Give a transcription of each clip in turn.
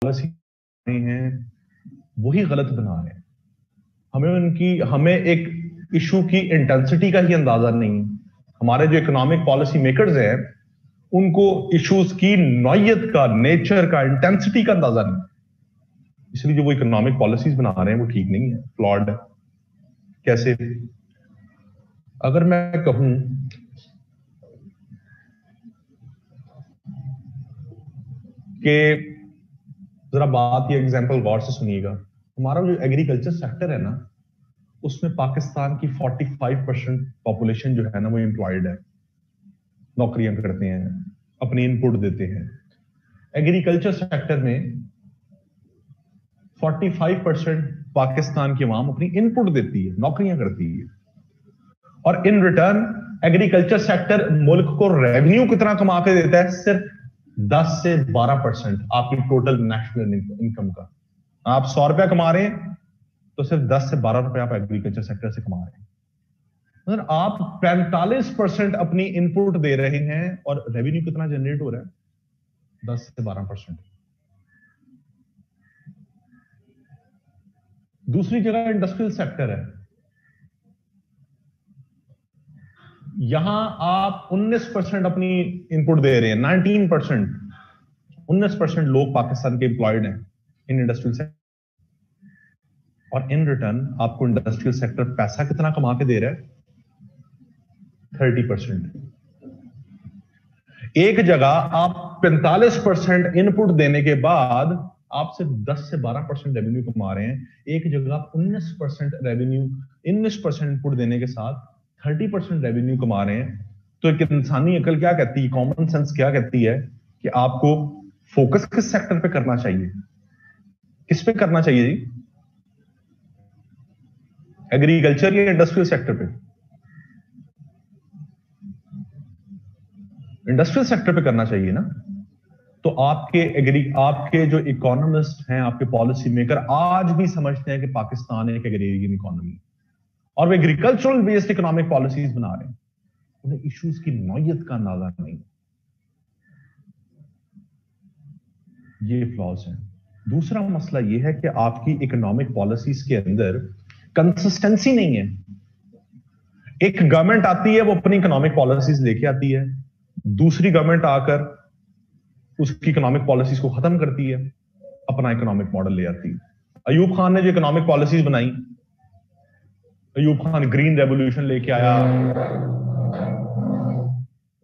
Policy हैं वही गलत बना रहे हैं। हमें एक इशू की इंटेंसिटी का ही अंदाजा नहीं है। हमारे जो इकोनॉमिक पॉलिसी मेकर्स हैं उनको इश्यूज की नौयत का, नेचर का, इंटेंसिटी का अंदाजा नहीं, इसलिए जो वो इकोनॉमिक पॉलिसीज बना रहे हैं वो ठीक नहीं है, फ्लॉड है। कैसे? अगर मैं कहूं कि जरा बात या एग्जांपल गौर से सुनिएगा, हमारा जो एग्रीकल्चर सेक्टर है ना, उसमें पाकिस्तान की 45% पॉपुलेशन जो है ना वो एम्प्लॉयड है, नौकरियां करते हैं, अपनी इनपुट देते हैं। एग्रीकल्चर सेक्टर में 45% पाकिस्तान की आवाम अपनी इनपुट देती है, नौकरियां करती है, और इन रिटर्न एग्रीकल्चर सेक्टर मुल्क को रेवेन्यू कितना कमा के देता है? सिर्फ 10 से 12% आपकी टोटल नेशनल इनकम का। आप 100 रुपया कमा रहे हैं तो सिर्फ 10 से 12 रुपया आप एग्रीकल्चर सेक्टर से कमा रहे हैं। मतलब आप 45% अपनी इनपुट दे रहे हैं और रेवेन्यू कितना जनरेट हो रहा है? 10 से 12%। दूसरी जगह इंडस्ट्रियल सेक्टर है, यहां आप 19% अपनी इनपुट दे रहे हैं, 19% लोग पाकिस्तान के एम्प्लॉयड हैं इन इंडस्ट्रियल सेक्टर, और इन रिटर्न आपको इंडस्ट्रियल सेक्टर पैसा कितना कमा के दे रहा है? 30%। एक जगह आप 45% इनपुट देने के बाद आप सिर्फ 10 से 12% रेवेन्यू कमा रहे हैं, एक जगह आप 19% रेवेन्यू, 19% इनपुट देने के साथ 30% रेवेन्यू कमा रहे हैं। तो एक इंसानी अकल क्या कहती है, कॉमन सेंस क्या कहती है कि आपको फोकस किस सेक्टर पे करना चाहिए? किस पे करना चाहिए जी? एग्रीकल्चर या इंडस्ट्रियल सेक्टर पे? इंडस्ट्रियल सेक्टर पे करना चाहिए ना। तो आपके जो इकोनॉमिस्ट हैं, आपके पॉलिसी मेकर आज भी समझते हैं कि पाकिस्तान एक एग्रेरियन इकोनॉमी, और वो एग्रीकल्चरल बेस्ड इकोनॉमिक पॉलिसीज बना रहे हैं। उन्हें इश्यूज की नौयत का अंदाजा नहीं। ये फ्लॉज हैं। दूसरा मसला ये है कि आपकी इकोनॉमिक पॉलिसीज के अंदर कंसिस्टेंसी नहीं है। एक गवर्नमेंट आती है, वो अपनी इकोनॉमिक पॉलिसीज लेके आती है, दूसरी गवर्नमेंट आकर उसकी इकोनॉमिक पॉलिसीज को खत्म करती है, अपना इकोनॉमिक मॉडल ले आती है। अयूब खान ने जो इकोनॉमिक पॉलिसीज बनाई, अयूब खान ग्रीन रेवोल्यूशन लेके आया,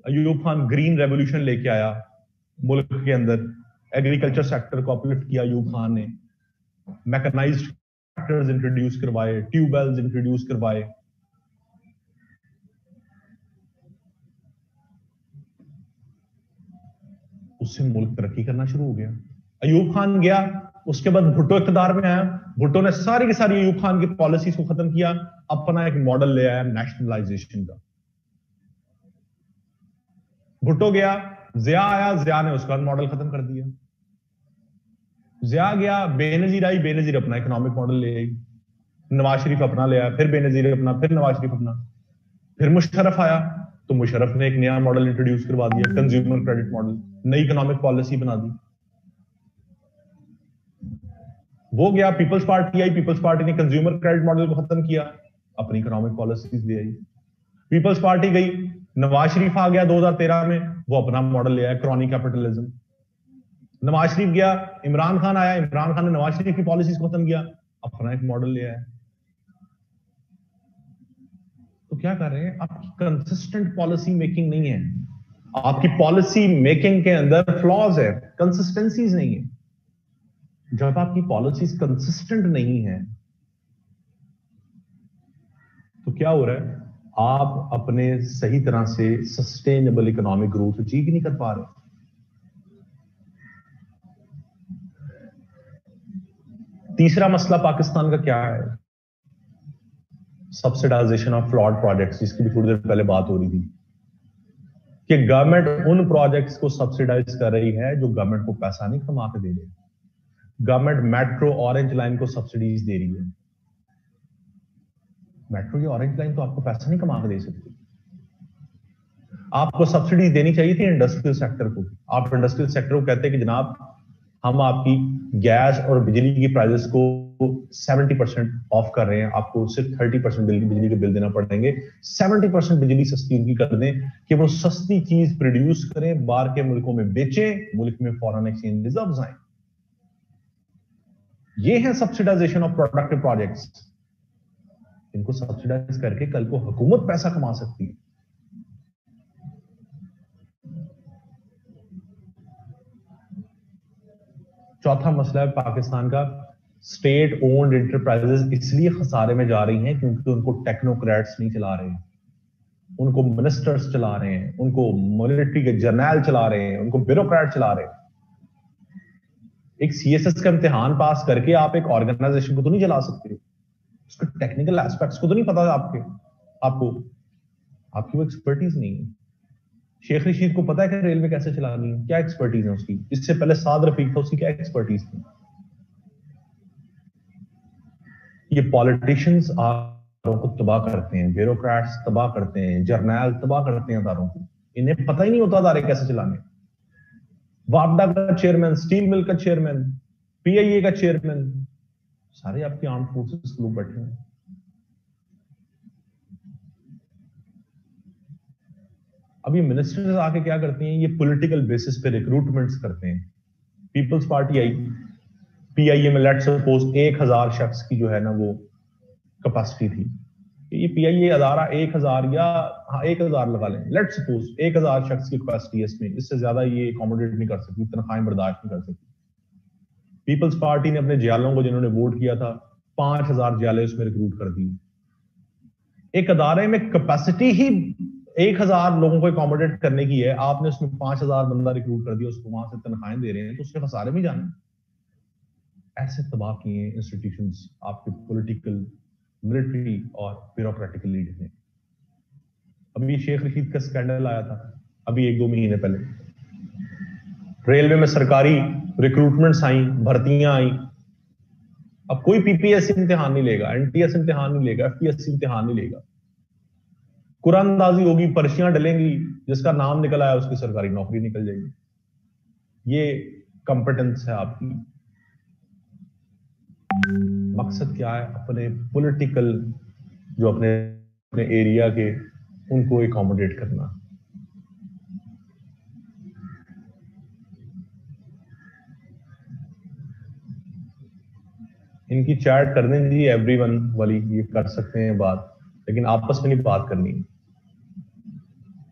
अयूब खान ग्रीन रेवोल्यूशन लेके आया मुल्क के अंदर, एग्रीकल्चर सेक्टर को अपलिफ्ट किया अयूब खान ने, मैकेनाइज्ड ट्रैक्टर्स इंट्रोड्यूस करवाए, ट्यूबवेल्स इंट्रोड्यूस करवाए। उससे मुल्क तरक्की करना शुरू हो गया। अयूब खान गया, उसके बाद भुट्टो इख्तियार में आया, भुट्टो ने सारी की सारी अयूब खान की पॉलिसीज को खत्म किया, अपना एक मॉडल ले आया नेशनलाइजेशन का। भुट्टो गया, जिया आया, जिया ने उसका मॉडल खत्म कर दिया। जिया गया, बेनजीर आई, बेनजीर अपना इकोनॉमिक मॉडल ले आई, नवाज शरीफ अपना ले आया, फिर बेनजीर अपना, फिर नवाज शरीफ अपना, फिर मुशर्रफ आया तो मुशर्रफ ने एक नया मॉडल इंट्रोड्यूस करवा दिया, कंज्यूमर क्रेडिट मॉडल, नई इकोनॉमिक पॉलिसी बना दी। वो गया, पीपल्स पार्टी आई, पीपल्स पार्टी ने कंज्यूमर क्रेडिट मॉडल को खत्म किया, अपनी इकोनॉमिक पॉलिसीज ले आई। पीपल्स पार्टी गई, नवाज शरीफ आ गया 2013 में, वो अपना मॉडल ले आया, क्रॉनी कैपिटलिज्म। नवाज शरीफ गया, इमरान खान आया, इमरान खान ने नवाज शरीफ की पॉलिसीज को खत्म किया, अपना एक मॉडल ले आया। तो क्या कर रहे हैं? आपकी कंसिस्टेंट पॉलिसी मेकिंग नहीं है, आपकी पॉलिसी मेकिंग के अंदर फ्लॉज है, कंसिस्टेंसीज नहीं है। जब आपकी पॉलिसीज कंसिस्टेंट नहीं है तो क्या हो रहा है? आप अपने सही तरह से सस्टेनेबल इकोनॉमिक ग्रोथ अचीव ही नहीं कर पा रहे। तीसरा मसला पाकिस्तान का क्या है? सब्सिडाइजेशन ऑफ फ्लॉड प्रोजेक्ट्स, जिसकी भी थोड़ी देर पहले बात हो रही थी कि गवर्नमेंट उन प्रोजेक्ट्स को सब्सिडाइज कर रही है जो गवर्नमेंट को पैसा नहीं कमा के दे रही। गवर्नमेंट मेट्रो ऑरेंज लाइन को सब्सिडीज दे रही है। मेट्रो या ऑरेंज लाइन तो आपको पैसा नहीं कमा के दे सकती। आपको सब्सिडीज देनी चाहिए थी इंडस्ट्रियल सेक्टर को। आप इंडस्ट्रियल सेक्टर को कहते हैं कि जनाब हम आपकी गैस और बिजली की प्राइसेस को 70% ऑफ कर रहे हैं, आपको सिर्फ 30% बिजली के बिल देना पड़ेंगे, 70% बिजली सस्ती उनकी कर दें कि वो सस्ती चीज प्रोड्यूस करें, बाहर के मुल्कों में बेचें, मुल्क में फॉरेन एक्सचेंज रिजर्व्स आए। ये है सब्सिडाइजेशन ऑफ प्रोडक्टिव प्रोजेक्ट्स। इनको सब्सिडाइज करके कल को हुकूमत पैसा कमा सकती है। चौथा मसला है पाकिस्तान का, स्टेट ओन्ड एंटरप्राइजेस इसलिए खसारे में जा रही हैं क्योंकि उनको टेक्नोक्रेट्स नहीं चला रहे हैं, उनको मिनिस्टर्स चला रहे हैं, उनको मिलिट्री के जर्नल चला रहे हैं, उनको ब्यूरोक्रेट चला रहे हैं। एक सीएसएस का इम्तिहान पास करके आप एक ऑर्गेनाइजेशन को तो नहीं चला सकते, उसके टेक्निकल एस्पेक्ट्स को तो नहीं पता आपको आपकी वो एक्सपर्टीज नहीं है। शेख रशीद को पता है कि रेलवे कैसे चलानी है, क्या एक्सपर्टीज है उसकी? इससे पहले साद रफीक था, उसकी क्या एक्सपर्टीज थी? ये पॉलिटिशियंस अदारों को तबाह करते हैं, ब्यूरोक्रेट्स तबाह करते हैं, जर्नल तबाह करते हैं अदारों को, इन्हें पता ही नहीं होता अदारे कैसे चलाने। वापडा का चेयरमैन, स्टील मिल का चेयरमैन, पीआईए का चेयरमैन, सारे आपके आर्म फोर्सेस लोग बैठे हैं। अब ये मिनिस्टर्स आके क्या करते हैं, ये पॉलिटिकल बेसिस पे रिक्रूटमेंट्स करते हैं। पीपल्स पार्टी आई, पीआईए में लेट्स सपोज 1000 शख्स की जो है ना वो कैपेसिटी थी, ये पीआईए अदारा 1000 या 1000 लगा लें, लेट्स सपोज 1000 शख्स की कैपेसिटी है इसमें, इससे ज्यादा ये अकोमोडेट नहीं कर सकती, तनख्वाहें बर्दाश्त नहीं कर सकती। पीपल्स पार्टी ने अपने जियालों को जिन्होंने वोट किया था 5000 जियाले उसमें रिक्रूट कर दिए। एक अदारे में कैपेसिटी ही 1000 लोगों को अकोमोडेट करने की है, आपने उसमें 5000 बंदा रिक्रूट कर दिया, उसको वहां से तनख्वाहें दे रहे हैं, तो उसके खसारे में जाना। ऐसे तबाह किए इंस्टीट्यूशंस आपके पॉलिटिकल, मिलिट्री और ब्यूरोक्रेटिकल लीडर ने। अभी शेख रशीद का स्कैंडल आया था अभी 1-2 महीने पहले, रेलवे में सरकारी रिक्रूटमेंट्स आई, भर्तियां आई, अब कोई पीपीएससी इम्तिहान नहीं लेगा, एनटीएस इम्तिहान नहीं लेगा, एफपीएससी इम्तिहान नहीं लेगा, कुरानंदाजी होगी, पर्चियां डलेंगी, जिसका नाम निकल आया उसकी सरकारी नौकरी निकल जाएगी। ये कॉम्पिटेंस है आपकी। मकसद क्या है? अपने पॉलिटिकल जो अपने एरिया के उनको अकोमोडेट करना। इनकी चैट करने दीजिए एवरीवन वाली, ये कर सकते हैं बात, लेकिन आपस में नहीं बात करनी।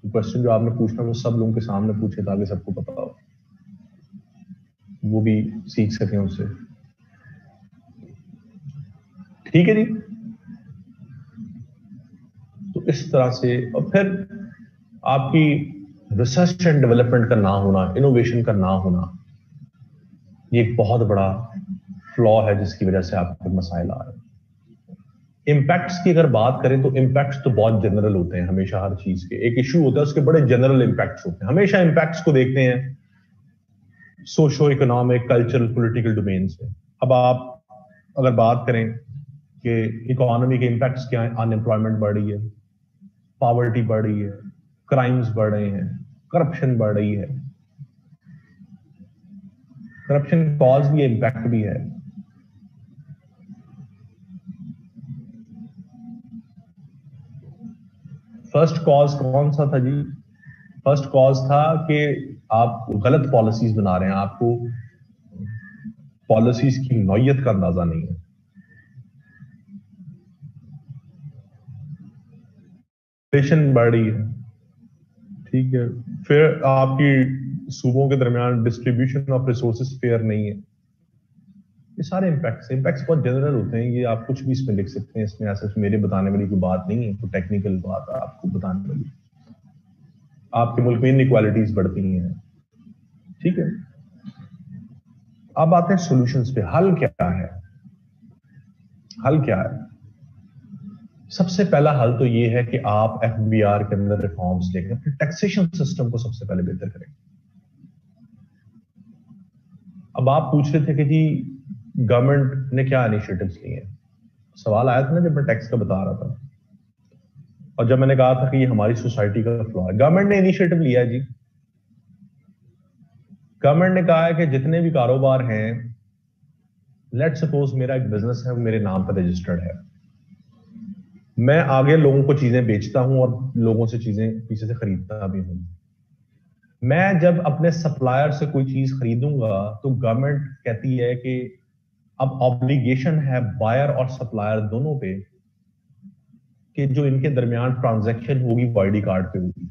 क्वेश्चन जो आपने पूछना वो सब लोगों के सामने पूछे ताकि सबको पता हो, वो भी सीख सकें उससे। ठीक है जी। तो इस तरह से, और फिर आपकी रिसर्च एंड डेवलपमेंट का ना होना, इनोवेशन का ना होना, ये एक बहुत बड़ा फ्लॉ है जिसकी वजह से आपके मसाइल आ रहे हैं। इम्पैक्ट्स की अगर बात करें तो इम्पैक्ट्स तो बहुत जनरल होते हैं हमेशा, हर चीज के एक इशू होता है उसके बड़े जनरल इम्पैक्ट्स होते हैं। हमेशा इम्पैक्ट्स को देखते हैं socio economic, cultural, political domain से। अब आप अगर बात करें कि इकोनॉमी के इम्पैक्ट्स क्या है, अनएम्प्लॉयमेंट बढ़ रही है, पॉवर्टी बढ़ रही है, क्राइम्स बढ़ रहे हैं, करप्शन बढ़ रही है। करप्शन कॉज भी है, इम्पैक्ट भी है। फर्स्ट कॉज कौन सा था जी? फर्स्ट कॉज था कि आप गलत पॉलिसीज बना रहे हैं, आपको पॉलिसीज की नौयत का अंदाजा नहीं है। इन्फ्लेशन बढ़ रही है, ठीक है, फिर आपकी सूबों के दरमियान डिस्ट्रीब्यूशन ऑफ रिसोर्सेज फेयर नहीं है। ये सारे इम्पैक्ट्स बहुत जनरल होते हैं, ये आप कुछ भी इसमें लिख सकते हैं, इसमें ऐसा मेरे बताने वाली कोई बात नहीं है, कोई टेक्निकल बात है आपको बताने वाली। आपके मुल्क में इनइक्वालिटीज बढ़ती हैं, ठीक है। अब आते हैं सॉल्यूशंस पे। हल क्या है? हल क्या है? सबसे पहला हल तो ये है कि आप एफबीआर के अंदर रिफॉर्म्स लेकर अपने टैक्सेशन सिस्टम को सबसे पहले बेहतर करें। अब आप पूछ रहे थे कि जी गवर्नमेंट ने क्या इनिशिएटिव्स लिए हैं, सवाल आया था ना जब मैं टैक्स का बता रहा था, और जब मैंने कहा था कि ये हमारी सोसाइटी का फ्लॉ है। गवर्नमेंट ने इनिशिएटिव लिया है जी, गवर्नमेंट ने कहा है कि जितने भी कारोबार हैं, लेट सपोज मेरा एक बिजनेस है, वो मेरे नाम पर रजिस्टर्ड है, मैं आगे लोगों को चीजें बेचता हूं और लोगों से चीजें पीछे से खरीदता भी हूं। मैं जब अपने सप्लायर से कोई चीज खरीदूंगा तो गवर्नमेंट कहती है कि अब ऑब्लिगेशन है बायर और सप्लायर दोनों पे कि जो इनके दरमियान ट्रांजैक्शन होगी वो आईडी कार्ड पे होगी।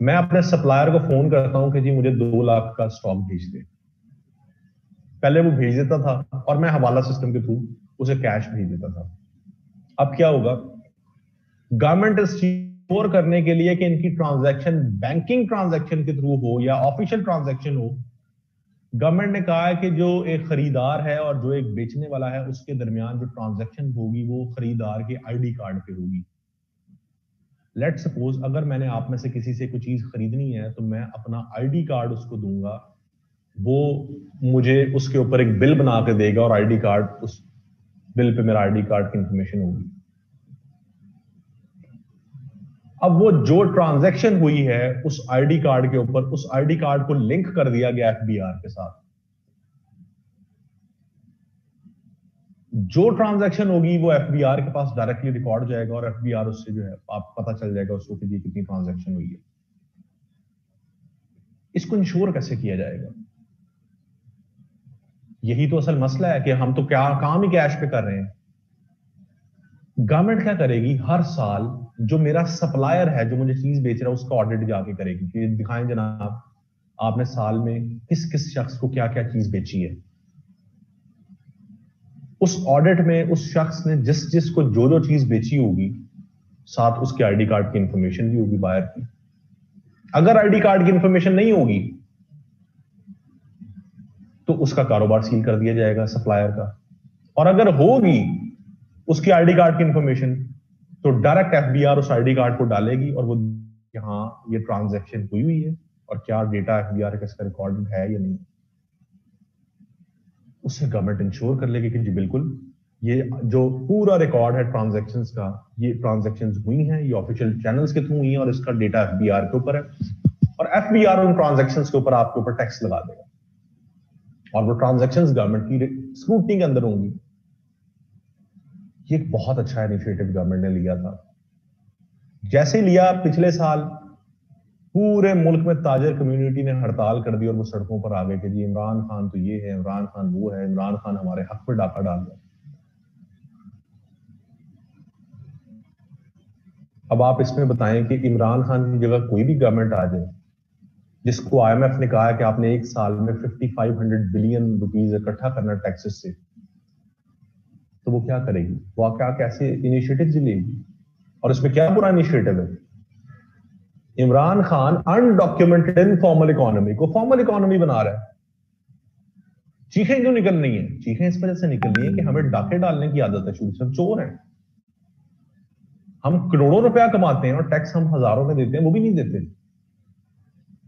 मैं अपने सप्लायर को फोन करता हूं कि जी मुझे 2 लाख का स्टॉक भेज दे, पहले वो भेज देता था और मैं हवाला सिस्टम के थ्रू उसे कैश भेज देता था। अब क्या होगा, गवर्नमेंट स्टोर करने के लिए कि इनकी ट्रांजैक्शन बैंकिंग ट्रांजैक्शन के थ्रू हो या ऑफिशियल ट्रांजैक्शन हो, गवर्नमेंट ने कहा है कि जो एक खरीदार है और जो एक बेचने वाला है उसके दरमियान जो ट्रांजैक्शन होगी वो खरीदार के आईडी कार्ड पे होगी। लेट सपोज अगर मैंने आप में से किसी से कोई चीज खरीदनी है तो मैं अपना आईडी कार्ड उसको दूंगा, वो मुझे उसके ऊपर एक बिल बना के देगा और आईडी कार्ड, उस बिल पे मेरा आईडी कार्ड की इंफॉर्मेशन होगी। अब वो जो ट्रांजैक्शन हुई है उस आईडी कार्ड के ऊपर, उस आईडी कार्ड को लिंक कर दिया गया एफबीआर के साथ। जो ट्रांजैक्शन होगी वो एफबीआर के पास डायरेक्टली रिकॉर्ड जाएगा और एफबीआर उससे जो है आप पता चल जाएगा उसको कि कितनी ट्रांजैक्शन हुई है। इसको इंश्योर कैसे किया जाएगा? यही तो असल मसला है कि हम तो क्या काम ही कैश पे कर रहे हैं। गवर्नमेंट क्या करेगी, हर साल जो मेरा सप्लायर है जो मुझे चीज बेच रहा है उसका ऑडिट जाके करेगी कि दिखाएं जनाब आपने साल में किस किस शख्स को क्या क्या चीज बेची है। उस ऑडिट में उस शख्स ने जिस जिस को जो जो चीज बेची होगी साथ उसके आईडी कार्ड की इंफॉर्मेशन भी होगी बायर की। अगर आईडी कार्ड की इंफॉर्मेशन नहीं होगी तो उसका कारोबार सील कर दिया जाएगा सप्लायर का, और अगर होगी उसकी आईडी कार्ड की इंफॉर्मेशन तो डायरेक्ट एफबीआर उस आईडी कार्ड को डालेगी और वो हाँ ये ट्रांजैक्शन हुई हुई है और क्या डेटा एफबीआर का इसका रिकॉर्ड है या नहीं। उससे गवर्नमेंट इंश्योर कर लेगी कि जी बिल्कुल ये जो पूरा रिकॉर्ड है ट्रांजैक्शंस का, ये ट्रांजैक्शंस हुई हैं, ये ऑफिशियल चैनल्स के थ्रू हुई हैं और इसका डेटा एफबीआर के ऊपर है और एफबीआर उन ट्रांजैक्शंस के ऊपर आपके ऊपर टैक्स लगा देगा और वो ट्रांजैक्शंस गवर्नमेंट की स्क्रूटनी के अंदर होंगी। ये एक बहुत अच्छा इनिशिएटिव गवर्नमेंट ने लिया था। जैसे लिया पिछले साल पूरे मुल्क में ताजर कम्युनिटी ने हड़ताल कर दी और वो सड़कों पर आ गए कि जी इमरान खान तो ये है, इमरान खान वो है, इमरान खान हमारे हक पर डाका डाल रहा है। अब आप इसमें बताएं कि इमरान खान की जगह कोई भी गवर्नमेंट आ जाए जिसको आईएमएफ ने कहा है कि आपने एक साल में 5500 बिलियन रुपीज इकट्ठा करना टैक्सेस से, तो वो क्या करेगी? वो क्या कैसे इनिशिएटिव लेगी? और इसमें क्या बुरा इनिशिएटिव है? Imran Khan undocumented informal economy को फॉर्मल इकोनॉमी बना रहा है। चीखें क्यों निकल रही हैं? चीखें इस वजह से निकल रही है कि हमें डाके डालने की आदत है, शुरू से हम चोर हैं। हम करोड़ों रुपया कमाते हैं और टैक्स हम हजारों में देते हैं, वो भी नहीं देते।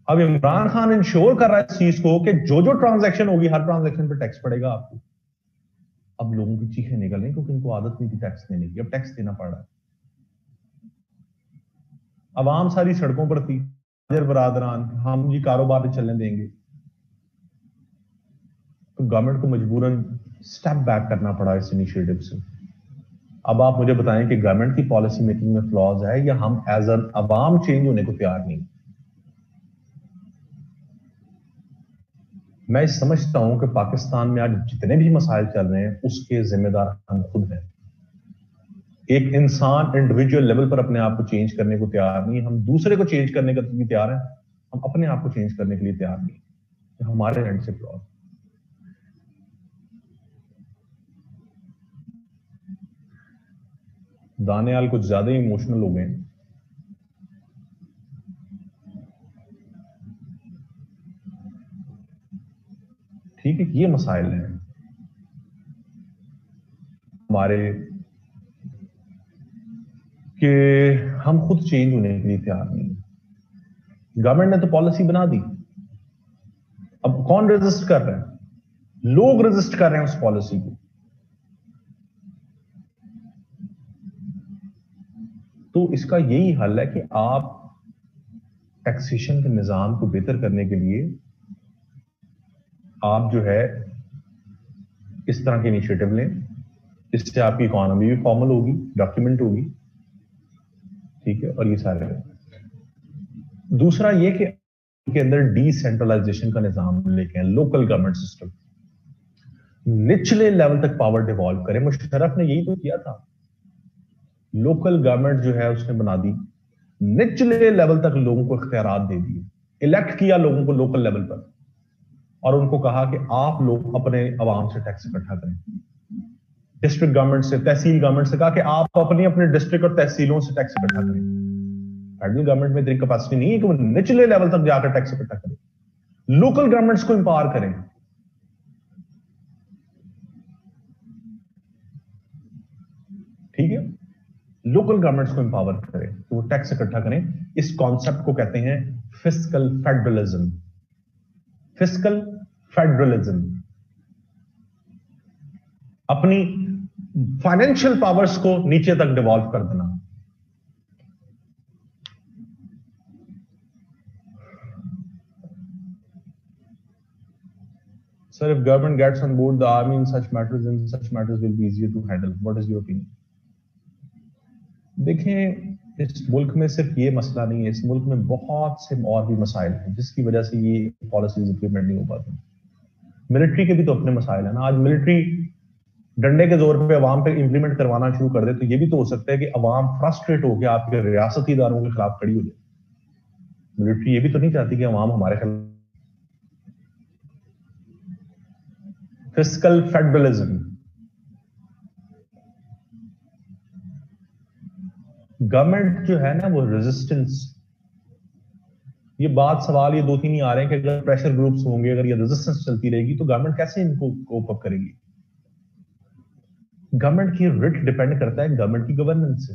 अब इमरान खान इंश्योर कर रहा है इस चीज को कि जो जो ट्रांजैक्शन होगी हर ट्रांजैक्शन पे टैक्स पड़ेगा आपको। अब लोगों की चीखें निकल रही क्योंकि इनको आदत नहीं थी टैक्स देने की, अब टैक्स देना पड़ रहा है। अवाम सारी सड़कों पर थी, बरादरान हम जी कारोबार नहीं चलने देंगे, तो गवर्नमेंट को मजबूरन स्टेप बैक करना पड़ा इस इनिशिएटिव से। अब आप मुझे बताएं कि गवर्नमेंट की पॉलिसी मेकिंग में फ्लॉज है या हम एज एन अवाम चेंज होने को तैयार नहीं। मैं समझता हूं कि पाकिस्तान में आज जितने भी मसाइल चल रहे हैं उसके जिम्मेदार हम खुद हैं। एक इंसान इंडिविजुअल लेवल पर अपने आप को चेंज करने को तैयार नहीं, हम दूसरे को चेंज करने का भी तैयार है, हम अपने आप को चेंज करने के लिए तैयार नहीं। हमारे एंड से फ्लॉज। दानियाल कुछ ज्यादा ही इमोशनल हो गए। ठीक है, ये मसाइल हैं हमारे कि हम खुद चेंज होने के लिए तैयार नहीं। गवर्नमेंट ने तो पॉलिसी बना दी, अब कौन रेजिस्ट कर रहा है? लोग रेजिस्ट कर रहे हैं उस पॉलिसी को। तो इसका यही हल है कि आप टैक्सेशन के निज़ाम को बेहतर करने के लिए आप जो है इस तरह के इनिशिएटिव लें, इससे आपकी इकोनॉमी भी फॉर्मल होगी, डॉक्यूमेंट होगी, ठीक है। और ये सारे, दूसरा ये कि के अंदर डिसेंट्रलाइजेशन का निजाम लेके, लोकल गवर्नमेंट सिस्टम, निचले लेवल तक पावर डिवॉल्व करें। मुशर्रफ ने यही तो किया था, लोकल गवर्नमेंट जो है उसने बना दी, निचले लेवल तक लोगों को इख्तियारात दे दिए, इलेक्ट किया लोगों को लोकल लेवल पर, और उनको कहा कि आप लोग अपने अवाम से टैक्स इकट्ठा करें। डिस्ट्रिक्ट गवर्नमेंट से, तहसील गवर्नमेंट से कहा कि आप अपने अपने डिस्ट्रिक्ट और तहसीलों से टैक्स इकट्ठा करें। फेडरल गवर्नमेंट में इतनी कैपेसिटी नहीं है कि वो निचले लेवल तक जाकर टैक्स इकट्ठा करें। लोकल गवर्नमेंट्स को एम्पावर करें, ठीक है, लोकल गवर्नमेंट्स को एम्पावर करें तो वो टैक्स इकट्ठा करें। इस कॉन्सेप्ट को कहते हैं फिस्कल फेडरलिज्म। फिस्कल फेडरलिज्म, अपनी फाइनेंशियल पावर्स को नीचे तक डिवॉल्व कर देना। Sir, if government gets on board the army in such matters, then such matters will be easier to handle. What is your opinion? देखें, इस मुल्क में सिर्फ ये मसला नहीं है, इस मुल्क में बहुत से और भी मसाइल हैं जिसकी वजह से ये पॉलिसीज इंप्लीमेंट नहीं हो पाती। मिलिट्री के भी तो अपने मसाइल है ना। आज मिलिट्री डंडे के जोर पे अवाम पे इंप्लीमेंट करवाना शुरू कर दे तो ये भी तो हो सकता है कि अवाम फ्रस्ट्रेट होकर आपके रियासती इदारों के खिलाफ खड़ी हो जाए। मिलिट्री ये भी तो नहीं चाहती कि अवाम हमारे खिलाफ। फिस्कल फेडरलिज्म, गवर्नमेंट जो है ना वो रेजिस्टेंस, ये बात सवाल ये दो तीन ही आ रहे हैं कि अगर प्रेशर ग्रुप्स होंगे, अगर ये रेजिस्टेंस चलती रहेगी तो गवर्नमेंट कैसे इनको कोप अप करेगी। गवर्नमेंट की रिट डिपेंड करता है गवर्नमेंट की गवर्नेंस से।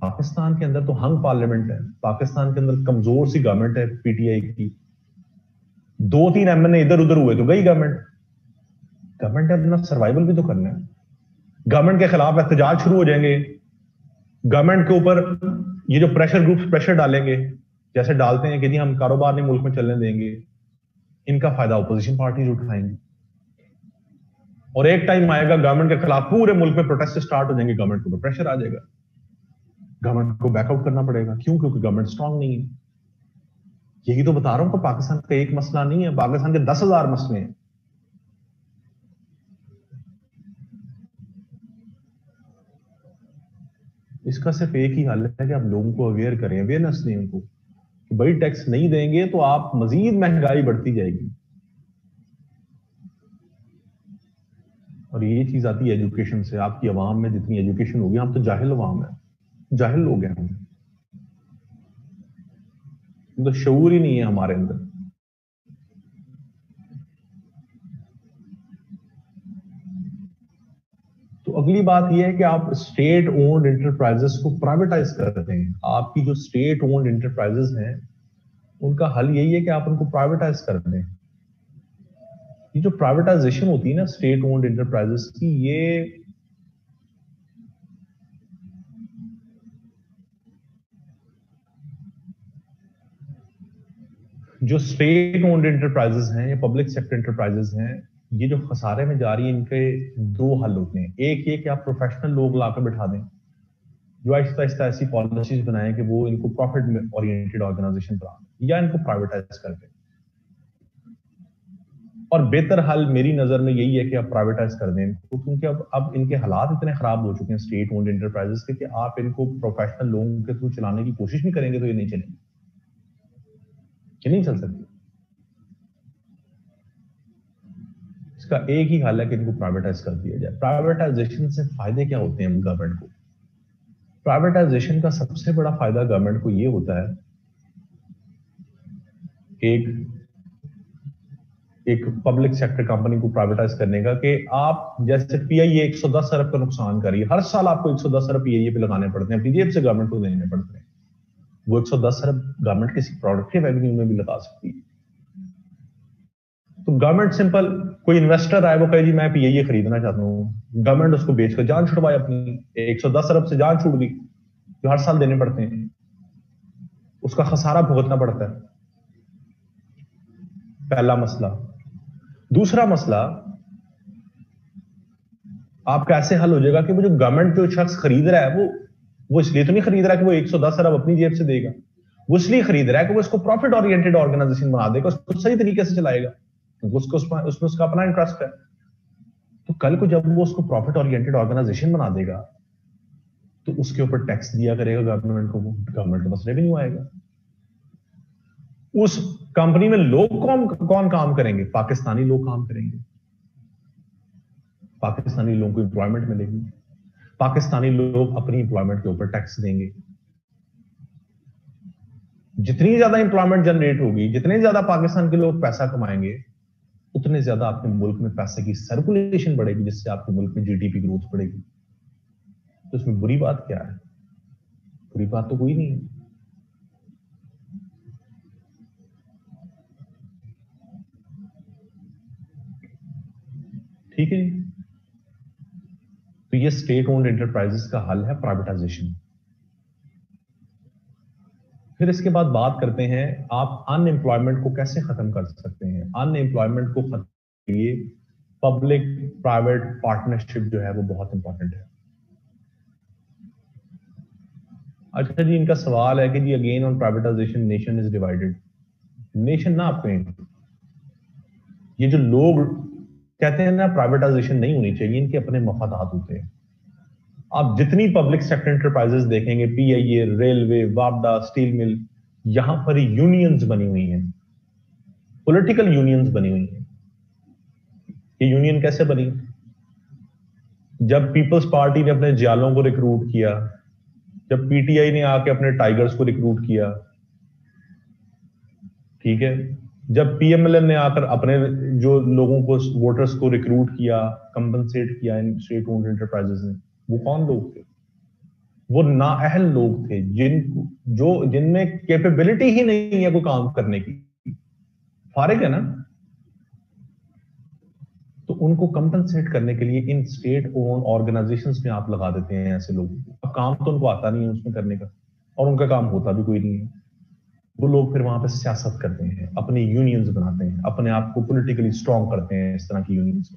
पाकिस्तान के अंदर तो हंग पार्लियामेंट है, पाकिस्तान के अंदर कमजोर सी गवर्नमेंट है पीटीआई की, दो तीन एमएनए इधर उधर हुए तो गई गवर्नमेंट। गवर्नमेंट ने अपना सर्वाइवल भी तो करना है। गवर्नमेंट के खिलाफ एहतजाज शुरू हो जाएंगे, गवर्नमेंट के ऊपर ये जो प्रेशर ग्रुप्स प्रेशर डालेंगे, जैसे डालते हैं कि जी हम कारोबार नहीं मुल्क में चलने देंगे, इनका फायदा अपोजिशन पार्टीज उठाएंगे और एक टाइम आएगा गवर्नमेंट के खिलाफ पूरे मुल्क में प्रोटेस्ट स्टार्ट हो जाएंगे, गवर्नमेंट के ऊपर प्रेशर आ जाएगा, गवर्नमेंट को बैकआउट करना पड़ेगा। क्यों? क्योंकि गवर्नमेंट स्ट्रांग नहीं है। यही तो बता रहा हूं कि पाकिस्तान का एक मसला नहीं है, पाकिस्तान के 10,000 मसले हैं। इसका सिर्फ एक ही हल है कि आप लोगों को अवेयर करें, अवेयरनेस दें उनको कि बड़ी टैक्स नहीं देंगे तो आप मजीद महंगाई बढ़ती जाएगी। और ये चीज आती है एजुकेशन से। आपकी आवाम में जितनी एजुकेशन होगी, हम तो जाहिल आवाम है, जाहिल लोग हैं हम, तो शऊर ही नहीं है हमारे अंदर। तो अगली बात यह है कि आप स्टेट ओन्ड इंटरप्राइजेस को प्राइवेटाइज कर दें। आपकी जो स्टेट ओन्ड इंटरप्राइजेस हैं उनका हल यही है कि आप उनको प्राइवेटाइज कर दें। ये जो प्राइवेटाइजेशन होती है ना स्टेट ओन्ड इंटरप्राइजेस की, ये जो स्टेट ओन्ड इंटरप्राइजेस हैं या पब्लिक सेक्टर इंटरप्राइजेस हैं, ये जो खसारे में जा रही है, इनके दो हल होते हैं। एक ये कि आप प्रोफेशनल लोग लाकर बिठा दें जो आहिस्ता आहिस्ता ऐसी पॉलिसीज बनाएं कि वो इनको प्रॉफिट में ओरिएंटेड ऑर्गेनाइजेशन बना दें, या इनको प्राइवेटाइज कर दें। और बेहतर हल मेरी नजर में यही है कि आप प्राइवेटाइज कर दें इनको, क्योंकि अब इनके हालात इतने खराब हो चुके हैं स्टेट ओन्ड इंटरप्राइजेस के कि आप इनको प्रोफेशनल लोगों के थ्रू चलाने की कोशिश भी करेंगे तो ये नहीं चलेंगे, ये नहीं चल सकती। इसका एक ही हल है कि इनको प्राइवेटाइज कर दिया जाए। प्राइवेटाइजेशन से फायदे क्या होते हैं गवर्नमेंट को? प्राइवेटाइजेशन का सबसे बड़ा फायदा गवर्नमेंट को यह होता है, एक पब्लिक सेक्टर कंपनी को प्राइवेटाइज करने का, कि आप जैसे पीआईए 110 अरब का नुकसान कर रही है, हर साल आपको 110 अरब पीआईए पे लगाने पड़ते हैं, अपनी जेब से गवर्नमेंट को देने पड़ते हैं। वो 110 अरब गवर्नमेंट किसी प्रोडक्टिव रेवेन्यू में भी लगा सकती है। तो गवर्नमेंट सिंपल, कोई इन्वेस्टर आए वो कहे जी मैं पीआईए खरीदना चाहता हूँ, गवर्नमेंट उसको बेचकर जान छुड़वाए अपनी, 110 अरब से जान छूट गई जो हर साल देने पड़ते हैं। उसका खसारा भुगतना पड़ता है। पहला मसला। दूसरा मसला आपका ऐसे हल हो जाएगा कि वो जो गवर्नमेंट जो शख्स खरीद रहा है वो इसलिए तो नहीं खरीद रहा कि वो 110 अरब अपनी जेब से देगा, वो इसलिए खरीद रहा है कि वो इसको प्रॉफिट ओरिएंटेड ऑर्गेनाइजेशन बना देगा, उसको सही तरीके से चलाएगा, उसको उसमें उसका अपना इंटरेस्ट है। तो कल को जब वो उसको प्रॉफिट ओरिएंटेड ऑर्गेनाइजेशन बना देगा तो उसके ऊपर टैक्स दिया करेगा गवर्नमेंट को, गवर्नमेंट के पास रेवेन्यू आएगा। उस कंपनी में लोग कौन काम करेंगे? पाकिस्तानी लोग काम करेंगे, पाकिस्तानी लोगों को एम्प्लॉयमेंट मिलेगी, पाकिस्तानी लोग अपनी एम्प्लॉयमेंट के ऊपर टैक्स देंगे। जितनी ज्यादा एम्प्लॉयमेंट जनरेट होगी, जितने ज्यादा पाकिस्तान के लोग पैसा कमाएंगे, उतने ज्यादा आपके मुल्क में पैसे की सर्कुलेशन बढ़ेगी, जिससे आपके मुल्क में जीडीपी ग्रोथ बढ़ेगी। तो इसमें बुरी बात क्या है? बुरी बात तो कोई नहीं है। ठीक है जी। तो ये स्टेट ओन्ड एंटरप्राइजेस का हल है प्राइवेटाइजेशन। फिर इसके बाद बात करते हैं आप अनएम्प्लॉयमेंट को कैसे खत्म कर सकते हैं। अनएम्प्लॉयमेंट को खत्म के लिए पब्लिक प्राइवेट पार्टनरशिप जो है वो बहुत इंपॉर्टेंट है। अच्छा जी, इनका सवाल है कि ji again on privatisation nation is divided. Nation ना आपके, ये जो लोग कहते हैं ना प्राइवेटाइजेशन नहीं होनी चाहिए, इनके अपने मफादात होते हैं। आप जितनी पब्लिक सेक्टर एंटरप्राइजेस देखेंगे, पीआईए, रेलवे, वापडा, स्टील मिल, यहां पर यूनियंस बनी हुई हैं, पॉलिटिकल यूनियंस बनी हुई हैं। ये यूनियन कैसे बनी? जब पीपल्स पार्टी ने अपने जालों को रिक्रूट किया, जब पीटीआई ने आके अपने टाइगर्स को रिक्रूट किया, ठीक है, जब पीएमएलएन ने आकर अपने जो लोगों को वोटर्स को रिक्रूट किया, कंपनसेट किया इन स्टेट ओन्ड एंटरप्राइजेस ने, वो कौन लोग थे? वो नाअहल लोग थे जिनमें कैपेबिलिटी ही नहीं है कोई काम करने की, फारिग है ना। तो उनको कंपनसेट करने के लिए इन स्टेट ओन ऑर्गेनाइजेशंस में आप लगा देते हैं ऐसे लोगों को। अब काम तो उनको आता नहीं है उसमें करने का, और उनका काम होता भी कोई नहीं है। वो लोग फिर वहां पे सियासत करते हैं, अपनी यूनियंस बनाते हैं, अपने आप को पॉलिटिकली स्ट्रांग करते हैं इस तरह की यूनियंस,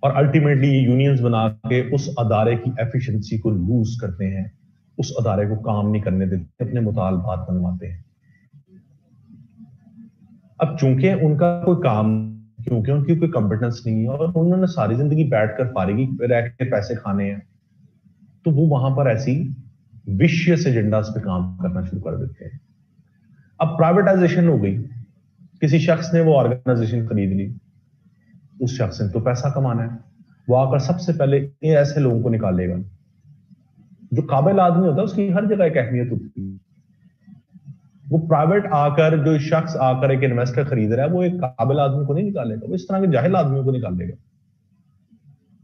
और अल्टीमेटली ये यूनियंस बना के उस अदारे की एफिशिएंसी को लूज करते हैं, उस अदारे को काम नहीं करने देते, अपने मुतालबात बनवाते हैं। अब चूंकि उनका कोई काम, क्योंकि उनकी कोई कॉम्पिटेंस नहीं है और उन्होंने सारी जिंदगी बैठकर फारिगी रह के पैसे खाने हैं, तो वो वहां पर ऐसी विशियस एजेंडास पे काम करना शुरू कर देते हैं। अब प्राइवेटाइजेशन हो गई, किसी शख्स ने वो ऑर्गेनाइजेशन खरीद ली, उस शख्स ने तो पैसा कमाना है, वो आकर सबसे पहले ये ऐसे लोगों को निकालेगा। जो काबिल आदमी होता है उसकी हर जगह एक अहमियत होती है। वो प्राइवेट आकर, जो शख्स आकर एक इन्वेस्टर खरीद रहा है, वो एक काबिल आदमी को नहीं निकालेगा, वो इस तरह के जाहिल आदमियों को निकालेगा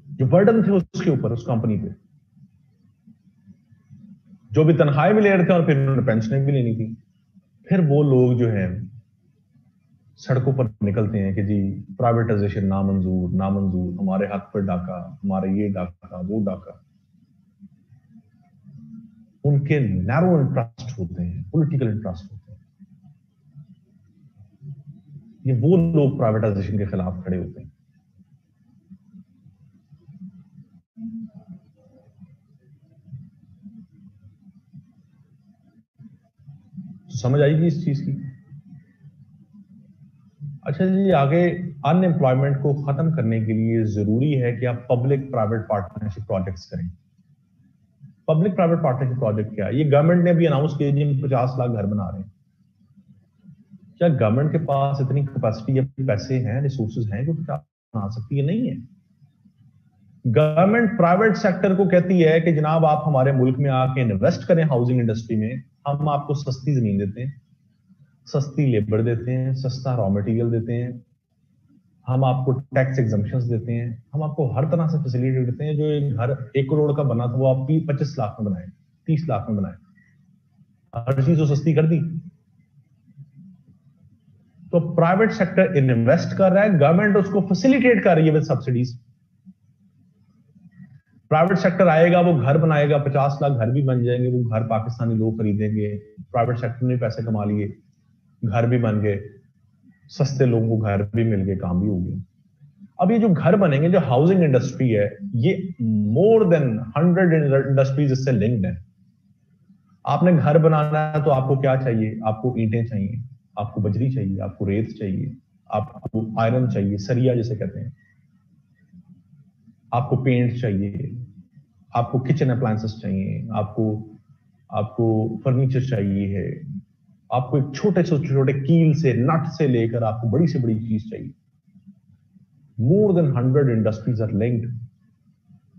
जो बर्डन थे उसके ऊपर, उस कंपनी पे, जो भी तनख्वाहें भी ले रहे थे और फिर उन्होंने पेंशनें भी लेनी थी। फिर वो लोग जो हैं सड़कों पर निकलते हैं कि जी प्राइवेटाइजेशन नामंजूर, नामंजूर, हमारे हक पर डाका, हमारे ये डाका, वो डाका। उनके नैरो इंटरेस्ट होते हैं, पॉलिटिकल इंटरेस्ट होते हैं। ये वो लोग प्राइवेटाइजेशन के खिलाफ खड़े होते हैं। तो समझ आएगी इस चीज की। अच्छा जी, आगे अनएम्प्लॉयमेंट को खत्म करने के लिए जरूरी है कि आप पब्लिक प्राइवेट पार्टनरशिप प्रोजेक्ट्स करें। पब्लिक प्राइवेट पार्टनरशिप प्रोजेक्ट क्या है? ये गवर्नमेंट ने भी अनाउंस किया जी 50 लाख घर बना रहे हैं। क्या गवर्नमेंट के पास इतनी कैपेसिटी या पैसे हैं, रिसोर्सेज हैं जो बना सकती है? नहीं है। गवर्नमेंट प्राइवेट सेक्टर को कहती है कि जनाब आप हमारे मुल्क में आके इन्वेस्ट करें हाउसिंग इंडस्ट्री में, हम आपको सस्ती जमीन देते हैं, सस्ती लेबर देते हैं, सस्ता रॉ मटेरियल देते हैं, हम आपको टैक्स एग्जम्पशंस देते हैं, हम आपको हर तरह से फैसिलिटी देते हैं। जो एक घर 1 करोड़ का बना था वो आप 25 लाख में बनाए, 30 लाख में बनाए, हर चीज तो सस्ती कर दी। तो प्राइवेट सेक्टर इन्वेस्ट कर रहा है, गवर्नमेंट उसको फैसिलिटेट कर रही है विद सब्सिडीज। प्राइवेट सेक्टर आएगा, वो घर बनाएगा, 50 लाख घर भी बन जाएंगे, वो घर पाकिस्तानी लोग खरीदेंगे। प्राइवेट सेक्टर ने पैसे कमा लिए, घर भी बन गए, सस्ते लोगों को घर भी मिल गए, काम भी हो गया। अब ये जो घर बनेंगे, जो हाउसिंग इंडस्ट्री है, ये मोर देन 100 इंडस्ट्रीज इससे लिंक्ड है। आपने घर बनाना है तो आपको क्या चाहिए? आपको ईंटें चाहिए, आपको बजरी चाहिए, आपको रेत चाहिए, आपको आयरन चाहिए, सरिया जिसे कहते हैं, आपको पेंट चाहिए, आपको किचन अप्लायंसेस चाहिए, आपको आपको फर्नीचर चाहिए है, आपको एक छोटे से छोटे कील से, नट से लेकर आपको बड़ी से बड़ी चीज चाहिए। More than 100 industries are linked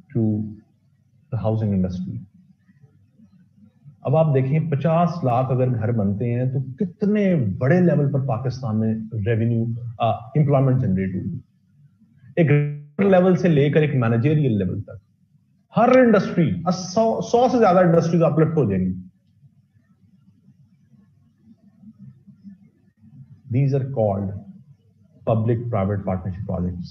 to the housing industry. अब आप देखें 50 लाख अगर घर बनते हैं तो कितने बड़े लेवल पर पाकिस्तान में रेवेन्यू एम्प्लॉयमेंट जनरेट होगी। एक लेवल से लेकर एक मैनेजरियल लेवल तक हर इंडस्ट्री 100 से ज्यादा इंडस्ट्रीज अपलिफ्ट हो जाएंगी। These are called public-private partnership projects.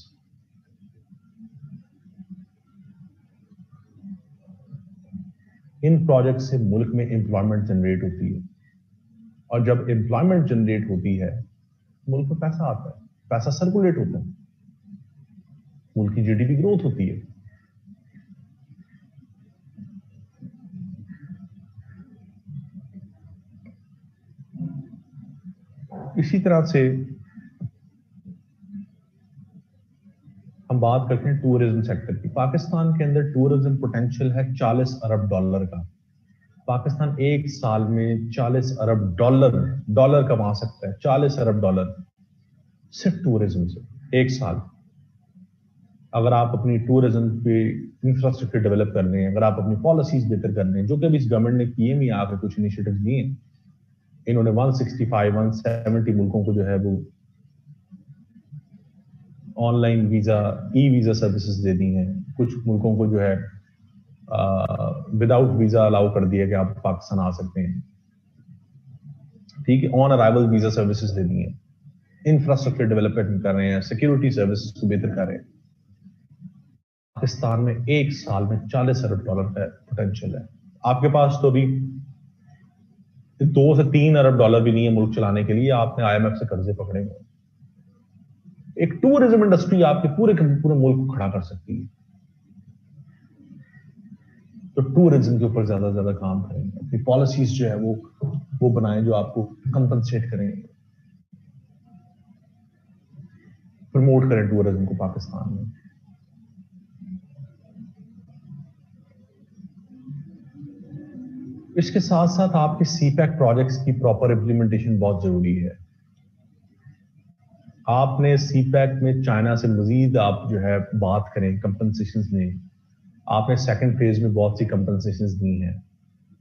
In project से मुल्क में एम्प्लॉयमेंट जनरेट होती है, और जब एम्प्लॉयमेंट जनरेट होती है मुल्क में पैसा आता है, पैसा सर्कुलेट होता है, मुल्क की जीडीपी ग्रोथ होती है। इसी तरह से हम बात करते हैं टूरिज्म सेक्टर की। पाकिस्तान के अंदर टूरिज्म पोटेंशियल है $40 अरब का। पाकिस्तान एक साल में $40 अरब कमा सकता है, $40 अरब सिर्फ टूरिज्म से एक साल। अगर आप अपनी टूरिज्म पे इंफ्रास्ट्रक्चर डेवलप कर रहे हैं, अगर आप अपनी पॉलिसीज बेहतर कर रहे हैं, जो कि अभी इस गवर्नमेंट ने किए भी आके कुछ इनिशिएटिव दिए, इन्होंने 165-170 मुल्कों को जो है वो online visa, e visa services दे दी हैं। कुछ मुल्कों को जो है विदाउट वीजा अलाउ कर दिया कि आप पाकिस्तान आ सकते हैं, ठीक है, ऑन अराइवल वीजा सर्विसेज दे दी हैं। इंफ्रास्ट्रक्चर डेवलपमेंट कर रहे हैं, सिक्योरिटी सर्विसेज को बेहतर कर रहे हैं। पाकिस्तान में एक साल में $40 अरब का पोटेंशियल है। आपके पास तो अभी $2 से $3 अरब भी नहीं है मुल्क चलाने के लिए, आपने IMF से कर्जे पकड़े हुए। एक टूरिज्म इंडस्ट्री आपके पूरे मुल्क को खड़ा कर सकती है। तो टूरिज्म के ऊपर ज्यादा से ज्यादा काम करें, अपनी पॉलिसीज जो है वो बनाएं जो आपको कंपनसेट करें, प्रमोट करें टूरिज्म को पाकिस्तान में। इसके साथ साथ आपके सीपैक प्रोजेक्ट्स की प्रॉपर इंप्लीमेंटेशन बहुत जरूरी है। आपने सीपैक में चाइना से मजीद आप जो है बात करें कंपनसेशंस में। आपने सेकंड फेज में बहुत सी कंपनसेशंस दी हैं।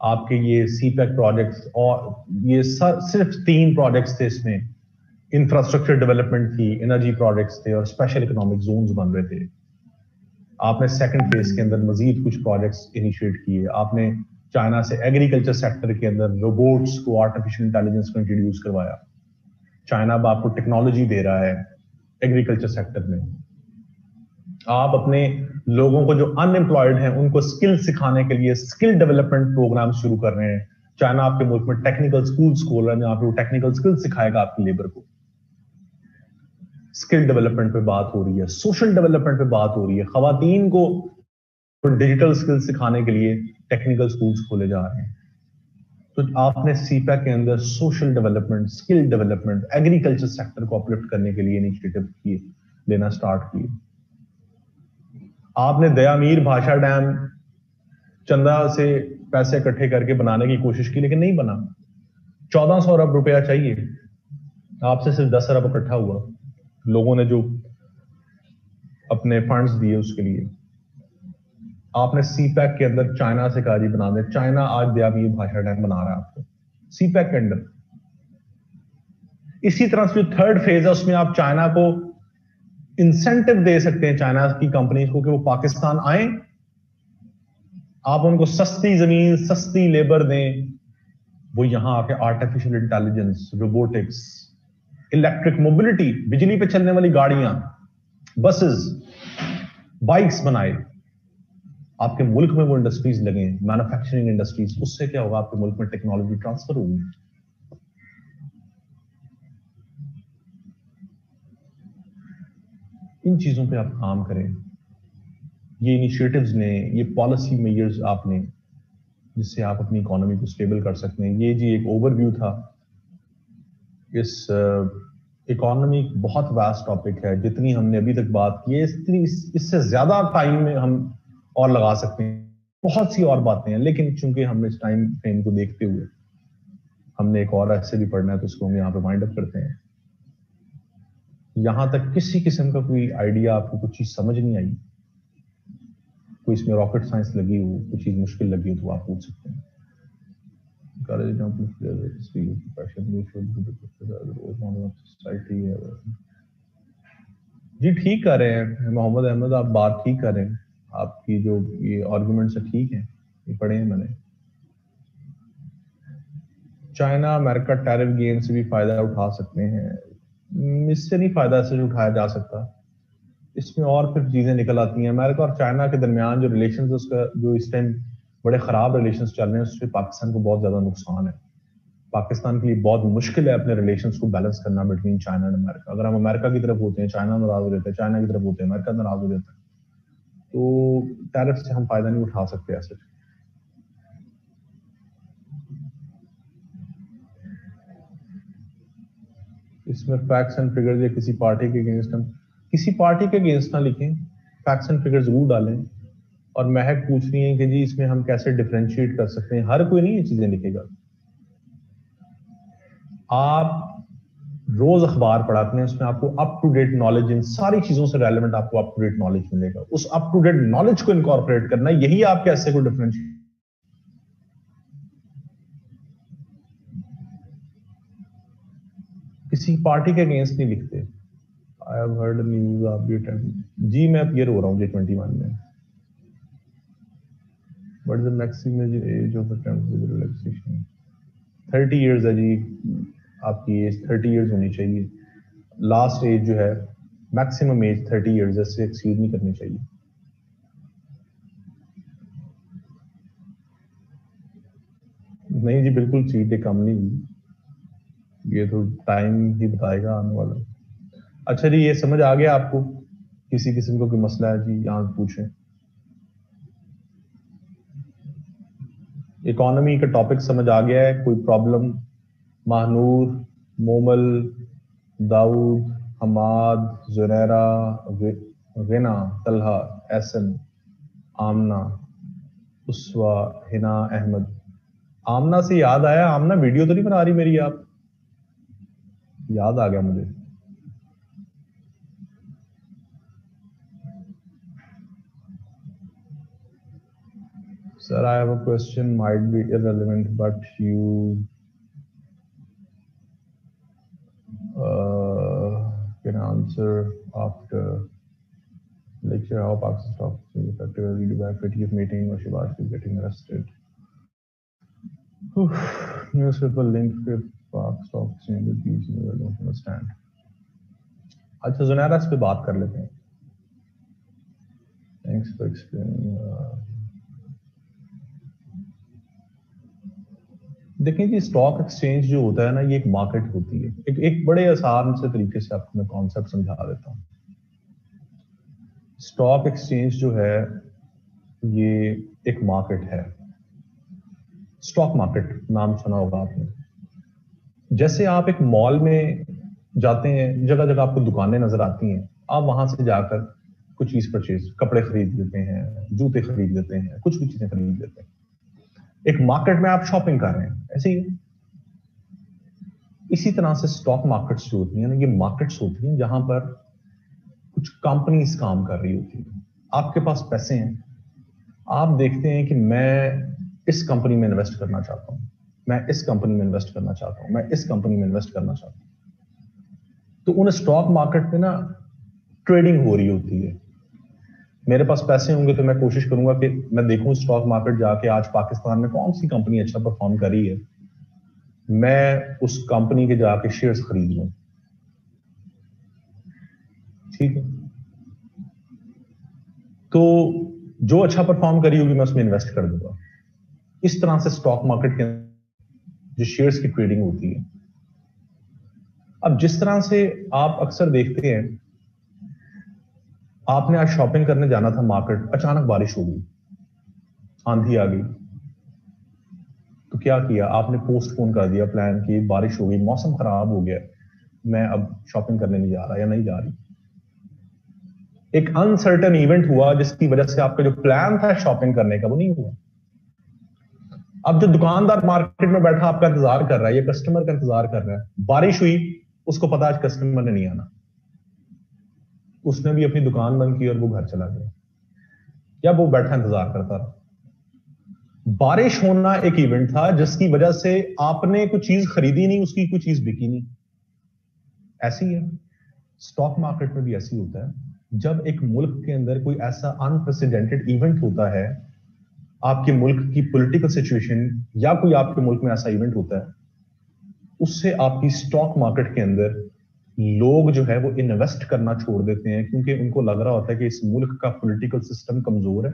आपके ये सीपैक प्रोजेक्ट्स, और ये सिर्फ 3 प्रोजेक्ट्स थे इसमें, इंफ्रास्ट्रक्चर डेवलपमेंट थी, एनर्जी प्रोजेक्ट्स थे और स्पेशल इकोनॉमिक जोन्स बन रहे थे। आपने सेकंड फेज के अंदर मजीद कुछ प्रोजेक्ट्स इनिशिएट किए। आपने चाइना से एग्रीकल्चर सेक्टर के अंदर रोबोट्स को, आर्टिफिशियल इंटेलिजेंस को इंट्रोड्यूस करवाया। चाइना अब आपको टेक्नोलॉजी दे रहा है एग्रीकल्चर सेक्टर में। आप अपने लोगों को जो अनएम्प्लॉयड हैं उनको स्किल सिखाने के लिए स्किल डेवलपमेंट प्रोग्राम शुरू कर रहे हैं। चाइना आपके मुल्क में टेक्निकल स्कूल्स खोल रहा है जहां पे वो टेक्निकल स्किल सिखाएगा आपकी लेबर को। स्किल डेवलपमेंट पे बात हो रही है, सोशल डेवलपमेंट पे बात हो रही है। खवातीन को डिजिटल स्किल सिखाने के लिए टेक्निकल स्कूल्स खोले जा रहे हैं। तो आपने सीपैक के अंदर social development, skill development, agriculture sector को अपलिफ्ट करने के लिए इनिशिएटिव किए, लेना स्टार्ट किए। आपने दयामीर भाषा डैम चंदा से पैसे इकट्ठे करके बनाने की कोशिश की, लेकिन नहीं बना। 1400 अरब रुपया चाहिए, आपसे सिर्फ 10 अरब इकट्ठा हुआ, लोगों ने जो अपने फंड्स दिए उसके लिए। आपने सीपैक के अंदर चाइना से कहा जी बना दे, चाइना आज दयामीर भाषा डैम बना रहा है आपको सीपैक के अंदर। इसी तरह से जो थर्ड फेज है उसमें आप चाइना को इंसेंटिव दे सकते हैं, चाइना की कंपनीज को, कि वो पाकिस्तान आए। आप उनको सस्ती जमीन, सस्ती लेबर दें, वो यहां आके artificial intelligence, robotics, electric mobility, बिजली पे चलने वाली गाड़ियां, बसेस, बाइक्स बनाए। आपके मुल्क में वो इंडस्ट्रीज लगे, मैन्युफैक्चरिंग इंडस्ट्रीज, उससे क्या होगा, आपके मुल्क में टेक्नोलॉजी ट्रांसफर होगी। इन चीजों पे आप काम करें, ये इनिशिएटिव्स लें, ये पॉलिसी मेजर्स आप लें, जिससे आप अपनी इकोनॉमी को स्टेबल कर सकते हैं। ये जी एक ओवरव्यू था। इस इकोनॉमी बहुत वास्ट टॉपिक है, जितनी हमने अभी तक बात की है इससे ज्यादा टाइम में हम और लगा सकते हैं, बहुत सी और बातें हैं, लेकिन चूंकि हमने इस टाइम फ्रेम को देखते हुए हमने एक और ऐसे भी पढ़ना है, तो इसको हम यहाँ पे वाइंड अप करते हैं। यहां तक किसी किस्म का कोई आइडिया, आपको कुछ चीज समझ नहीं आई, कोई इसमें रॉकेट साइंस लगी हो, कुछ चीज मुश्किल लगी हो, तो आप पूछ सकते हैं। जी ठीक कर रहे हैं मोहम्मद अहमद, आप बात ठीक कर रहे हैं, आपकी जो ये आर्गुमेंट्स है ठीक है, ये पढ़े हैं मैंने। चाइना अमेरिका टैरिफ गेन से भी फायदा उठा सकते हैं, इससे नहीं फायदा से उठाया जा सकता, इसमें और फिर चीजें निकल आती हैं। अमेरिका और चाइना के दरमियान जो रिलेशंस, उसका जो इस टाइम बड़े खराब रिलेशंस चल रहे हैं, उससे पाकिस्तान को बहुत ज्यादा नुकसान है। पाकिस्तान के लिए बहुत मुश्किल है अपने रिलेशंस को बैलेंस करना बिटवीन चाइना एंड अमेरिका। अगर हम अमेरिका की तरफ होते हैं, चाइना नाराज हो जाता है, चाइना की तरफ होते हैं, अमेरिका नाराज हो जाता है, तो टैरिफ से हम फायदा नहीं उठा सकते ऐसे। इसमें फैक्ट्स एंड फिगर्स या किसी पार्टी के अगेंस्ट, हम किसी पार्टी के अगेंस्ट ना लिखें, फैक्ट्स एंड फिगर्स जरूर डालें। और महक पूछ रही है कि जी इसमें हम कैसे डिफरेंशिएट कर सकते हैं, हर कोई नहीं ये चीजें लिखेगा। आप रोज अखबार पढ़ाते हैं, उसमें आपको अप टू डेट नॉलेज, इन सारी चीजों से रेलेवेंट आपको अप टू डेट नॉलेज मिलेगा। उस अप टू डेट नॉलेज को इनकॉर्पोरेट करना, यही आपके ऐसे को डिफरेंशिएट। किसी पार्टी के अगेंस्ट नहीं लिखते। आई हैव हर्ड न्यूज आप भी अटेम्प्ट, जी मैं अपीयर हो रहा हूँ J21 में। What is the maximum age of attempt with relaxation? 30 years है जी, आपकी एज 30 इयर्स होनी चाहिए। लास्ट एज जो है मैक्सिमम एज 30 इयर्स है, इससे एक्सीड नहीं करनी चाहिए। नहीं जी बिल्कुल सीटें कम नहीं हुई, ये तो टाइम ही बताएगा आने वाला। अच्छा जी, ये समझ आ गया आपको? किसी किस्म का कोई मसला है जी, यहाँ पूछें। इकोनॉमी का टॉपिक समझ आ गया है? कोई प्रॉब्लम? महानूर, मोमल, दाऊद, हमाद, जुनैरा, गिना, तलहा, एहसन, आमना, उसवा, हिना, अहमद। आमना से याद आया, आमना वीडियो तो नहीं बना रही मेरी आप? याद आ गया मुझे। Sir, I have a question, might be irrelevant, but you can answer after lecture. How Pakistan Stock Exchange effectively Dubai FATF meeting or Shivash is getting arrested. Newspaper link with Pak Stock Exchange with these I don't understand. अच्छा जुनैरा, इस पे बात कर लेते हैं। Thanks for explaining. देखें जी, stock exchange जो होता है ना, ये एक मार्केट होती है। एक बड़े आसान से तरीके से आपको मैं कॉन्सेप्ट समझा देता हूँ। स्टॉक एक्सचेंज जो है ये एक मार्केट है। स्टॉक मार्केट नाम सुना होगा आपने। जैसे आप एक मॉल में जाते हैं, जगह जगह आपको दुकानें नजर आती हैं, आप वहां से जाकर कुछ चीज परचेज, कपड़े खरीद लेते हैं, जूते खरीद लेते हैं, कुछ भी चीजें खरीद लेते हैं। एक मार्केट में आप शॉपिंग कर रहे हैं, ऐसे ही। इसी तरह से स्टॉक मार्केट्स जो होती हैं ना, ये मार्केट्स होती हैं जहां पर कुछ कंपनीज काम कर रही होती है। आपके पास पैसे हैं, आप देखते हैं कि मैं इस कंपनी में इन्वेस्ट करना चाहता हूं, मैं इस कंपनी में इन्वेस्ट करना चाहता हूं, मैं इस कंपनी में इन्वेस्ट करना चाहता हूं। तो उन स्टॉक मार्केट में ना ट्रेडिंग हो रही होती है। मेरे पास पैसे होंगे तो मैं कोशिश करूंगा कि मैं देखूं स्टॉक मार्केट जाके आज पाकिस्तान में कौन सी कंपनी अच्छा परफॉर्म कर रही है, मैं उस कंपनी के जाके शेयर्स खरीद लूं। ठीक है, तो जो अच्छा परफॉर्म करी होगी मैं उसमें इन्वेस्ट कर दूंगा। इस तरह से स्टॉक मार्केट के जो शेयर्स की ट्रेडिंग होती है। अब जिस तरह से आप अक्सर देखते हैं, आपने आज शॉपिंग करने जाना था मार्केट, अचानक बारिश हो गई, आंधी आ गई, तो क्या किया आपने? पोस्टपोन कर दिया प्लान की, बारिश हो गई, मौसम खराब हो गया, मैं अब शॉपिंग करने नहीं जा रहा या नहीं जा रही। एक अनसर्टेन इवेंट हुआ जिसकी वजह से आपका जो प्लान था शॉपिंग करने का वो नहीं हुआ। अब जो दुकानदार मार्केट में बैठा आपका इंतजार कर रहा है या कस्टमर का इंतजार कर रहा है, बारिश हुई, उसको पता आज कस्टमर ने नहीं आना, उसने भी अपनी दुकान बंद की और वो घर चला गया, या वो बैठा इंतजार करता रहा। बारिश होना एक इवेंट था जिसकी वजह से आपने कुछ चीज खरीदी नहीं, उसकी कोई चीज बिकी नहीं। ऐसी है स्टॉक मार्केट में भी ऐसी होता है। जब एक मुल्क के अंदर कोई ऐसा अनप्रेसिडेंटेड इवेंट होता है, आपके मुल्क की पॉलिटिकल सिचुएशन या कोई आपके मुल्क में ऐसा इवेंट होता है, उससे आपकी स्टॉक मार्केट के अंदर लोग जो है वो इन्वेस्ट करना छोड़ देते हैं, क्योंकि उनको लग रहा होता है कि इस मुल्क का पॉलिटिकल सिस्टम कमजोर है,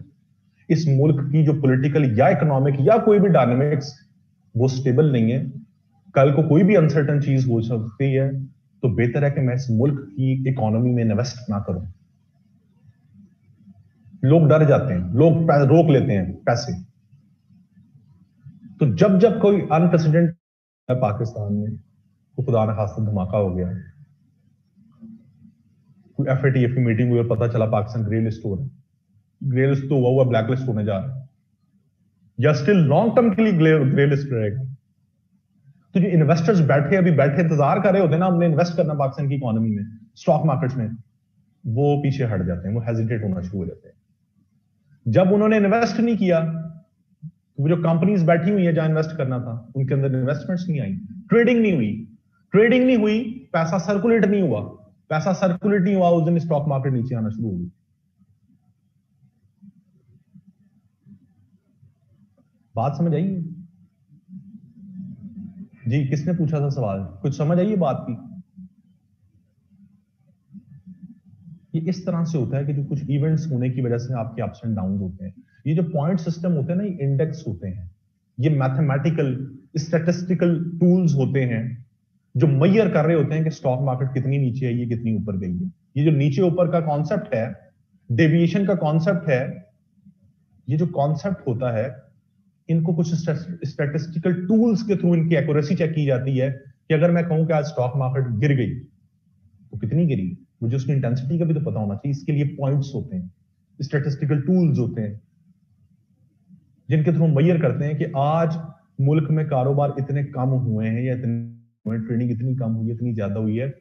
इस मुल्क की जो पॉलिटिकल या इकोनॉमिक या कोई भी डायनामिक्स वो स्टेबल नहीं है, कल को कोई भी अनसर्टन चीज हो सकती है, तो बेहतर है कि मैं इस मुल्क की इकोनॉमी में इन्वेस्ट ना करूं। लोग डर जाते हैं, लोग रोक लेते हैं पैसे। तो जब जब कोई अनप्रेसिडेंट पाकिस्तान में, तो खुदा न खास्ता धमाका हो गया, कोई एफएटीएफ की मीटिंग हुई और पता चला पाकिस्तान ग्रे लिस्ट हो रहा है, ग्रे लिस्ट तो हुआ ब्लैक लिस्ट होने जा रहा है, या स्टिल लॉन्ग टर्म के लिए ग्रे लिस्ट रहेगा। तो जो इन्वेस्टर्स अभी बैठे इंतजार कर रहे होते हैं ना, हमने इन्वेस्ट करना पाकिस्तान की इकोनॉमी में, स्टॉक मार्केट्स में, वो पीछे हट जाते हैं, वो हेजिटेट होना शुरू हो जाते हैं। जब उन्होंने इन्वेस्ट नहीं किया, तो वो जो कंपनीज बैठी हुई है जहां इन्वेस्ट करना था, उनके अंदर इन्वेस्टमेंट्स नहीं आई, ट्रेडिंग नहीं हुई, ट्रेडिंग नहीं हुई, पैसा सर्कुलेट नहीं हुआ, पैसा सर्कुलेट नहीं हुआ, उस दिन स्टॉक मार्केट नीचे आना शुरू हो गई। बात समझ आई? जी, किसने पूछा था सवाल? कुछ समझ आई बात की? ये इस तरह से होता है कि जो कुछ इवेंट्स होने की वजह से आपके अप्स एंड डाउन होते हैं। ये जो पॉइंट सिस्टम होते हैं ना, ये इंडेक्स होते हैं, ये मैथमेटिकल स्टैटिस्टिकल टूल्स होते हैं जो मैयर कर रहे होते हैं कि स्टॉक मार्केट कितनी नीचे आई है, कितनी ऊपर गई है। ये जो नीचे ऊपर का कॉन्सेप्ट है, डेविएशन का कॉन्सेप्ट है, ये जो कॉन्सेप्ट होता है, इनको कुछ स्टैटिस्टिकल टूल्स के थ्रू इनकी एक्यूरेसी चेक की जाती है कि अगर मैं कहूं कि आज स्टॉक मार्केट गिर गई तो कितनी गिरी, मुझे उसकी इंटेंसिटी का भी तो पता होना चाहिए। इसके लिए पॉइंट्स होते हैं, स्टैटिस्टिकल टूल्स होते हैं, जिनके थ्रू मैयर करते हैं कि आज मुल्क में कारोबार इतने कम हुए हैं या इतने ट्रेडिंग इतनी कम हुई है, इतनी ज्यादा हुई है।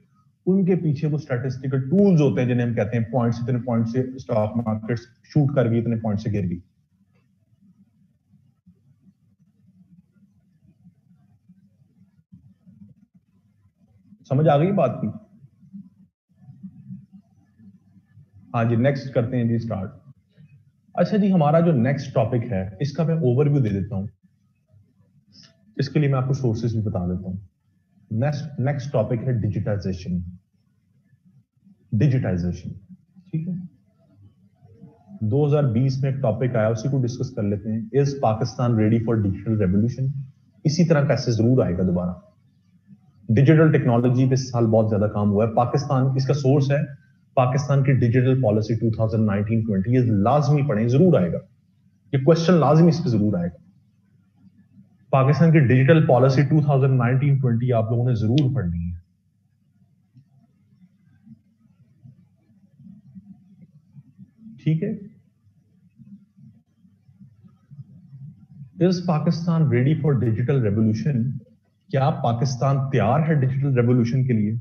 उनके पीछे वो स्टैटिस्टिकल टूल्स होते हैं जिन्हें हम कहते हैं पॉइंट्स, इतने पॉइंट से स्टॉक मार्केट शूट कर गई, इतने पॉइंट से गिर गई। समझ आ गई बात की? हाँ जी, नेक्स्ट करते हैं जी स्टार्ट। अच्छा जी, हमारा जो नेक्स्ट टॉपिक है इसका मैं ओवरव्यू दे देता हूं, इसके लिए मैं आपको सोर्सेज भी बता देता हूं। नेक्स्ट नेक्स्ट टॉपिक है डिजिटाइजेशन। डिजिटाइजेशन, ठीक है। 2020 में एक टॉपिक आया, उसी को डिस्कस कर लेते हैं। Is Pakistan ready for digital revolution? इसी तरह का ऐसे जरूर आएगा दोबारा। डिजिटल टेक्नोलॉजी पे इस साल बहुत ज्यादा काम हुआ है। पाकिस्तान, इसका सोर्स है पाकिस्तान की डिजिटल पॉलिसी 2019-20। ये लाजमी पढ़ें, जरूर आएगा ये क्वेश्चन, लाजमी इस पे जरूर आएगा। पाकिस्तान की डिजिटल पॉलिसी 2019-20 आप लोगों ने जरूर पढ़नी है। ठीक है। Is Pakistan ready for digital revolution? क्या पाकिस्तान तैयार है डिजिटल रेवोल्यूशन के लिए?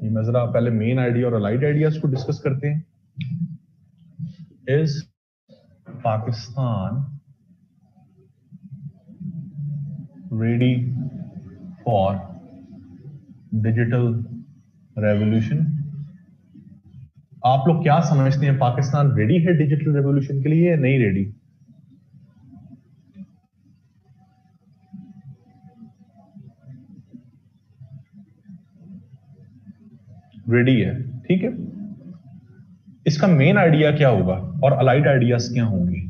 मैं जरा पहले मेन आइडिया और अलाइड आइडियाज को डिस्कस करते हैं। Is Pakistan ready for digital revolution? आप लोग क्या समझते हैं, पाकिस्तान रेडी है डिजिटल रेवोल्यूशन के लिए या नहीं रेडी? रेडी है, ठीक है। इसका मेन आइडिया क्या होगा और अलाइड आइडियाज क्या होंगे?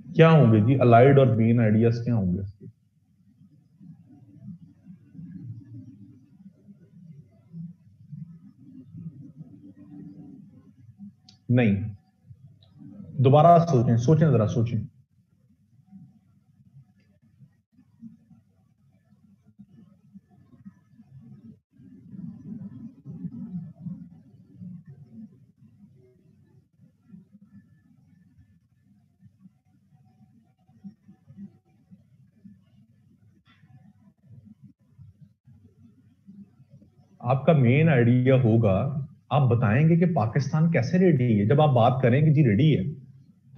क्या होंगे जी अलाइड और मेन आइडियाज क्या होंगे इसके? नहीं, दोबारा सोचें, सोचें, जरा सोचें। आपका मेन आइडिया होगा, आप बताएंगे कि पाकिस्तान कैसे रेडी है। जब आप बात करेंगे जी रेडी है,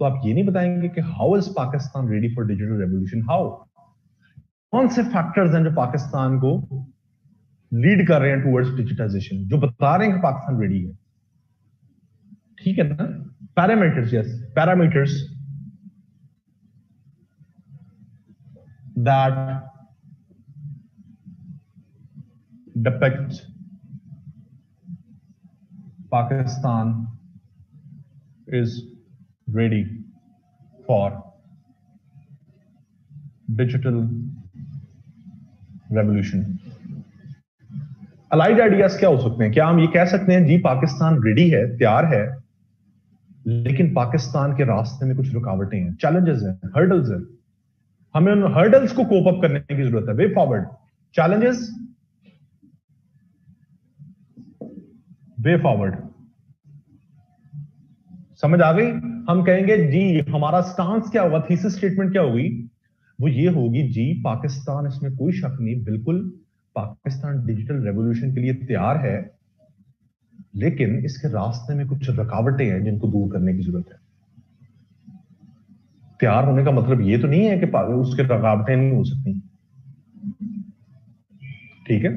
तो आप ये नहीं बताएंगे कि how is Pakistan ready for digital revolution, how, कौन से फैक्टर्स हैं जो पाकिस्तान को लीड कर रहे हैं टुवर्ड्स डिजिटाइजेशन, जो बता रहे हैं कि पाकिस्तान रेडी है, ठीक है ना? Parameters, yes, parameters that depict Pakistan is ready for digital revolution. Allied ideas क्या हो सकते हैं? क्या हम ये कह सकते हैं जी पाकिस्तान रेडी है, तैयार है, लेकिन पाकिस्तान के रास्ते में कुछ रुकावटें हैं, चैलेंजेस हैं, हर्डल्स हैं, हमें उन हर्डल्स को कोप अप करने की जरूरत है। Way forward, challenges, way forward, समझ आ गई? हम कहेंगे जी हमारा स्टांस क्या होगा, थीसिस स्टेटमेंट क्या होगी? वो ये होगी जी पाकिस्तान, इसमें कोई शक नहीं, बिल्कुल पाकिस्तान डिजिटल रेवोल्यूशन के लिए तैयार है, लेकिन इसके रास्ते में कुछ रुकावटें हैं जिनको दूर करने की जरूरत है। तैयार होने का मतलब ये तो नहीं है कि उसके रुकावटें नहीं हो सकती, ठीक है?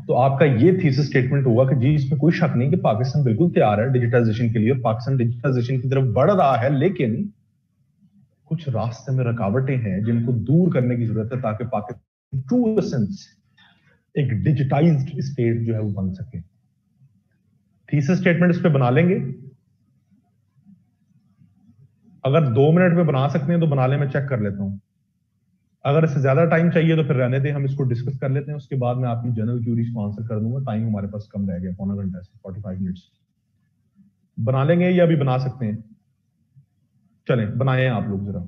तो आपका ये थीसिस स्टेटमेंट होगा कि जी इसमें कोई शक नहीं कि पाकिस्तान बिल्कुल तैयार है डिजिटाइजेशन के लिए, और पाकिस्तान डिजिटाइजेशन की तरफ बढ़ रहा है, लेकिन कुछ रास्ते में रुकावटें हैं जिनको दूर करने की जरूरत है, ताकि पाकिस्तान ट्रू सेंस एक डिजिटाइज्ड स्टेट जो है वो बन सके। थीसिस स्टेटमेंट इस पे बना लेंगे? अगर 2 मिनट में बना सकते हैं तो बना ले, मैं चेक कर लेता हूं। अगर इससे ज्यादा टाइम चाहिए तो फिर रहने दें, हम इसको डिस्कस कर लेते हैं, उसके बाद मैं आपकी जनरल क्यूरीज को आंसर कर दूंगा। टाइम हमारे पास कम रह गया, पौना घंटा से 45 मिनट्स। बना लेंगे या अभी बना सकते हैं? चलें बनाएं आप लोग जरा।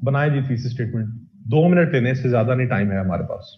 बनाए जी थीसिस स्टेटमेंट, 2 मिनट लेने से ज्यादा नहीं टाइम है हमारे पास।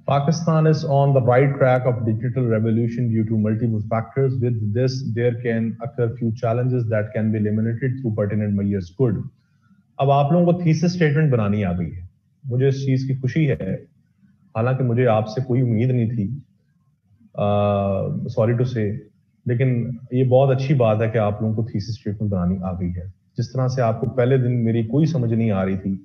Pakistan is on the right track of digital revolution due to multiple factors. With this, there can occur few challenges that can be eliminated through pertinent measures. Good. अब आप लोगों को थीसिस स्टेटमेंट बनानी आ गई है, मुझे इस चीज की खुशी है, हालांकि मुझे आपसे कोई उम्मीद नहीं थी, सॉरी टू से, लेकिन ये बहुत अच्छी बात है कि आप लोगों को थीसिस स्टेटमेंट बनानी आ गई है। जिस तरह से आपको पहले दिन मेरी कोई समझ नहीं आ रही थी,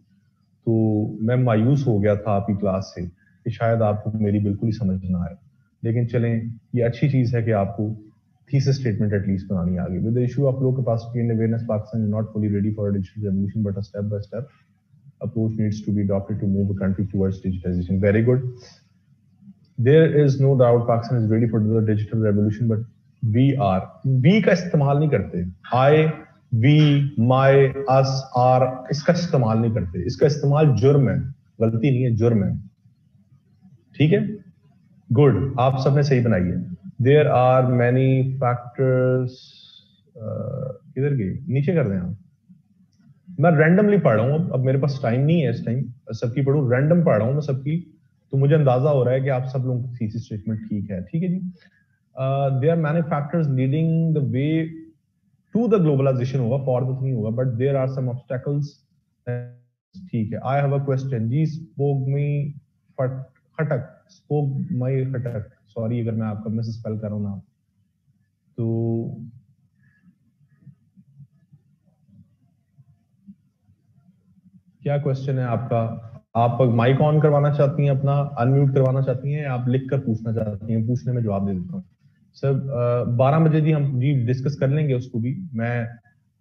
तो मैं मायूस हो गया था आपकी क्लास से कि शायद आपको मेरी बिल्कुल ही समझ ना आए, लेकिन चलें, ये अच्छी चीज है कि आपको थीसिस स्टेटमेंट एटलीस्ट बनानी आ गई। With the issue of low capacity and awareness, Pakistan is not fully ready for digital revolution, but a step by step approach needs to be adopted to move the country towards digitization. Very good. There is no doubt Pakistan is ready for the digital revolution but we का इस्तेमाल नहीं करते। आई, we, my, us, are, इसका इस्तेमाल नहीं करते। इसका इस्तेमाल जुर्म है, गलती नहीं है, जुर्म है। ठीक है, गुड, आप सबने सही बनाई है। देयर आर मैनी फैक्टर्स, किधर गई, नीचे कर दें आप। मैं रैंडमली पढ़ रहा हूँ, अब मेरे पास टाइम नहीं है इस टाइम सबकी पढ़ूं, रैंडम पढ़ रहा हूँ मैं सबकी, तो मुझे अंदाजा हो रहा है कि आप सब लोगों की थीसिस स्टेटमेंट ठीक है। ठीक है ji. There are many factors leading the way to the globalisation होगा, फॉर द नहीं होगा, but there are some obstacles. ठीक है। I have a question ji, स्पोक मी खटक, स्पोक मई खटक, सॉरी अगर मैं आपका मिस स्पेल कर रहा हूं ना, तो क्या क्वेश्चन है आपका? आप माइक ऑन करवाना चाहती हैं, अपना अनम्यूट करवाना चाहती हैं, आप लिख कर पूछना चाहती हैं? पूछने में जवाब दे देता हूँ सर। 12 बजे जी हम जी डिस्कस कर लेंगे उसको भी। मैं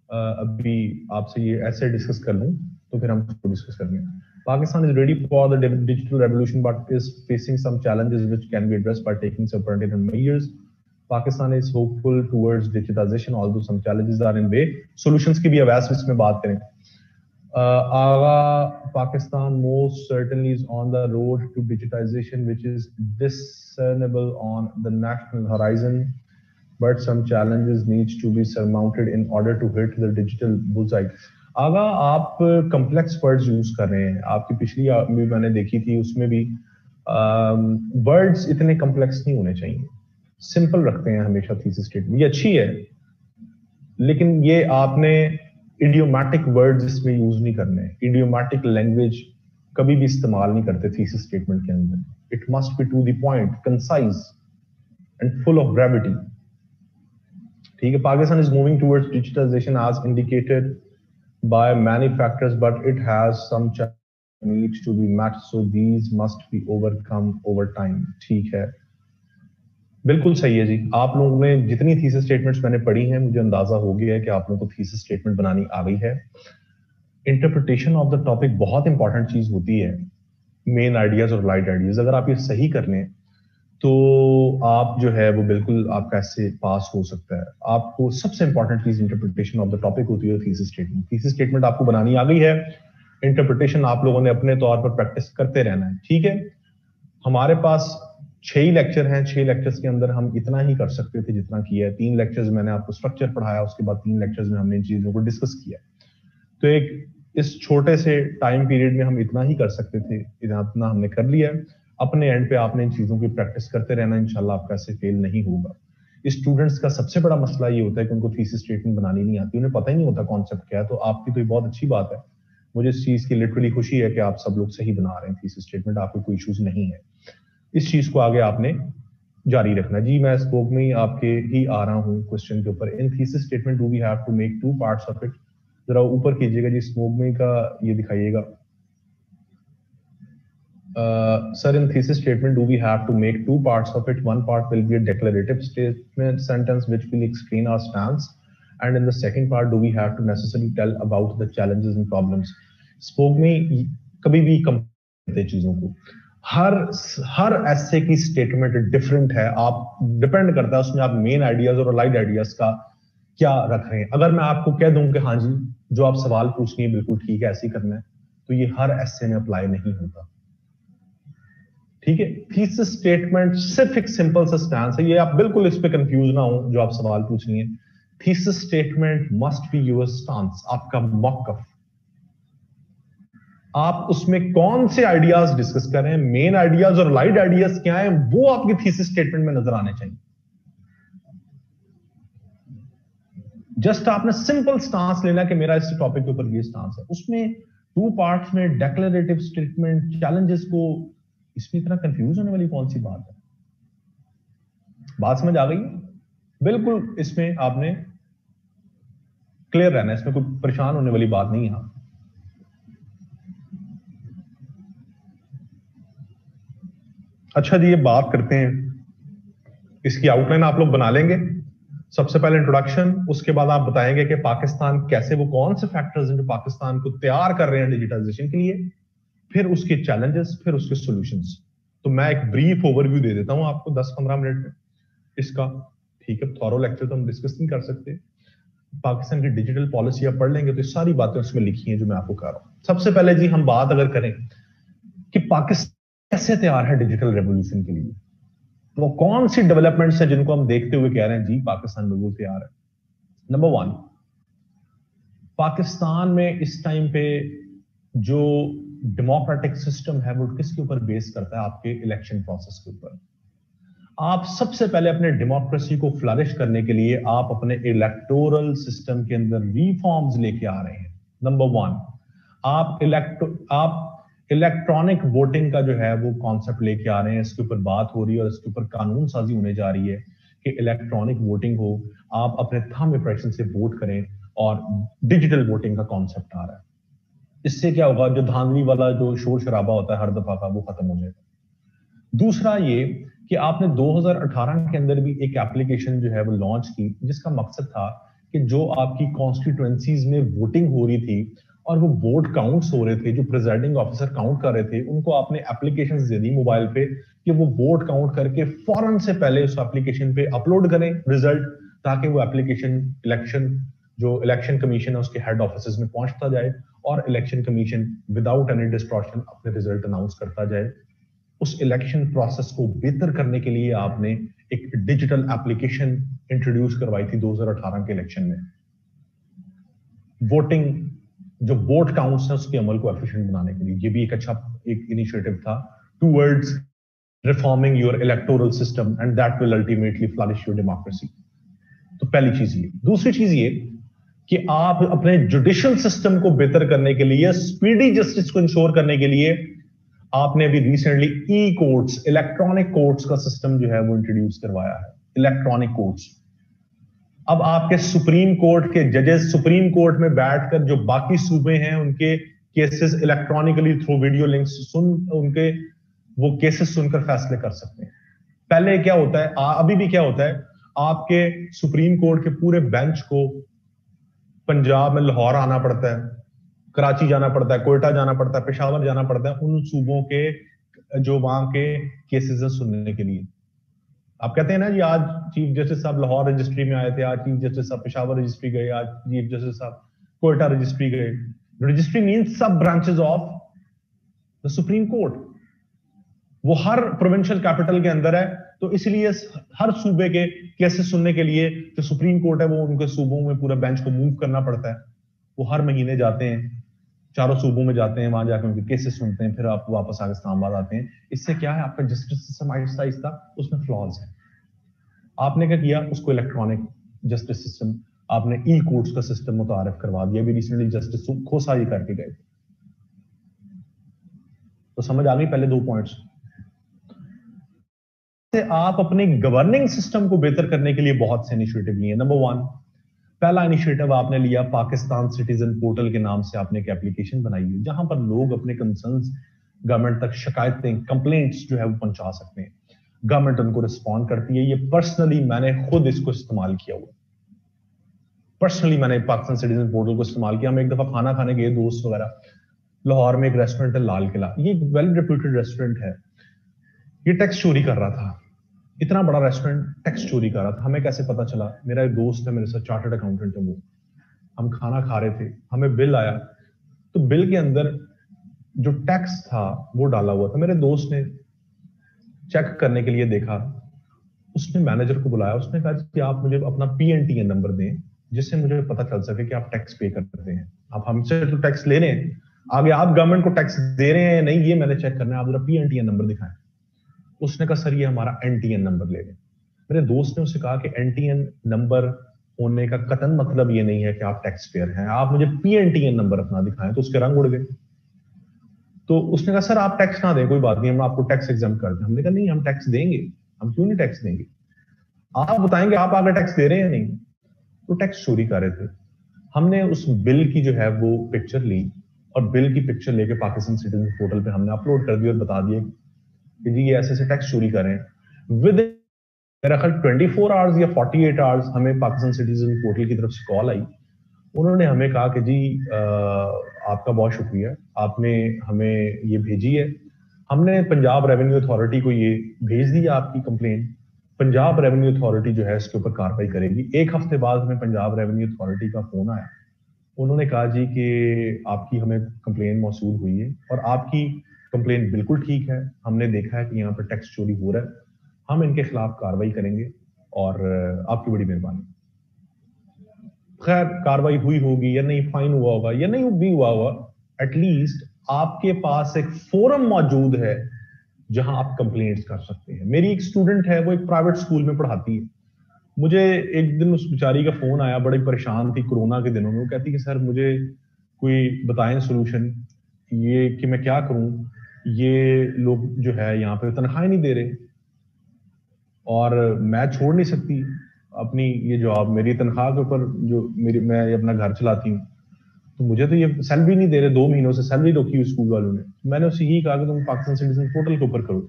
अभी आपसे ये ऐसे डिस्कस कर लूं तो फिर हम उसको डिस्कस करेंगे। Pakistan is ready for the digital revolution but is facing some challenges which can be addressed by taking some pertinent measures. Pakistan is hopeful towards digitization although some challenges are in way. Solutions की भी अवैस इसमें बात करें। Aga Pakistan most certainly is on the road to digitization which is discernible on the national horizon but some challenges needs to be surmounted in order to hit the digital bullseye. आगा आप complex words use कर रहे हैं, आपकी पिछली भी मैंने देखी थी उसमें भी वर्ड्स इतने कम्प्लेक्स नहीं होने चाहिए, सिंपल रखते हैं हमेशा थीसिस स्टेटमेंट। ये अच्छी है लेकिन ये आपने इडियोमैटिक वर्ड्स इसमें यूज नहीं करने। इडियोमैटिक लैंग्वेज कभी भी इस्तेमाल नहीं करते थीसिस स्टेटमेंट के अंदर। It must be to the point, concise and full of gravity. ठीक है। Pakistan is moving towards digitalization as indicated by many factors but it has some needs to be met so these must be overcome over time। ठीक है, बिल्कुल सही है जी। आप लोगों ने जितनी थीसिस स्टेटमेंट्स मैंने पढ़ी हैं मुझे अंदाजा हो गया है कि आप लोगों को थीसिस स्टेटमेंट बनानी आ गई है। इंटरप्रिटेशन ऑफ द टॉपिक बहुत इंपॉर्टेंट चीज होती है, मेन आइडियाज और लाइट आइडियाज अगर आप ये सही कर लें तो आप जो है वो बिल्कुल आपका ऐसे पास हो सकता है। आपको सबसे इंपॉर्टेंट चीज इंटरप्रिटेशन ऑफ द टॉपिक होती है थीसिस स्टेटमेंट। थीसिस स्टेटमेंट आपको बनानी आ गई है, इंटरप्रिटेशन आप लोगों ने अपने तौर पर प्रैक्टिस करते रहना है। ठीक है। हमारे पास 6 ही लेक्चर हैं, 6 लेक्चर्स के अंदर हम इतना ही कर सकते थे जितना किया है। 3 लेक्चर्स मैंने आपको स्ट्रक्चर पढ़ाया, उसके बाद 3 लेक्चर्स में हमने इन चीजों को डिस्कस किया। तो एक इस छोटे से टाइम पीरियड में हम इतना ही कर सकते थे, इतना हमने कर लिया है। अपने एंड पे आपने इन चीजों की प्रैक्टिस करते रहना, इंशाल्लाह आपका ऐसे फेल नहीं होगा। स्टूडेंट्स का सबसे बड़ा मसला ये होता है कि उनको थीसिस स्टेटमेंट बनानी नहीं आती, उन्हें पता ही नहीं होता कॉन्सेप्ट क्या है। तो आपकी तो ये बहुत अच्छी बात है, मुझे इस चीज की लिटरली खुशी है कि आप सब लोग सही बना रहे हैं थीसिस स्टेटमेंट, आपको कोई इश्यूज नहीं है। इस चीज को आगे आपने जारी रखना। जी मैं स्पोक में ही आपके ही आ रहा हूँ क्वेश्चन के ऊपर। In thesis statement do we have to make 2 parts of it. जरा ऊपर कीजिएगा जी, स्पोक में का ये दिखाइएगा। Sir, in thesis statement, do we have to make 2 parts of it? One part will be a declarative statement sentence which will explain our stance, and in the second part, do we have to necessarily tell about the challenges and problems? Spoke में कभी भी कम करते चीजों को, हर ऐसे की statement different है। आप डिपेंड करता है उसमें आप मेन आइडियाज और अलाइड आइडियाज का क्या रख रहे हैं। अगर मैं आपको कह दूं कि हाँ जी जो आप सवाल पूछ रही है बिल्कुल ठीक है, ऐसे ही करना है, तो ये हर ऐसे में अप्लाई नहीं होता। ठीक है। थीसिस स्टेटमेंट सिर्फ एक सिंपल सा स्टैंस है, ये आप बिल्कुल इस पे कंफ्यूज ना हो जो आप सवाल पूछ रही हैं। Thesis statement must be your stance, आपका मौकफ। आप उसमें कौन से आइडियाज डिस्कस कर रहे हैं, मेन आइडियाज और लाइट आइडियाज क्या है, वो आपकी थीसिस स्टेटमेंट में नजर आने चाहिए। जस्ट आपने सिंपल स्टांस लेना कि मेरा इस टॉपिक के ऊपर ये स्टांस है। उसमें 2 पार्ट्स में डेक्लेरेटिव स्टेटमेंट, चैलेंजेस को, इसमें इतना कंफ्यूज होने वाली कौन सी बात है? बात समझ आ गई? बिल्कुल इसमें आपने क्लियर रहना है, इसमें कोई परेशान होने वाली बात नहीं है। अच्छा जी, ये बात करते हैं, इसकी आउटलाइन आप लोग बना लेंगे। सबसे पहले इंट्रोडक्शन, उसके बाद आप बताएंगे कि पाकिस्तान कैसे, वो कौन से फैक्टर्स हैं जो पाकिस्तान को तैयार कर रहे हैं डिजिटाइजेशन के लिए, फिर उसके चैलेंजेस, फिर उसके सॉल्यूशंस। तो मैं एक ब्रीफ ओवरव्यू दे देता हूं आपको 10-15 मिनट में इसका, ठीक है। थॉरो लेक्चर तो हम डिस्कस नहीं कर सकते। पाकिस्तान की डिजिटल पॉलिसी आप पढ़ लेंगे तो सारी बातें उसमें लिखी हैं जो मैं आपको कह रहा हूं। सबसे पहले जी हम बात अगर करें कि पाकिस्तान कैसे तैयार है डिजिटल रेवोल्यूशन के लिए, तो कौन सी डेवलपमेंट्स है जिनको हम देखते हुए कह रहे हैं जी पाकिस्तान बिल्कुल तैयार है। नंबर 1, पाकिस्तान में इस टाइम पे जो डेमोक्रेटिक सिस्टम है वो किसके ऊपर बेस करता है? आपके इलेक्शन प्रोसेस के ऊपर। आप सबसे पहले अपने डेमोक्रेसी को फ्लरिश करने के लिए आप अपने इलेक्टोरल सिस्टम के अंदर रिफॉर्म्स लेके आ रहे हैं। नंबर 1, आप इलेक्ट्रॉनिक वोटिंग का जो है वो कॉन्सेप्ट लेके आ रहे हैं। इसके ऊपर बात हो रही है और इसके ऊपर कानून साजी होने जा रही है कि इलेक्ट्रॉनिक वोटिंग हो, आप अपने थंब इंप्रेशन से वोट करें, और डिजिटल वोटिंग का कॉन्सेप्ट आ रहा है। इससे क्या होगा, जो धांधली वाला जो शोर शराबा होता है हर दफा का, वो खत्म हो जाएगा। दूसरा ये कि आपने 2018 के अंदर भी एक एप्लीकेशन जो है वो लॉन्च की, जिसका मकसद था कि जो आपकी कॉन्स्टिट्यूएंसीज में वोटिंग हो रही थी और वो वोट काउंट्स हो रहे थे, जो प्रिजाइडिंग ऑफिसर काउंट कर रहे थे, उनको आपने एप्लीकेशन दे दी मोबाइल पे कि वो वोट काउंट करके फौरन से पहले उस एप्लीकेशन पे अपलोड करें रिजल्ट, ताकि वो एप्लीकेशन इलेक्शन कमीशन है उसके हेड ऑफिस में पहुंचता जाए और इलेक्शन कमीशन विदाउट एनी डिस्ट्रॉक्शन अपने रिजल्ट अनाउंस करता जाए। उस इलेक्शन प्रोसेस को बेहतर करने के लिए आपने एक डिजिटल एप्लीकेशन इंट्रोड्यूस करवाई थी 2018 के इलेक्शन में। वोटिंग जो वोट काउंट्स है उसके अमल को एफिशिएंट बनाने के लिए ये भी एक अच्छा एक इनिशिएटिव था towards reforming your electoral system and that will ultimately flourish your democracy. तो पहली चीज ये। दूसरी चीज ये कि आप अपने जुडिशियल सिस्टम को बेहतर करने के लिए, स्पीडी जस्टिस को इंश्योर करने के लिए आपने अभी रिसेंटली ई कोर्ट्स, इलेक्ट्रॉनिक कोर्ट्स का सिस्टम जो है वो इंट्रोड्यूस करवाया है। इलेक्ट्रॉनिक कोर्ट्स, अब आपके सुप्रीम कोर्ट के जजेस सुप्रीम कोर्ट में बैठकर जो बाकी सूबे हैं उनके cases electronically through video links उनके वो केसेस सुनकर फैसले कर सकते हैं। पहले क्या होता है, अभी भी क्या होता है, आपके सुप्रीम कोर्ट के पूरे बेंच को पंजाब में लाहौर आना पड़ता है, कराची जाना पड़ता है, कोयटा जाना पड़ता है, पेशावर जाना पड़ता है उन सूबों के जो वहां के केसेस सुनने के लिए। आप कहते हैं ना जी आज चीफ जस्टिस साहब लाहौर रजिस्ट्री में आए थे, आज चीफ जस्टिस साहब पेशावर रजिस्ट्री गए, आज चीफ जस्टिस साहब कोयटा रजिस्ट्री गए। रजिस्ट्री मींस सब branches of the supreme court. वो हर प्रोविंशियल कैपिटल के अंदर है, तो इसलिए हर सूबे के केसेस सुनने के लिए जो सुप्रीम कोर्ट है वो उनके सूबों में पूरा बेंच को मूव करना पड़ता है। वो हर महीने जाते हैं, चारों सूबों में जाते हैं, वहां जाकर उनके केसेस सुनते हैं, फिर आप वापस आगे इस्लामाबाद आते हैं। इससे क्या है, आपका जस्टिस सिस्टम आहिस्ता आहिस्ता उसमें फ्लॉज है। आपने क्या किया, उसको इलेक्ट्रॉनिक जस्टिस सिस्टम, आपने ई कोर्ट्स का सिस्टम मुतारिफ करवा दिया। भी रिसेंटली जस्टिस खोसा ये करके गए। तो समझ आ गई पहले दो पॉइंट्स। आप अपने गवर्निंग सिस्टम को बेहतर करने के लिए बहुत से इनिशिएटिव लिए। नंबर 1, पहला इनिशिएटिव आपने लिया पाकिस्तान सिटीजन पोर्टल के नाम से आपने एक एप्लीकेशन बनाई है, जहां पर लोग अपने कंसर्न्स गवर्नमेंट तक, शिकायतें, कंप्लेंट्स जो है वो पहुंचा सकते हैं। गवर्नमेंट उनको रिस्पॉन्ड करती है। ये पर्सनली मैंने खुद इसको इस्तेमाल किया हुआ। पर्सनली मैंने पाकिस्तान सिटीजन पोर्टल को इस्तेमाल किया। हम एक दफा खाना खाने गए दोस्त वगैरह, लाहौर में एक रेस्टोरेंट है लाल किला, ये वेल रेप्यूटेड रेस्टोरेंट है। ये टैक्स चोरी कर रहा था, इतना बड़ा रेस्टोरेंट टैक्स चोरी कर रहा था। हमें कैसे पता चला, मेरा एक दोस्त है मेरे साथ, चार्टर्ड अकाउंटेंट है वो, हम खाना खा रहे थे, हमें बिल आया, तो बिल के अंदर जो टैक्स था वो डाला हुआ था। मेरे दोस्त ने चेक करने के लिए देखा, उसने मैनेजर को बुलाया, उसने कहा कि आप मुझे अपना PNTN नंबर दें जिससे मुझे पता चल सके कि आप टैक्स पे करते हैं। आप हमसे तो टैक्स ले रहे हैं, आगे आप गवर्नमेंट को टैक्स दे रहे हैं नहीं, ये मैंने चेक करना है, आप जरा PNTN नंबर दिखाएं। उसने कहा सर ये हमारा NTN नंबर ले लें। मेरे दोस्त ने उससे कहा कि NTN नंबर होने का कतन मतलब ये नहीं है कि आप टैक्स पेयर हैं, आप मुझे PNTN नंबर अपना दिखाएं। तो उसके रंग उड़ गए। तो उसने कहा सर आप टैक्स ना दें, कोई बात नहीं, हम आपको टैक्स एग्जाम कर दें। हमने कहा नहीं, हम टैक्स देंगे, हम क्यों नहीं टैक्स देंगे, आप बताएंगे आप आगे टैक्स दे रहे हैं नहीं। तो टैक्स चोरी कर रहे थे। हमने उस बिल की जो है वो पिक्चर ली और बिल की पिक्चर लेके पाकिस्तान सिटीजन पोर्टल पे हमने अपलोड कर दी और बता दिए कि जी ये ऐसे टैक्स चोरी कर रहे हैं। विद मेरा ख्याल 24 आवर्स या 48 आवर्स हमें पाकिस्तान सिटीजन पोर्टल की तरफ से कॉल आई। उन्होंने हमें कहा कि जी आपका बहुत शुक्रिया, आपने हमें ये भेजी है, हमने पंजाब रेवेन्यू अथॉरिटी को ये भेज दिया आपकी कंप्लेंट। पंजाब रेवेन्यू अथॉरिटी जो है इसके ऊपर कार्रवाई करेगी। एक हफ्ते बाद हमें पंजाब रेवेन्यू अथॉरिटी का फोन आया। उन्होंने कहा जी कि आपकी हमें कंप्लेन मौसूल हुई है और आपकी कंप्लेन बिल्कुल ठीक है, हमने देखा है कि यहाँ पर टैक्स चोरी हो रहा है, हम इनके खिलाफ कार्रवाई करेंगे और आपकी बड़ी मेहरबानी। खैर कार्रवाई हुई होगी या नहीं, फाइन हुआ होगा या नहीं भी हुआ होगा, एटलीस्ट आपके पास एक फोरम मौजूद है जहां आप कंप्लेंट्स कर सकते हैं। मेरी एक स्टूडेंट है, वो एक प्राइवेट स्कूल में पढ़ाती है। मुझे एक दिन उस बेचारी का फोन आया, बड़ी परेशान थी कोरोना के दिनों में। वो कहती कि सर मुझे कोई बताएं सोल्यूशन, ये कि मैं क्या करूं, ये लोग जो है यहाँ पे तनख्वाह नहीं दे रहे और मैं छोड़ नहीं सकती अपनी ये जॉब। मेरी तनख्वाह के ऊपर जो मेरी मैं अपना घर चलाती हूँ, तो मुझे तो ये सैलरी नहीं दे रहे, 2 महीनों से सैलरी रोकी हुई स्कूल वालों ने। मैंने उससे यही कहा कि तुम पाकिस्तान सिटीजन पोर्टल के ऊपर करो।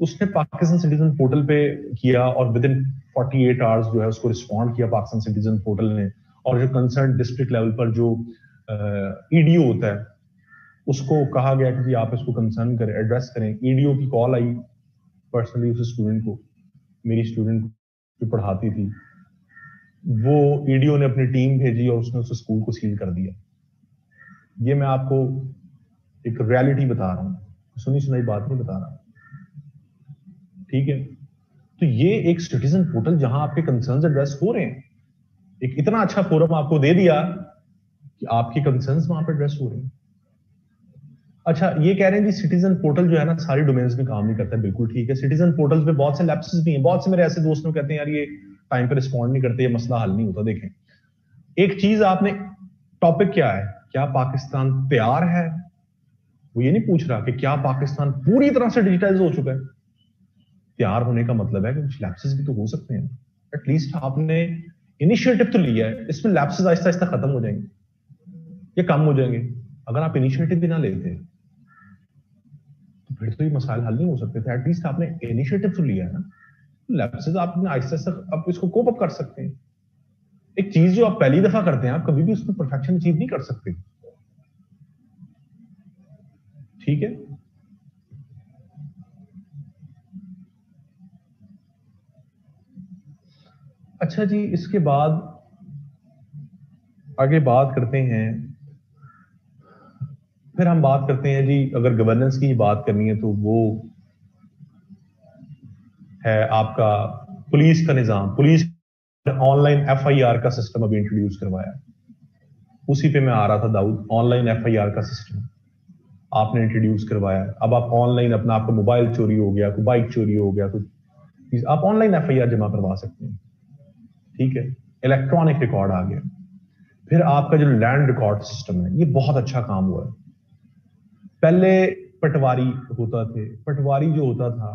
उसने पाकिस्तान सिटीजन पोर्टल पे किया और विद इन 48 आवर्स जो है उसको रिस्पॉन्ड किया पाकिस्तान सिटीजन पोर्टल ने। और जो कंसर्न डिस्ट्रिक्ट लेवल पर जो ईडीओ होता है उसको कहा गया कि आप इसको कंसर्न करें, एड्रेस करें। ईडीओ की कॉल आई पर्सनली उस स्टूडेंट को, मेरी स्टूडेंट जो पढ़ाती थी, वो ईडीओ ने अपनी टीम भेजी और उसने उस स्कूल को सील कर दिया। ये मैं आपको एक रियलिटी बता रहा हूँ, सुनी सुनाई बात नहीं बता रहा, ठीक है। तो ये एक सिटीजन पोर्टल जहां आपके कंसर्न्स एड्रेस हो रहे हैं, एक इतना अच्छा फोरम आपको दे दिया कि आपके कंसर्न्स वहां पर एड्रेस हो रहे हैं। अच्छा, ये कह रहे हैं जी सिटीजन पोर्टल जो है ना सारी डोमेन्स में काम नहीं करता है। बिल्कुल ठीक है, सिटीजन पोर्टल पे बहुत से लैप्सेस भी हैं। बहुत से मेरे ऐसे दोस्त लोग कहते हैं यार ये टाइम पे रिस्पॉन्ड नहीं करते, ये मसला हल नहीं होता। देखें, एक चीज आपने, टॉपिक क्या है, क्या पाकिस्तान तैयार है? वो ये नहीं पूछ रहा कि क्या पाकिस्तान पूरी तरह से डिजिटाइज हो चुका है। तैयार होने का मतलब है कि कुछ लैप्सेस भी तो हो सकते हैं। एटलीस्ट आपने इनिशिएटिव तो लिया है, इसमें लैप्सेस आहिस्ता आहिस्ता खत्म हो जाएंगे या कम हो जाएंगे। अगर आप इनिशिएटिव भी ना लेते तो फिर तो ये मसाइल हल नहीं हो सकते थे। एटलीस्ट आपने इनिशिएटिव तो लिया है ना, लैप्सेस आपने आहिस्ता आहिस्ता आप इसको कोप अप कर सकते हैं। एक चीज जो आप पहली दफा करते हैं, आप कभी भी उसमें परफेक्शन अचीव नहीं कर सकते, ठीक है। अच्छा जी, इसके बाद आगे बात करते हैं, फिर हम बात करते हैं जी, अगर गवर्नेंस की बात करनी है तो वो है आपका पुलिस का निजाम। पुलिस ऑनलाइन एफआईआर का सिस्टम अभी इंट्रोड्यूस करवाया, उसी पे मैं आ रहा था दाऊद। ऑनलाइन एफआईआर का सिस्टम आपने इंट्रोड्यूस करवाया। अब आप ऑनलाइन अपना, आपका मोबाइल चोरी हो गया, कोई बाइक चोरी हो गया, कुछ आप ऑनलाइन एफआईआर जमा करवा सकते हैं, ठीक है। इलेक्ट्रॉनिक रिकॉर्ड आ गया। फिर आपका जो लैंड रिकॉर्ड सिस्टम है, ये बहुत अच्छा काम हुआ है। पहले पटवारी होता थे, पटवारी जो होता था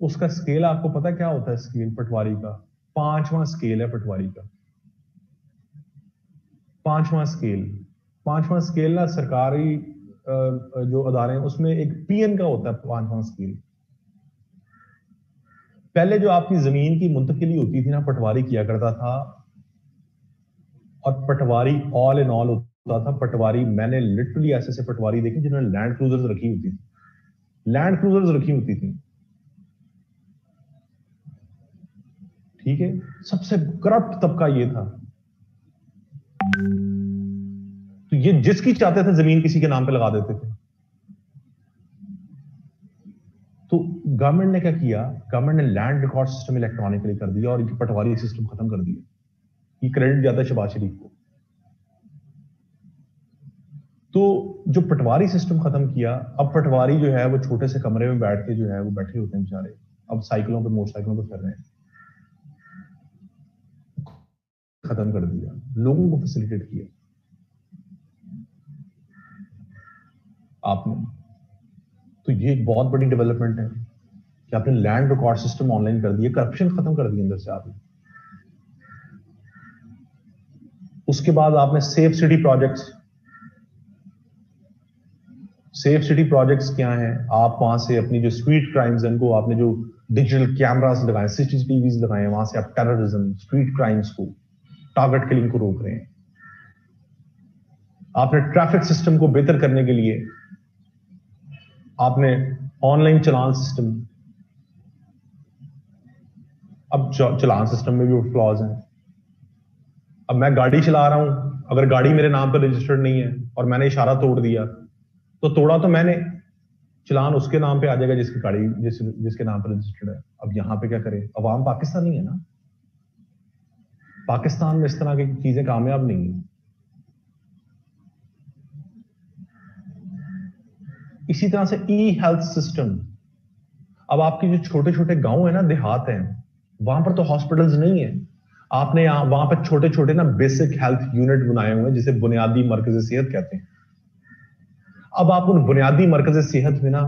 उसका स्केल आपको पता क्या होता है? स्केल पटवारी का 5वां स्केल है पटवारी का, 5वां स्केल। 5वां स्केल ना सरकारी जो अदारे हैं उसमें एक पीएन का होता है 5वां स्केल। पहले जो आपकी जमीन की मुंतकिली होती थी ना, पटवारी किया करता था। और पटवारी ऑल इन ऑल होता था। पटवारी, मैंने लिटरली ऐसे ऐसे पटवारी देखे जिन्होंने लैंड क्रूजर्स रखी होती थी, लैंड क्रूजर्स रखी होती थी, ठीक है। सबसे करप्ट तबका ये था, तो ये जिसकी चाहते थे जमीन किसी के नाम पे लगा देते थे। तो गवर्नमेंट ने क्या किया, गवर्नमेंट ने लैंड रिकॉर्ड सिस्टम इलेक्ट्रॉनिकली कर दिया और ये पटवारी सिस्टम खत्म कर दिया। ये क्रेडिट जाता है शहबाज शरीफ को। तो जो पटवारी सिस्टम खत्म किया, अब पटवारी जो है वो छोटे से कमरे में बैठ के जो है वो बैठे होते हैं बेचारे, अब साइकिलों पे मोटरसाइकिलों पे फिर रहे हैं। खत्म कर दिया, लोगों को फैसिलिटेट किया आपने। तो ये एक बहुत बड़ी डेवलपमेंट है कि आपने लैंड रिकॉर्ड सिस्टम ऑनलाइन कर दिया, करप्शन खत्म कर दिया अंदर से आपने। उसके बाद आपने safe city projects. Safe city projects क्या है? आप वहां से अपनी जो स्ट्रीट क्राइम्स हैं उनको आपने जो डिजिटल कैमरास लगाए, सीसीटीवीज लगाए, वहां से आप टेररिज्म, स्ट्रीट क्राइम्स को, टारगेट किलिंग को रोक रहे हैं। आपने ट्रैफिक सिस्टम को बेहतर करने के लिए आपने ऑनलाइन चालान सिस्टम, अब चालान सिस्टम में भी फ्लॉज हैं। अब मैं गाड़ी चला रहा हूं, अगर गाड़ी मेरे नाम पर रजिस्टर्ड नहीं है और मैंने इशारा तोड़ दिया, तो तोड़ा तो मैंने, चलान उसके नाम पे आ जाएगा जिसकी गाड़ी जिसके नाम पर रजिस्टर्ड है। अब यहां पे क्या करें, अवाम पाकिस्तानी है ना, पाकिस्तान में इस तरह की चीजें कामयाब नहीं है। इसी तरह से ई हेल्थ सिस्टम, अब आपके जो छोटे छोटे गांव है ना, देहात हैं, वहां पर तो हॉस्पिटल्स नहीं है। आपने वहां पर छोटे छोटे ना बेसिक हेल्थ यूनिट बनाए हुए हैं, जिसे बुनियादी मरकज सेहत कहते हैं। अब आप उन बुनियादी मरकज सेहत में ना,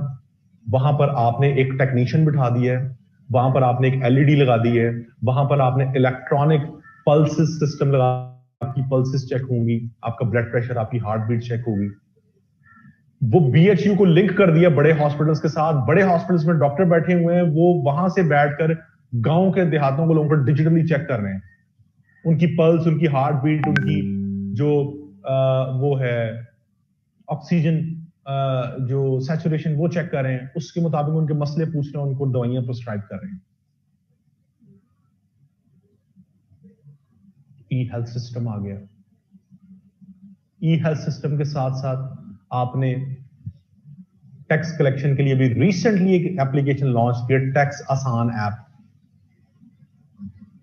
वहां पर आपने एक टेक्नीशियन बिठा दिया है, वहां पर आपने एक एलईडी लगा दी है, वहां पर आपने इलेक्ट्रॉनिक पल्सेस सिस्टम लगा, आपकी पल्सेस चेक होंगी, आपका ब्लड प्रेशर, आपकी हार्ट बीट चेक होगी। वो बीएचयू को लिंक कर दिया बड़े हॉस्पिटल्स के साथ, बड़े हॉस्पिटल्स में डॉक्टर बैठे हुए हैं, वो वहां से बैठकर गांव के देहातों को लोगों को डिजिटली चेक कर रहे हैं, उनकी पल्स, उनकी हार्ट बीट, उनकी जो वो है ऑक्सीजन जो सैचुरेशन, वो चेक कर रहे हैं, उसके मुताबिक उनके मसले पूछ रहे हैं, उनको दवाइयां प्रिस्क्राइब कर रहे हैं। ई हेल्थ सिस्टम आ गया। ई हेल्थ सिस्टम के साथ साथ आपने टैक्स कलेक्शन के लिए भी रिसेंटली एक एप्लीकेशन लॉन्च किया, टैक्स आसान ऐप।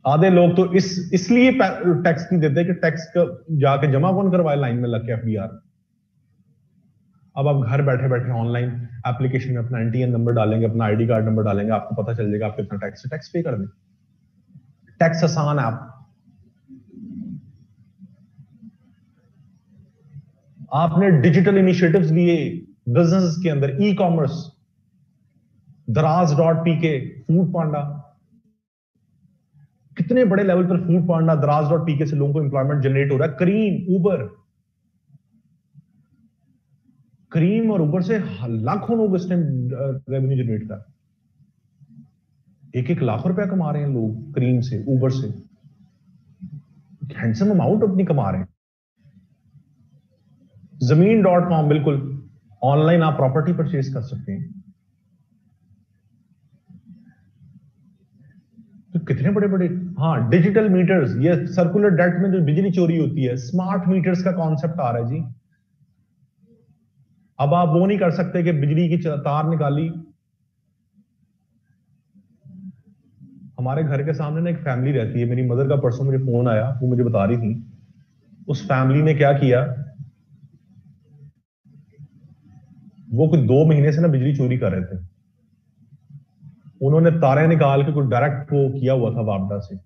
आधे लोग तो इसलिए टैक्स नहीं देते कि टैक्स का जाके जमा कौन करवाए लाइन में लग के एफडीआर। अब आप घर बैठे बैठे ऑनलाइन एप्लीकेशन में अपना एनटीएन नंबर डालेंगे, अपना आईडी कार्ड नंबर डालेंगे, आपको पता चल जाएगा आप कितना टैक्स पे कर दें। टैक्स आसान ऐप। आपने डिजिटल इनिशिएटिव्स लिए बिजनेस के अंदर, ई कॉमर्स, दराज.पीके, फूड पांडा, कितने बड़े लेवल पर फूड पांडा, दराज.पीके से लोगों को एम्प्लॉयमेंट जनरेट हो रहा है। करीम, उबर, करीम और उबर से लाखों लोग इस टाइम रेवेन्यू जनरेट कर, 1-1 लाख रुपया कमा रहे हैं लोग करीम से, उबर से, हैंडसम अमाउंट अपनी कमा रहे हैं। जमीन.com, बिल्कुल ऑनलाइन आप प्रॉपर्टी परचेज कर सकते हैं। तो कितने बड़े बड़े, हाँ, डिजिटल मीटर्स, ये सर्कुलर डेट में जो बिजली चोरी होती है, स्मार्ट मीटर्स का कॉन्सेप्ट आ रहा है जी। अब आप वो नहीं कर सकते कि बिजली की तार निकाली। हमारे घर के सामने ना एक फैमिली रहती है, मेरी मदर का परसों मुझे फोन आया, वो मुझे बता रही थी, उस फैमिली ने क्या किया, वो कुछ 2 महीने से ना बिजली चोरी कर रहे थे। उन्होंने तारे निकाल के कुछ डायरेक्ट वो किया हुआ था वापडा से।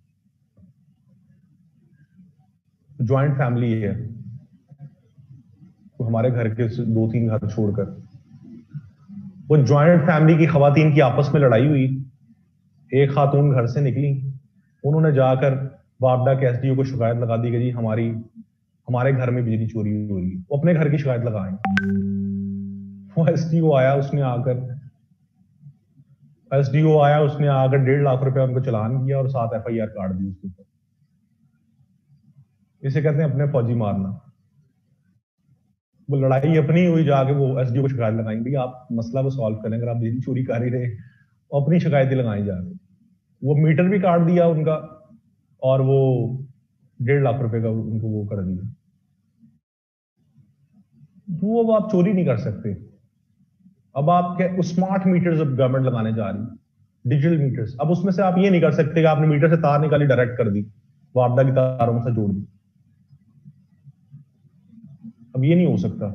ज्वाइंट फैमिली है, तो हमारे घर के 2-3 घर छोड़कर, वो ज्वाइंट फैमिली की खवातीन की आपस में लड़ाई हुई, एक खातून घर से निकली, उन्होंने जाकर वापडा के एसडीओ को शिकायत लगा दी कि जी हमारे घर में बिजली चोरी हो रही है। वो अपने घर की शिकायत लगाएं। वो एसडीओ आया, उसने आकर 1.5 लाख रुपया उनको चालान किया और 7 एफआईआर काट दी उसके ऊपर। इसे कहते हैं अपने फौजी मारना। वो लड़ाई अपनी हुई, जाके वो एसडीओ को शिकायत लगाई, भैया आप मसला को सॉल्व करें, अगर आप बिजली चोरी कर ही रहे, अपनी शिकायतें लगाई जाके। वो मीटर भी काट दिया उनका, और वो 1.5 लाख रुपए का उनको वो कर दिया। तो अब आप चोरी नहीं कर सकते। अब आप क्या, स्मार्ट मीटर्स अब गवर्नमेंट लगाने जा रही है, डिजिटल मीटर्स। अब उसमें से आप ये नहीं कर सकते कि आपने मीटर से तार निकाली डायरेक्ट कर दी, वापडा की तारों से जोड़ दी। अब ये नहीं हो सकता।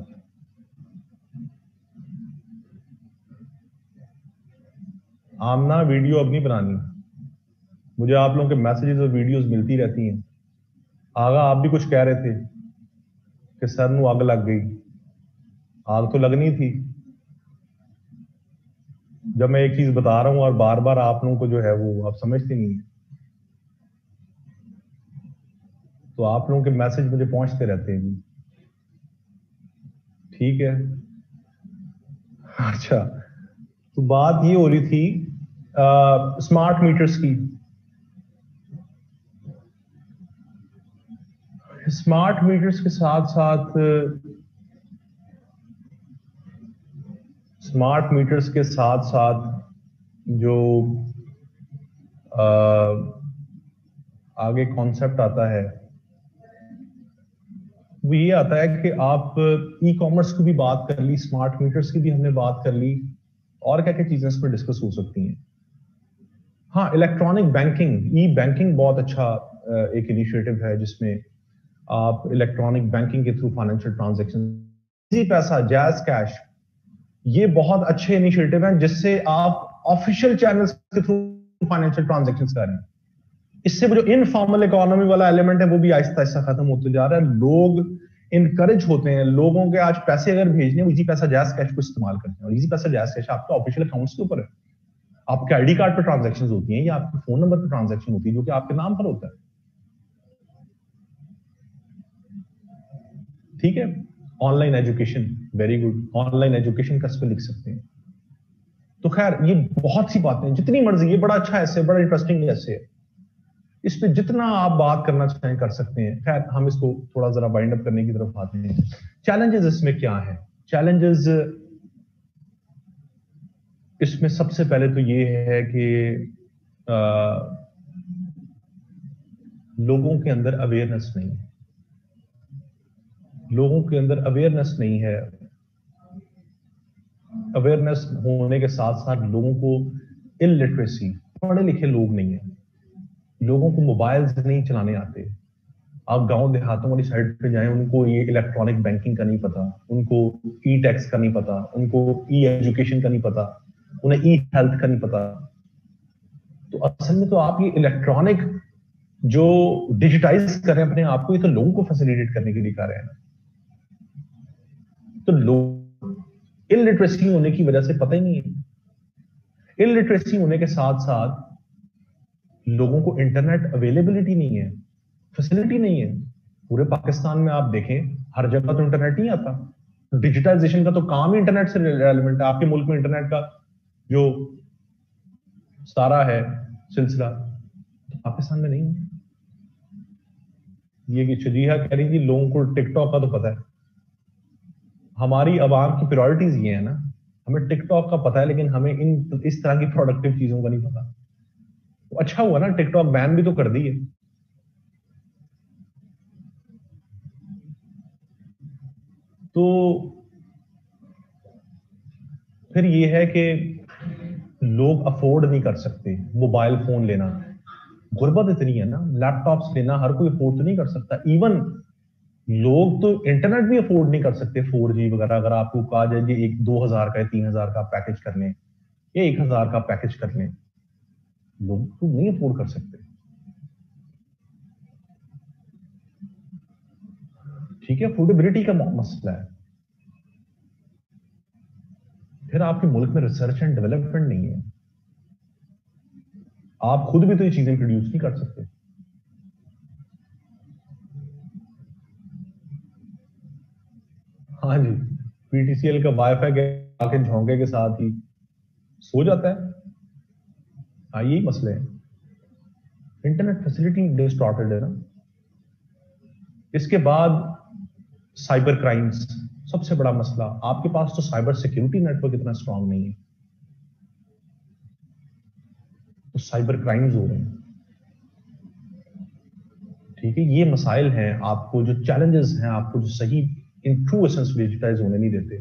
आमना वीडियो अब नहीं बनानी, मुझे आप लोगों के मैसेजेस और वीडियोस मिलती रहती हैं। आगा आप भी कुछ कह रहे थे कि सर नू आग लग गई, आग तो लगनी थी। जब मैं एक चीज बता रहा हूं और बार बार आप लोगों को जो है वो आप समझते नहीं है, तो आप लोगों के मैसेज मुझे पहुंचते रहते हैं जी। ठीक है, अच्छा, तो बात ये हो रही थी स्मार्ट मीटर्स की। स्मार्ट मीटर्स के साथ साथ स्मार्ट मीटर्स के साथ साथ जो आगे कॉन्सेप्ट आता है वो ये आता है कि आप ई कॉमर्स की भी बात कर ली, स्मार्ट मीटर्स की भी हमने बात कर ली, और क्या क्या चीजें इस पर डिस्कस हो सकती हैं। हाँ, इलेक्ट्रॉनिक बैंकिंग, ई बैंकिंग बहुत अच्छा एक इनिशिएटिव है जिसमें आप इलेक्ट्रॉनिक बैंकिंग के थ्रू फाइनेंशियल ट्रांजैक्शन, इजी पैसा, जैज कैश, ये बहुत अच्छे इनिशिएटिव हैं जिससे आप ऑफिशियल चैनल्स के थ्रू फाइनेंशियल ट्रांजैक्शन कर रहे हैं। इससे वो जो इनफॉर्मल इकोनॉमी वाला एलिमेंट है वो भी आहिस्ता आहिस्ता खत्म होते जा रहा है। लोग इनकरेज होते हैं, लोगों के आज पैसे अगर भेजने, इजी पैसा जैज कैश को इस्तेमाल करते हैं। और इजी पैसा जैज कैश आपके ऑफिशियल अकाउंट्स के ऊपर है, आपके आईडी कार्ड पर ट्रांजैक्शन होती हैं या आपके फोन नंबर पर ट्रांजैक्शन होती है जो कि आपके नाम पर होता है। ठीक है, online education, very good, online education का इस पर लिख सकते हैं। तो खैर ये बहुत सी बातें, जितनी मर्जी, ये बड़ा अच्छा ऐसे, बड़ा इंटरेस्टिंग ऐसे है, इस पे जितना आप बात करना चाहें कर सकते हैं। खैर हम इसको थोड़ा जरा वाइंड अप करने की तरफ आते हैं। चैलेंजेस इसमें क्या है? चैलेंजेस इसमें सबसे पहले तो ये है कि लोगों के अंदर अवेयरनेस नहीं है, लोगों के अंदर अवेयरनेस नहीं है। अवेयरनेस होने के साथ साथ लोगों को इलिटरेसी, पढ़े लिखे लोग नहीं है, लोगों को मोबाइल्स नहीं चलाने आते। आप गांव देहातों वाली साइड पे जाएं, उनको ये इलेक्ट्रॉनिक बैंकिंग का नहीं पता, उनको ई टैक्स का नहीं पता, उनको ई एजुकेशन का नहीं पता, उन्हें ई हेल्थ का नहीं पता। तो असल में तो आप ये इलेक्ट्रॉनिक जो डिजिटाइज कर रहे हैं अपने आप को, ये तो लोगों को फैसिलिटेट करने के लिए कर रहे हैं ना। तो लोग इलिटरेसी होने की वजह से पता ही नहीं है। इलिटरेसी होने के साथ साथ लोगों को इंटरनेट अवेलेबिलिटी नहीं है, फैसिलिटी नहीं है। पूरे पाकिस्तान में आप देखें, हर जगह तो इंटरनेट नहीं आता। डिजिटाइजेशन का तो काम ही इंटरनेट से रेलेवेंट है। आपके मुल्क में इंटरनेट का जो सारा है सिलसिला, तो पाकिस्तान में नहीं है। ये कि शजीहा कह रही थी लोगों को टिकटॉक का तो पता है। हमारी आवाम की प्रायोरिटीज ये है ना, हमें टिकटॉक का पता है लेकिन हमें इस तरह की प्रोडक्टिव चीजों का नहीं पता। तो अच्छा हुआ ना टिकटॉक बैन भी तो कर दी है। तो फिर ये है कि लोग अफोर्ड नहीं कर सकते मोबाइल फोन लेना। गुर्बत इतनी है ना, लैपटॉप्स लेना हर कोई अफोर्ड तो नहीं कर सकता। इवन लोग तो इंटरनेट भी अफोर्ड नहीं कर सकते, 4G वगैरह। अगर आपको कहा जाए कि एक 2000 का 3000 का पैकेज कर लें या 1000 का पैकेज कर लें, लोग तो नहीं अफोर्ड कर सकते। ठीक है, अफोर्डेबिलिटी का मसला है। फिर आपके मुल्क में रिसर्च एंड डेवलपमेंट नहीं है, आप खुद भी तो ये चीजें प्रोड्यूस नहीं कर सकते। हाँ जी, पीटीसीएल का वाईफाई आके झोंके के साथ ही सो जाता है। हाँ, यही मसले हैं, इंटरनेट फैसिलिटी डिस्टॉर्टेड है ना। इसके बाद साइबर क्राइम्स, सबसे बड़ा मसला। आपके पास तो साइबर सिक्योरिटी नेटवर्क इतना स्ट्रांग नहीं है, तो साइबर क्राइम्स हो रहे हैं। ठीक है, ये मसाइल हैं, आपको जो चैलेंजेस हैं, आपको जो सही इन ट्रू एसेंस डिजिटाइज होने नहीं देते।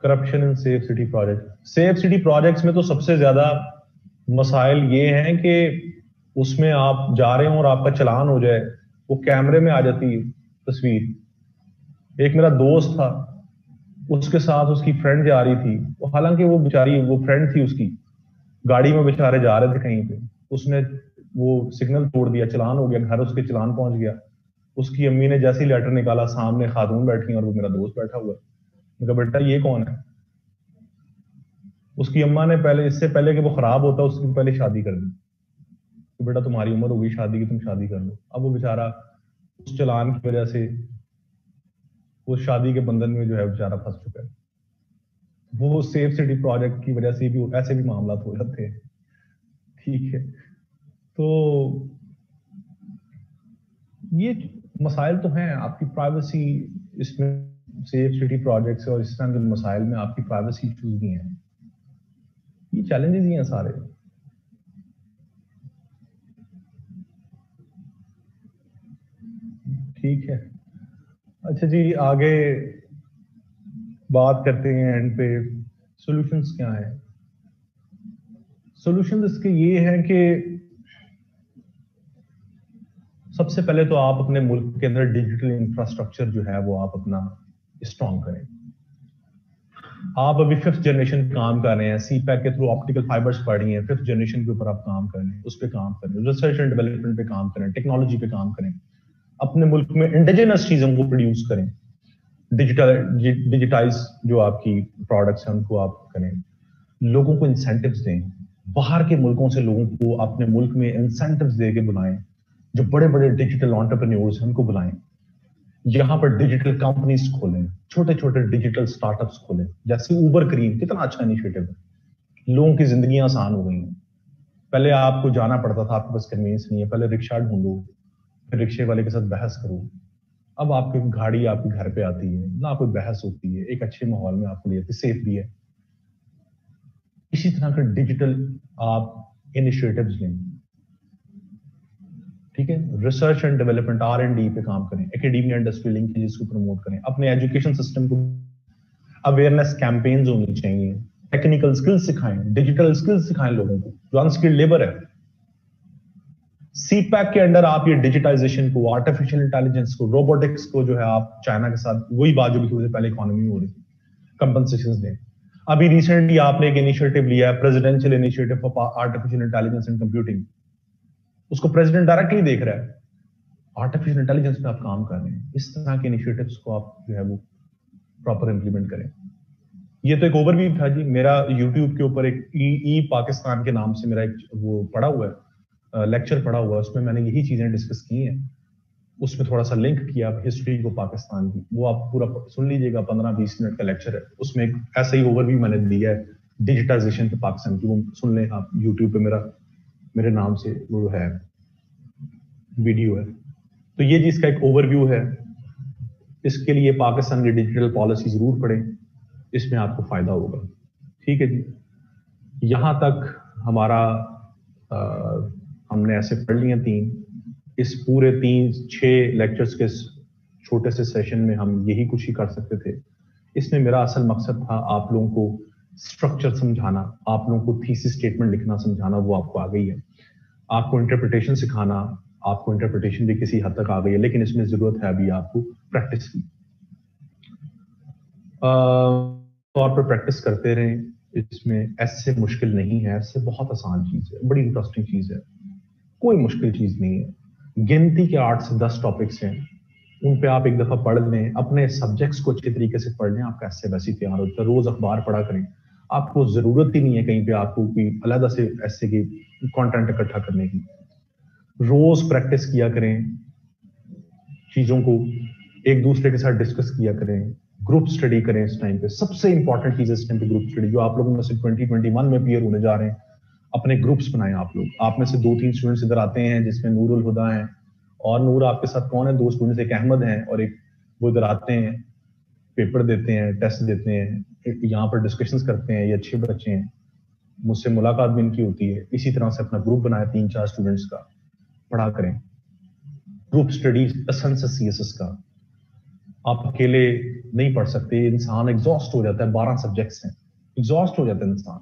Corruption in safe city project, safe city projects में तो सबसे ज्यादा मसाइल ये हैं कि उसमें आप जा रहे हो और आपका चलान हो जाए, वो कैमरे में आ जाती है तस्वीर। एक मेरा दोस्त था, उसके साथ उसकी फ्रेंड जा रही थी, हालांकि वो बेचारी, वो फ्रेंड थी उसकी, गाड़ी में बेचारे जा रहे थे कहीं पे, उसने वो सिग्नल तोड़ दिया, चलान हो गया, घर उसके चलान पहुंच गया। उसकी अम्मी ने जैसे ही लेटर निकाला, सामने खातून बैठी और वो मेरा दोस्त बैठा हुआ। मैं कहा बेटा ये कौन है? उसकी अम्मा ने पहले, इससे पहले कि वो खराब होता, उसकी पहले शादी कर दी। तो बेटा तुम्हारी उम्र हो गई शादी की, तुम शादी कर लो। अब वो बेचारा उस चलान की वजह से वो शादी के बंधन में जो है बेचारा फंस चुका है। वो सेफ सिटी प्रोजेक्ट की वजह से भी ऐसे भी मामला हो जाते हैं। ठीक है, तो ये मसाइल तो हैं। आपकी प्राइवेसी इसमें सेफ सिटी प्रोजेक्ट्स और इस तरह के मसाइल में आपकी प्राइवेसी इश्यूज भी हैं, ये चैलेंजेस ही हैं सारे। ठीक है, अच्छा जी, आगे बात करते हैं एंड पे सॉल्यूशंस क्या हैं। सॉल्यूशंस इसके ये हैं कि सबसे पहले तो आप अपने मुल्क के अंदर डिजिटल इंफ्रास्ट्रक्चर जो है वो आप अपना स्ट्रॉन्ग करें। आप अभी 5th जनरेशन काम कर रहे हैं, सीपैक के थ्रू ऑप्टिकल फाइबर्स पढ़ रही हैं, 5th जनरेशन के ऊपर आप काम कर रहे हैं, उस पर काम करें, रिसर्च एंड डेवलपमेंट पे काम करें, टेक्नोलॉजी पे काम करें, अपने मुल्क में इंडिजिनस चीजों को प्रोड्यूस करें, डिजिटाइज जो आपकी प्रोडक्ट्स हैं उनको आप करें, लोगों को इंसेंटिव्स दें, बाहर के मुल्कों से लोगों को अपने मुल्क में इंसेंटिव्स दे के बुलाएं, जो बड़े बड़े डिजिटल एंटरप्रेन्योर्स हैं उनको बुलाएं, यहां पर डिजिटल कंपनीज खोलें, छोटे छोटे डिजिटल स्टार्टअप्स खोलें, जैसे उबर क्रीम, कितना अच्छा इनिशिएटिव है, लोगों की जिंदगी आसान हो गई हैं। पहले आपको जाना पड़ता था, आपके पास कन्वीनियंस नहीं है, पहले रिक्शा ढूंढो, फिर रिक्शे वाले के साथ बहस करो, अब आपकी गाड़ी आपके घर पे आती है, ना कोई बहस होती है, एक अच्छे माहौल में आपको ले आती है, सेफ भी है। इसी तरह का डिजिटल आप इनिशिएटिव्स लें, ठीक है, रिसर्च एंड डेवलपमेंट R&D पे काम करें, एकेडमिया इंडस्ट्री लिंकेजेस को प्रमोट करें, अपने एजुकेशन सिस्टम को अवेयरनेस कैंपेन्स होनी चाहिए, टेक्निकल स्किल्स सिखाएं, डिजिटल स्किल्स सिखाएं लोगों को, जो अनस्किल्ड लेबर है। सीपैक के अंडर आप ये डिजिटाइजेशन को, आर्टिफिशियल इंटेलिजेंस को, रोबोटिक्स को जो है आप चाइना के साथ वही बात जो भी थोड़ी पहले इकोनॉमी हो रही थी, कंपनसेशन दें। अभी रिसेंटली आपने एक इनिशिएटिव लिया है, presidential initiative for artificial intelligence and computing, उसको प्रेसिडेंट डायरेक्टली देख रहा है, आर्टिफिशियल इंटेलिजेंस पे आप काम कर रहे हैं, इस तरह के इनिशिएटिव्स को आप जो है वो प्रॉपर इंप्लीमेंट करें। ये तो एक ओवरव्यू था जी, मेरा यूट्यूब के ऊपर एक ई पाकिस्तान के नाम से मेरा एक वो पड़ा हुआ है, लेक्चर पड़ा हुआ है, उसमें मैंने यही चीजें डिस्कस की हैं, उसमें थोड़ा सा लिंक किया हिस्ट्री को पाकिस्तान की, वो आप पूरा सुन लीजिएगा, 15-20 मिनट का लेक्चर है, उसमें एक ऐसा ही ओवरव्यू मैंने दिया है डिजिटाइजेशन के पाकिस्तान की, वो सुन लें आप, यूट्यूब पे मेरे नाम से वो है वीडियो है। तो ये जी इसका एक ओवरव्यू है, इसके लिए पाकिस्तान की डिजिटल पॉलिसी जरूर पढ़ें, इसमें आपको फायदा होगा। ठीक है जी, यहां तक हमारा हमने ऐसे पढ़ लिया 3, इस पूरे 3-6 लेक्चर्स के छोटे से सेशन में हम यही कुछ ही कर सकते थे। इसमें मेरा असल मकसद था आप लोगों को स्ट्रक्चर समझाना, आप लोगों को थीसिस स्टेटमेंट लिखना समझाना, वो आपको आ गई है, आपको इंटरप्रिटेशन सिखाना, आपको इंटरप्रिटेशन भी किसी हद तक आ गई है, लेकिन इसमें जरूरत है अभी आपको प्रैक्टिस की, तौर पर प्रैक्टिस करते रहें। इसमें ऐसे मुश्किल नहीं है, ऐसे बहुत आसान चीज है, बड़ी इंटरेस्टिंग चीज है, कोई मुश्किल चीज नहीं है। गिनती के 8 से 10 टॉपिक्स हैं, उन पे आप एक दफा पढ़ लें, अपने सब्जेक्ट्स को अच्छे तरीके से पढ़ लें, आपका ऐसे वैसे तैयार होता है। रोज अखबार पढ़ा करें, आपको जरूरत ही नहीं है कहीं पे आपको कोई अलग से ऐसे की कंटेंट इकट्ठा करने की। रोज प्रैक्टिस किया करें, चीजों को एक दूसरे के साथ डिस्कस किया करें, ग्रुप स्टडी करें। इस टाइम पे सबसे इंपॉर्टेंट चीज है इस टाइम पे ग्रुप स्टडी, जो आप लोगों में से 2021 में अपीयर होने जा रहे हैं, अपने ग्रुप्स बनाएं आप लोग। आप में से 2-3 स्टूडेंट्स इधर आते हैं जिसमें नूरुल हुदा है, और नूर आपके साथ कौन है, 2 स्टूडेंट्स, एक अहमद हैं और एक वो इधर आते हैं, पेपर देते हैं, टेस्ट देते हैं, यहाँ पर डिस्कशंस करते हैं, ये अच्छे बच्चे हैं, मुझसे मुलाकात भी इनकी होती है। इसी तरह से अपना ग्रुप बनाए 3-4 स्टूडेंट्स का, पढ़ा करें। ग्रुप स्टडीज एसेंस है CSS का, आप अकेले नहीं पढ़ सकते, इंसान एग्जॉस्ट हो जाता है, 12 सब्जेक्ट्स हैं, एग्जॉस्ट हो जाता है इंसान।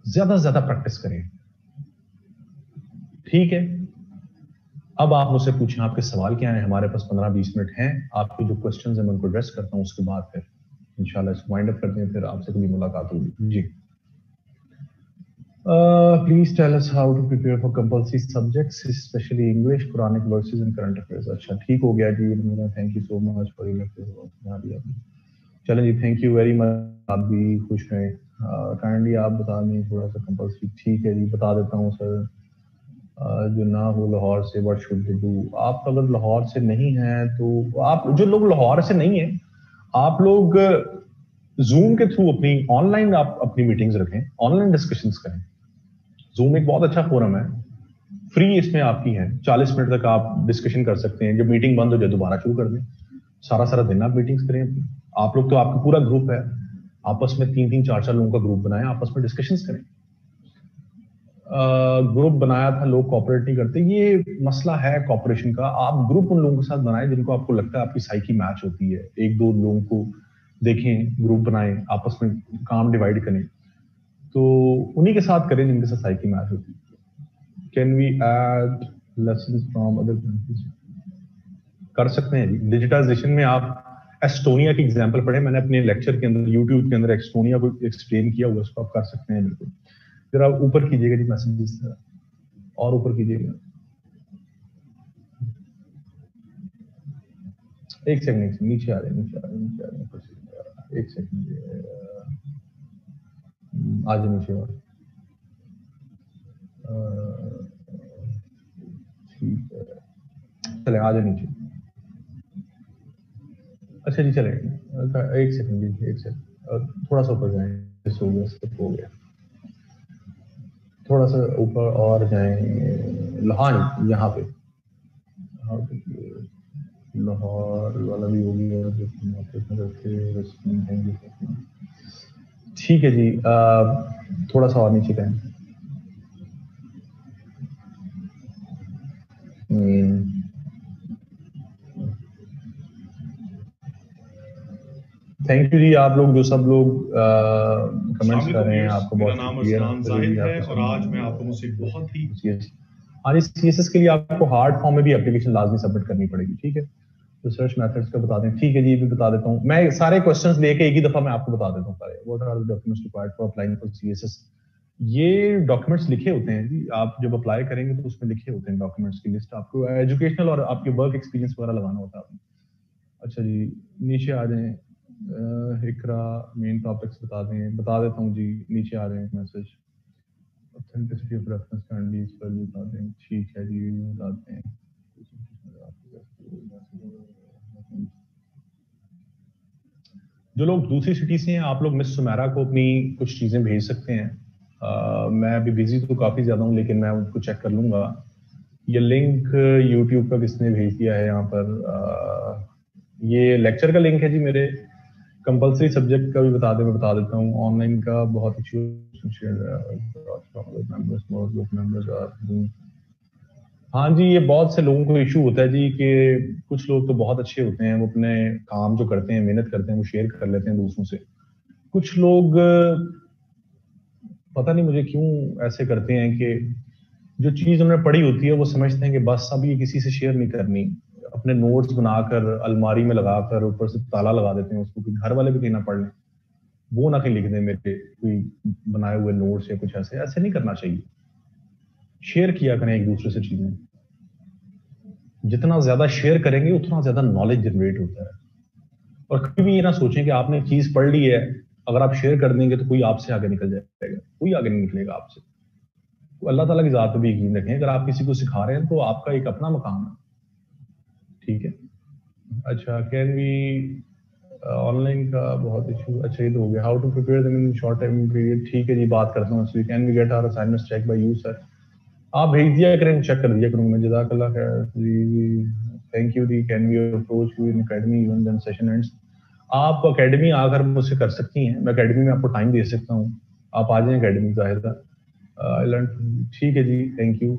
ज्यादा से ज्यादा प्रैक्टिस करें, ठीक है। अब आप मुझसे पूछें आपके सवाल क्या है, हमारे पास 15-20 मिनट हैं, आपके जो क्वेश्चंस हैं मैं उनको एड्रेस करता हूं, उसके बाद फिर इंशाल्लाह इसको वाइंड अप करते हैं, फिर आपसे कभी मुलाकात होगी ji. Please tell us how to prepare for compulsory subjects specially English, Quranic verses and current affairs. अच्छा ठीक हो गया ji, thank you so much for your. चलें ji, thank you very much, आप भी खुश रहें। काइंडली आप बता दें थोड़ा सा कंपल्सरी। ठीक है जी, बता देता हूँ सर। जो ना हो लाहौर से, व्हाट शुड दे डू। आप अगर लाहौर से नहीं हैं तो आप, जो लोग लाहौर से नहीं है, आप लोग जूम के थ्रू अपनी ऑनलाइन आप अपनी मीटिंग्स रखें, ऑनलाइन डिस्कशंस करें। जूम एक बहुत अच्छा फोरम है, फ्री इसमें आपकी है, 40 मिनट तक आप डिस्कशन कर सकते हैं, जब मीटिंग बंद हो जाए दोबारा शुरू कर दें। सारा सारा दिन आप मीटिंग्स करें अपनी। आप लोग तो आपका पूरा ग्रुप है, आपस में 3-3 4-4 लोगों का ग्रुप बनाएं, आपस में डिस्कशंस करें। ग्रुप बनाया था, लोग कॉपरेट नहीं करते, ये मसला है कॉपरेशन का। आप ग्रुप उन लोगों के साथ बनाएं जिनको आपको लगता है आपकी साइकी मैच होती है। 1-2 लोगों को देखें, ग्रुप बनाएं, आपस में काम डिवाइड करें, तो उन्हीं के साथ करें जिनके साथ साइकी मैच होती है। Can we add lessons from other countries? कर सकते हैं जी। डिजिटाइजेशन में आप एस्टोनिया की एग्जांपल पढ़े, मैंने अपने लेक्चर के अंदर यूट्यूब के अंदर एस्टोनिया को एक्सप्लेन किया हुआ, उसको आप कर सकते हैं बिल्कुल। फिर आप ऊपर कीजिएगा जी मैसेजेस, और ऊपर कीजिएगा। एक सेकंड, नीचे आ रहे, एक सेकंड, आज नीचे और ठीक है, चले आज नीचे। अच्छा जी चले, एक सेकंड जी, एक सेकंड, थोड़ा सा ऊपर जाएं, हो गया, सब हो गया, थोड़ा सा ऊपर और जाएं। हाँ यहाँ पे लाहौर वाला भी हो गया, ठीक है जी। थोड़ा सा और नीचे जाएं। थैंक यू जी, आप लोग जो सब लोग कमेंट्स कर रहे हैं, आपको बहुत शुक्रिया है। और आज मैं आप लोगों से बहुत ही हाँ जी, सीएसएस के लिए आपको हार्ड फॉर्म में भी एप्लीकेशन लाजमी सबमिट करनी पड़ेगी, ठीक है। रिसर्च मेथड्स का बता दें, ठीक है जी, भी बता देता हूँ मैं। सारे क्वेश्चंस लेके एक ही दफा मैं आपको बता देता हूँ सारे। What are the documents required for applying for CSS? ये डॉक्यूमेंट्स लिखे होते हैं जी, आप जब अप्लाई करेंगे तो उसमें लिखे होते हैं डॉक्यूमेंट्स की लिस्ट। आपको एजुकेशनल और आपके वर्क एक्सपीरियंस वगैरह लगाना होता है। अच्छा जी, नीचे आ जाएं। इकरा मेन टॉपिक्स बता देता हूँ जी, नीचे आ रहे हैं message. Authenticity of reference can be बता दें, ठीक है जी, बताते हैं। जो लोग दूसरी सिटी से हैं, आप लोग मिस सुमेरा को अपनी कुछ चीजें भेज सकते हैं। मैं अभी बिजी तो काफी ज्यादा हूँ, लेकिन मैं उनको चेक कर लूंगा। ये लिंक यूट्यूब का किसने भेज दिया है यहाँ पर? ये लेक्चर का लिंक है जी मेरे। कंपलसरी सब्जेक्ट का भी बता देता हूँ। ऑनलाइन का बहुत इशू, हाँ जी, ये बहुत से लोगों को इशू होता है जी कि कुछ लोग तो बहुत अच्छे होते हैं, वो अपने काम जो करते हैं, मेहनत करते हैं, वो शेयर कर लेते हैं दूसरों से। कुछ लोग पता नहीं मुझे क्यों ऐसे करते हैं कि जो चीज उन्होंने पढ़ी होती है वो समझते हैं कि बस अब ये किसी से शेयर नहीं करनी। अपने नोट्स बनाकर अलमारी में लगाकर ऊपर से ताला लगा देते हैं उसको कि घर वाले भी कहीं ना पढ़ लें, वो ना कहीं लिख दें मेरे कोई बनाए हुए नोट्स या कुछ ऐसे। ऐसे नहीं करना चाहिए। शेयर किया करें एक दूसरे से चीजें। जितना ज्यादा शेयर करेंगे उतना ज्यादा नॉलेज जनरेट होता है। और कभी भी ये ना सोचें कि आपने चीज पढ़ ली है, अगर आप शेयर कर देंगे तो कोई आपसे आगे निकल जाएगा। कोई आगे नहीं निकलेगा आपसे। तो अल्लाह ताला की जात पे भी यकीन रखें। अगर आप किसी को सिखा रहे हैं तो आपका एक अपना मकाम है, ठीक है। अच्छा, कैन वी ऑनलाइन का बहुत इशू, अच्छा ये तो हो गया। How to prepare them in short time period, ठीक है जी, बात करता हूँ। So can we get our assignments check by you sir? आप भेज दिया करें, चेक कर दिया करूंगा मैं। जज़ाकल्लाह खैर ji, thank you di. Can we approach you in academy even when session ends? आप एकेडमी आकर मुझसे कर सकती हैं, मैं एकेडमी में आपको टाइम दे सकता हूँ। आप आ जाएं एकेडमी, जाहिर था। ठीक है जी, थैंक यू।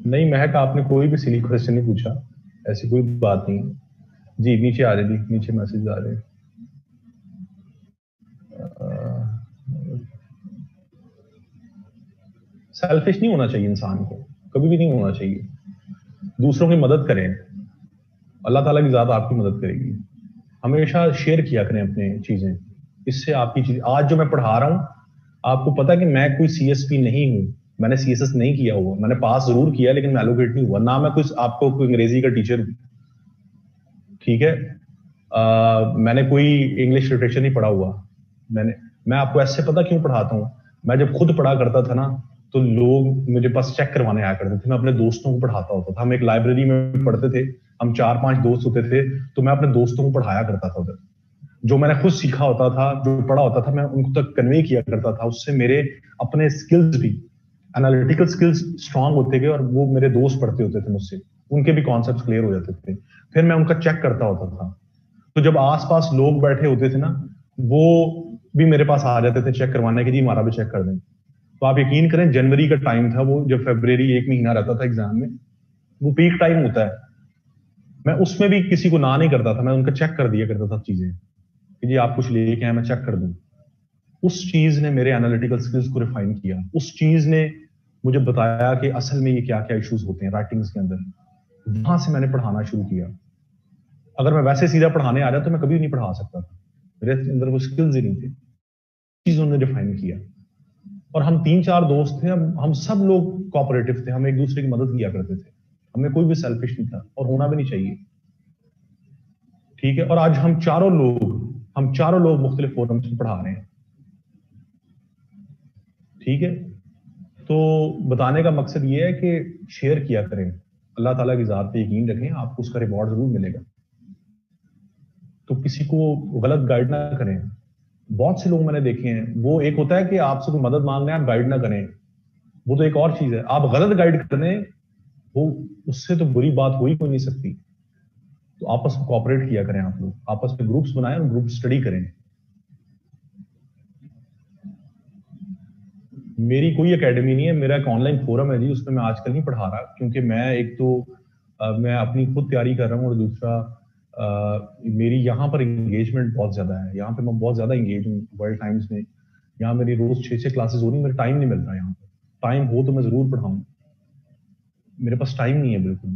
नहीं महक, आपने कोई भी सिली क्वेश्चन नहीं पूछा, ऐसी कोई बात नहीं जी। नीचे आ रहे जी, नीचे मैसेज आ रहे हैं। सेल्फिश नहीं होना चाहिए इंसान को, कभी भी नहीं होना चाहिए। दूसरों की मदद करें, अल्लाह ताला की ज़ात आपकी मदद करेगी। हमेशा शेयर किया करें अपने चीजें, इससे आपकी चीज। आज जो मैं पढ़ा रहा हूँ, आपको पता है कि मैं कोई सीएसपी नहीं हूँ, मैंने सीएसएस नहीं किया हुआ। मैंने पास जरूर किया लेकिन मैं एलोकेट नहीं हुआ ना। मैं कुछ आपको कोई अंग्रेजी का टीचर हूँ, ठीक है। मैंने कोई इंग्लिश लिटरेचर नहीं पढ़ा हुआ। मैं आपको ऐसे पता क्यों पढ़ाता हूँ? मैं जब खुद पढ़ा करता था ना, तो लोग मुझे पास चेक करवाने आया करते थे। मैं अपने दोस्तों को पढ़ाता होता था। हम एक लाइब्रेरी में पढ़ते थे, हम 4-5 दोस्त होते थे, तो मैं अपने दोस्तों को पढ़ाया करता था उधर। जो मैंने खुद सीखा होता था, जो पढ़ा होता था, मैं उनको तक कन्वे किया करता था। उससे मेरे अपने स्किल्स भी, एनालिटिकल स्किल्स स्ट्रांग होते गए और वो मेरे दोस्त पढ़ते होते थे मुझसे। उनके भी कॉन्सेप्ट्स क्लियर हो जाते थे। फिर मैं उनका चेक करता होता था। तो जब आसपास लोग बैठे होते थे ना, वो भी मेरे पास आ जाते थे चेक करवाने के, जी हमारा भी चेक कर दें। तो आप यकीन करें, जनवरी का टाइम था वो, जब फरवरी एक महीना रहता था एग्जाम में, वो पीक टाइम होता है, मैं उसमें भी किसी को ना नहीं करता था, मैं उनका चेक कर दिया करता था चीजें कि जी आप कुछ लेके आए, मैं चेक कर दूं। उस चीज ने मेरे एनालिटिकल स्किल्स को रिफाइन किया। उस चीज ने मुझे बताया कि असल में ये क्या क्या इश्यूज होते हैं राइटिंग्स के अंदर। वहां से मैंने पढ़ाना शुरू किया। अगर मैं वैसे सीधा पढ़ाने आ जाता तो मैं कभी नहीं पढ़ा सकता था, मेरे अंदर वो स्किल्स ही नहीं थे। चीजों ने डिफाइन किया। और हम 3-4 दोस्त थे, हम सब लोग कोऑपरेटिव थे, हम एक दूसरे की मदद किया करते थे, हमें कोई भी सेल्फिश नहीं था और होना भी नहीं चाहिए। ठीक है, और आज हम चारों लोग मुख्तलिफ फोरम्स में पढ़ा रहे हैं। ठीक है, तो बताने का मकसद ये है कि शेयर किया करें, अल्लाह ताला की ज़ात पे यकीन रखें, आपको उसका रिवॉर्ड जरूर मिलेगा। तो किसी को गलत गाइड ना करें। बहुत से लोग मैंने देखे हैं, वो एक होता है कि आपसे कोई मदद मांग रहे हैं, आप गाइड ना करें, वो तो एक और चीज है। आप गलत गाइड कर रहे हैं, वो उससे तो बुरी बात हो ही कोई नहीं सकती। तो आपस में कोऑपरेट किया करें, आप लोग आपस में ग्रुप्स बनाएं और ग्रुप स्टडी करें। मेरी कोई एकेडमी नहीं है, मेरा एक ऑनलाइन फोरम है जी, उसमें मैं आजकल नहीं पढ़ा रहा, क्योंकि मैं एक तो मैं अपनी खुद तैयारी कर रहा हूँ, और दूसरा मेरी यहाँ पर एंगेजमेंट बहुत ज्यादा है। यहाँ पे मैं बहुत ज्यादा एंगेज हूँ वर्ल्ड टाइम्स में। यहाँ मेरी रोज 6-6 क्लासेस हो रही, मेरा टाइम नहीं मिल रहा। यहाँ पर टाइम हो तो मैं जरूर पढ़ाऊँ, मेरे पास टाइम नहीं है बिल्कुल।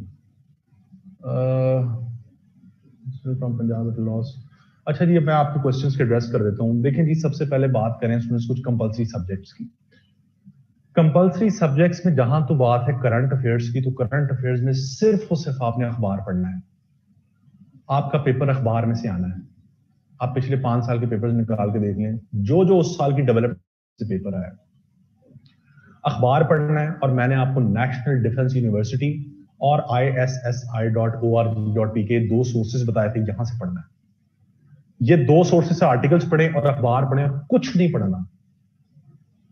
From Punjab at loss. अच्छा जी, मैं आपके क्वेश्चंस के एड्रेस कर देता हूँ। देखें जी, सबसे पहले बात करें स्टूडेंट्स कुछ कंपल्सरी सब्जेक्ट्स की। कंपल्सरी सब्जेक्ट्स में जहां तो बात है करंट अफेयर्स की, तो करंट अफेयर्स में सिर्फ और सिर्फ आपने अखबार पढ़ना है। आपका पेपर अखबार में से आना है। आप पिछले 5 साल के पेपर्स निकाल के देख लें, जो जो उस साल की डेवलप से पेपर आया, अखबार पढ़ना है। और मैंने आपको नेशनल डिफेंस यूनिवर्सिटी और ISSI.org.pk 2 सोर्सेज बताए थे, यहां से पढ़ना है। ये 2 सोर्सेज से आर्टिकल्स पढ़ें और अखबार पढ़ें, कुछ नहीं पढ़ना,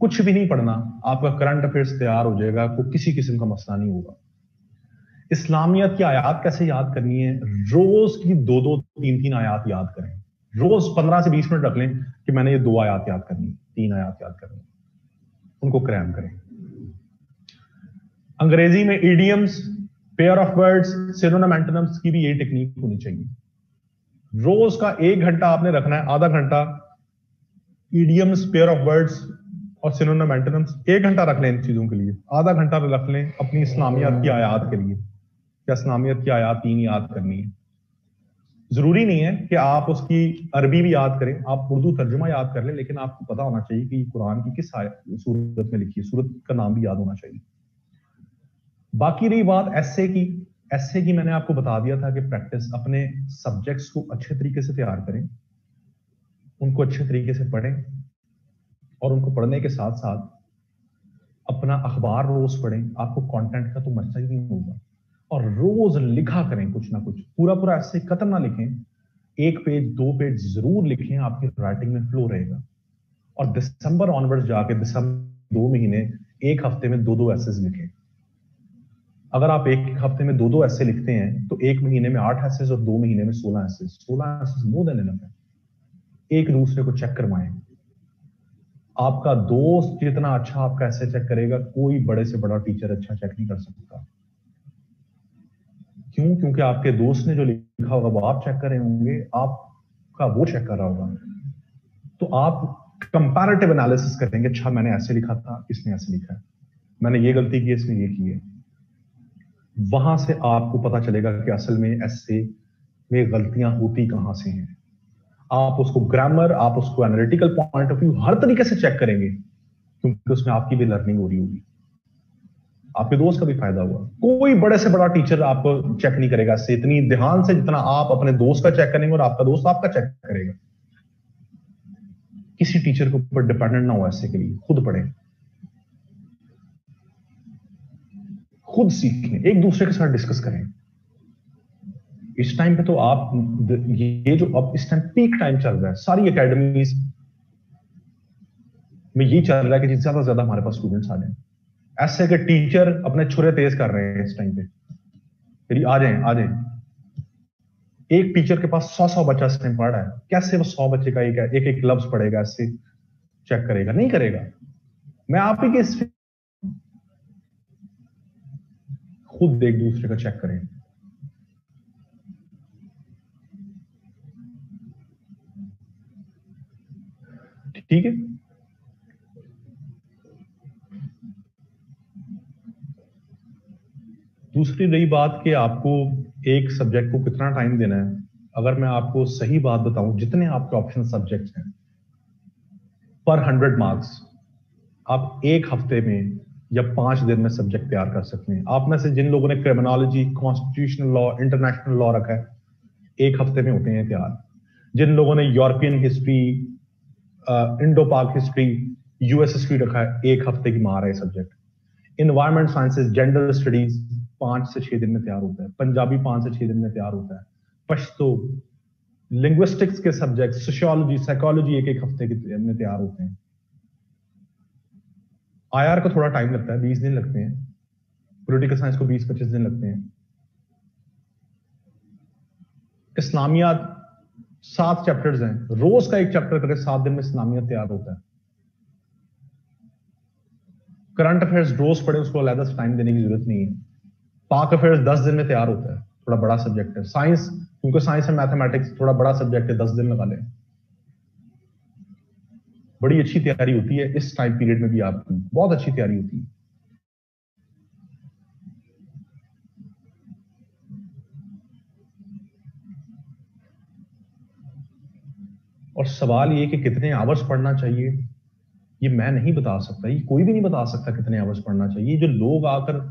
कुछ भी नहीं पढ़ना। आपका करंट अफेयर्स तैयार हो जाएगा, आपको किसी किस्म का मसला नहीं होगा। इस्लामियत की आयात कैसे याद करनी है? रोज की 2-2, 3-3 आयात याद करें। रोज 15 से 20 मिनट रख लें कि मैंने ये 2 आयात याद करनी, 3 आयात याद करनी, उनको क्रैम करें। अंग्रेजी में idioms, pair of words, synonym antonyms की भी ये टेक्निक होनी चाहिए। रोज का 1 घंटा आपने रखना है, आधा घंटा इडियम्स, पेयर ऑफ वर्ड्स और सिनोनिम एंटोनिम्स। 1 घंटा रख लें इन चीजों के लिए, आधा घंटा रख लें अपनी इस्लामियत की आयात के लिए। क्या इस्लामियत की आयात 3 याद करनी है? जरूरी नहीं है कि आप उसकी अरबी भी याद करें, आप उर्दू तर्जुमा याद कर लें, लेकिन आपको पता होना चाहिए कि कुरान की किस सूरत में लिखी है, सूरत का नाम भी याद होना चाहिए। बाकी रही बात एस्से की, एस्से की मैंने आपको बता दिया था कि प्रैक्टिस, अपने सब्जेक्ट्स को अच्छे तरीके से तैयार करें, उनको अच्छे तरीके से पढ़ें, और उनको पढ़ने के साथ साथ अपना अखबार रोज पढ़ें। आपको कंटेंट का तो मसला ही नहीं होगा। और रोज लिखा करें कुछ ना कुछ, पूरा पूरा ऐसे खत्म ना लिखें, 1 पेज 2 पेज जरूर लिखें, आपकी राइटिंग में फ्लो रहेगा। और दिसंबर ऑनवर्ड्स जाके, दिसंबर 2 महीने, 1 हफ्ते में 2-2 ऐसेज लिखें। अगर आप 1 हफ्ते में 2-2 ऐसे लिखते हैं तो 1 महीने में 8 ऐसेज और 2 महीने में 16 ऐसेज। 16 ऐसेज मोर देन इनफ है। एक दूसरे को चेक करवाएं। आपका दोस्त जितना अच्छा आपका ऐसे चेक करेगा, कोई बड़े से बड़ा टीचर अच्छा चेक नहीं कर सकता। क्यों? क्योंकि आपके दोस्त ने जो लिखा होगा वो आप चेक कर रहे होंगे, आपका वो चेक कर रहा होगा। तो आप कंपैरेटिव एनालिसिस करेंगे, अच्छा मैंने ऐसे लिखा था, इसने ऐसे लिखा है, मैंने ये गलती की, इसने ये की है। वहां से आपको पता चलेगा कि असल में ऐसे में गलतियां होती कहां से हैं। आप उसको ग्रामर, आप उसको एनालिटिकल पॉइंट ऑफ व्यू, हर तरीके से चेक करेंगे, क्योंकि उसमें आपकी भी लर्निंग हो रही होगी, आपके दोस्त का भी फायदा हुआ। कोई बड़े से बड़ा टीचर आपको चेक नहीं करेगा इससे इतनी ध्यान से जितना आप अपने दोस्त का चेक करेंगे और आपका दोस्त आपका चेक करेगा। किसी टीचर के ऊपर डिपेंडेंट ना हो ऐसे के लिए, खुद पढ़ें, खुद सीखें, एक दूसरे के साथ डिस्कस करें। इस टाइम पे तो आप, ये जो अब इस टाइम पीक टाइम चल रहा है, सारी एकेडमीज में यही चल रहा है कि ज्यादा से ज्यादा हमारे पास स्टूडेंट्स आ जाए। ऐसे के टीचर अपने छुरे तेज कर रहे हैं इस टाइम पे, चलिए आ जाए आ जाए। एक टीचर के पास 100 बच्चा स्टेम पढ़ रहा है, कैसे वो 100 बच्चे का एक एक लफ्ज पढ़ेगा, ऐसे चेक करेगा? नहीं करेगा। मैं आप ही के खुद एक दूसरे का चेक करें। ठीक है। दूसरी रही बात कि आपको एक सब्जेक्ट को कितना टाइम देना है। अगर मैं आपको सही बात बताऊं, जितने आपके ऑप्शन सब्जेक्ट्स हैं पर 100 मार्क्स, आप एक हफ्ते में या 5 दिन में सब्जेक्ट तैयार कर सकते हैं। आप में से जिन लोगों ने criminology, constitutional law, international law रखा है, एक हफ्ते में होते हैं तैयार। जिन लोगों ने यूरोपियन हिस्ट्री, इंडो पाक हिस्ट्री, यूएस हिस्ट्री रखा है, एक हफ्ते की मार है subject. Environment sciences, gender studies 5 से 6 दिन में तैयार होता है। पंजाबी 5 से 6 दिन में तैयार होता है। पश्तो, लिंग्विस्टिक्स के सब्जेक्ट, सोशियोलॉजी, साइकोलॉजी एक एक हफ्ते के में तैयार होते हैं। आईआर को थोड़ा टाइम लगता है, 20 दिन लगते हैं। पॉलिटिकल साइंस को 20-25 दिन लगते हैं। इस्लामियात 7 चैप्टर्स हैं, रोज का एक चैप्टर करके 7 दिन में इस्लामियात तैयार होता है। करंट अफेयर्स रोज पढ़े, उसको अलग से टाइम देने की जरूरत नहीं है। पाक अफेयर्स 10 दिन में तैयार होता है, थोड़ा बड़ा सब्जेक्ट है। साइंस, क्योंकि साइंस एंड मैथमेटिक्स थोड़ा बड़ा सब्जेक्ट है, 10 दिन लगा लें। बड़ी अच्छी तैयारी होती है इस टाइम पीरियड में भी, आपकी बहुत अच्छी तैयारी होती है। और सवाल ये कि कितने आवर्स पढ़ना चाहिए, ये मैं नहीं बता सकता, ये कोई भी नहीं बता सकता कितने आवर्स पढ़ना चाहिए। जो लोग आकर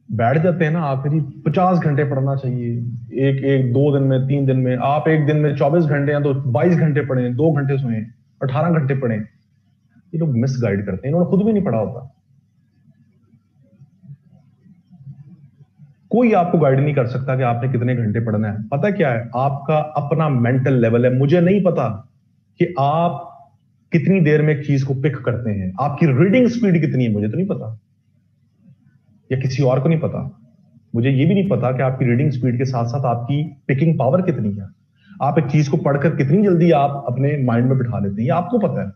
बैठ जाते हैं ना, आखिर ही 50 घंटे पढ़ना चाहिए, एक एक 2 दिन में, 3 दिन में। आप एक दिन में 24 घंटे हैं तो 22 घंटे पढ़े, 2 घंटे सोए, 18 घंटे पढ़े। ये लोग मिस गाइड करते हैं, इन्होंने खुद भी नहीं पढ़ा होता। कोई आपको गाइड नहीं कर सकता कि आपने कितने घंटे पढ़ना है। पता क्या है, आपका अपना मेंटल लेवल है। मुझे नहीं पता कि आप कितनी देर में एक चीज को पिक करते हैं, आपकी रीडिंग स्पीड कितनी है, मुझे तो नहीं पता, या किसी और को नहीं पता। मुझे ये भी नहीं पता कि आपकी रीडिंग स्पीड के साथ साथ आपकी पिकिंग पावर कितनी है। आप एक चीज को पढ़कर कितनी जल्दी आप अपने माइंड में बिठा लेते हैं, ये आपको पता है।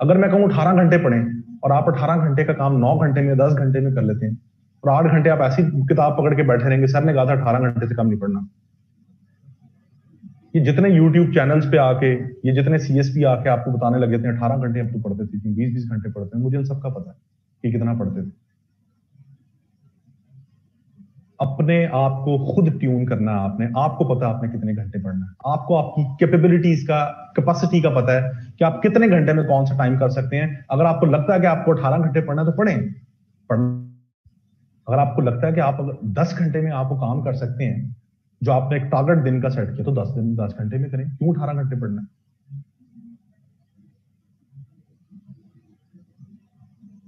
अगर मैं कहूं 18 घंटे पढ़ें और आप 18 घंटे का काम 9 घंटे में, 10 घंटे में कर लेते हैं, और 8 घंटे आप ऐसी किताब पकड़ के बैठे रहेंगे, सर ने कहा था 18 घंटे से कम नहीं पढ़ना। ये जितने यूट्यूब चैनल्स पे आके, ये जितने सीएसपी आके आपको बताने लगे थे 18 घंटे हम तो पढ़ते थे, 20-20 घंटे पढ़ते हैं, मुझे उन सबका पता है कि कितना पढ़ते थे। अपने आप को खुद ट्यून करना है आपने, आपको पता है आपने कितने घंटे पढ़ना है। आपको आपकी कैपेबिलिटीज का, कैपेसिटी का पता है कि आप कितने घंटे में कौन सा टाइम कर सकते हैं। अगर आपको लगता है कि आपको 18 घंटे पढ़ना है तो पढ़ें। अगर आपको लगता है कि आप अगर 10 घंटे में आपको काम कर सकते हैं, जो आपने एक टारगेट दिन का सेट किया, तो 10 घंटे में करें। क्यों 18 घंटे पढ़ना है?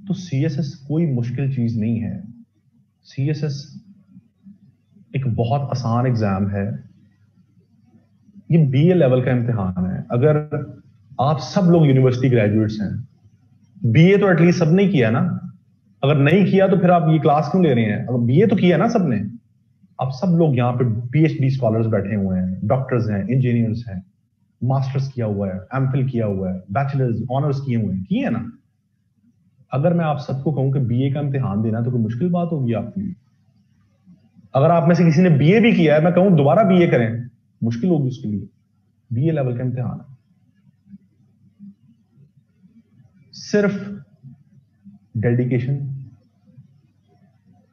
तो सीएसएस कोई मुश्किल चीज नहीं है। सीएसएस एक बहुत आसान एग्जाम है। ये बीए लेवल का इम्तिहान है। अगर आप सब लोग यूनिवर्सिटी ग्रेजुएट्स हैं, बीए तो एटलीस्ट सबने किया ना। अगर नहीं किया तो फिर आप ये क्लास क्यों ले रहे हैं? अगर बीए तो किया ना सबने, आप सब लोग यहाँ पे पीएचडी स्कॉलर्स बैठे हुए हैं, डॉक्टर्स हैं, इंजीनियर्स हैं, मास्टर्स किया हुआ है, एमफिल किया हुआ है, बैचलर्स, ऑनर्स किए हुए हैं, किए है ना। अगर मैं आप सबको कहूं कि बीए का इम्तिहान देना तो कोई मुश्किल बात होगी आपके लिए? अगर आप में से किसी ने बीए भी किया है, मैं कहूं दोबारा बीए करें, मुश्किल होगी उसके लिए। बीए लेवल का इम्तिहान है। सिर्फ डेडिकेशन,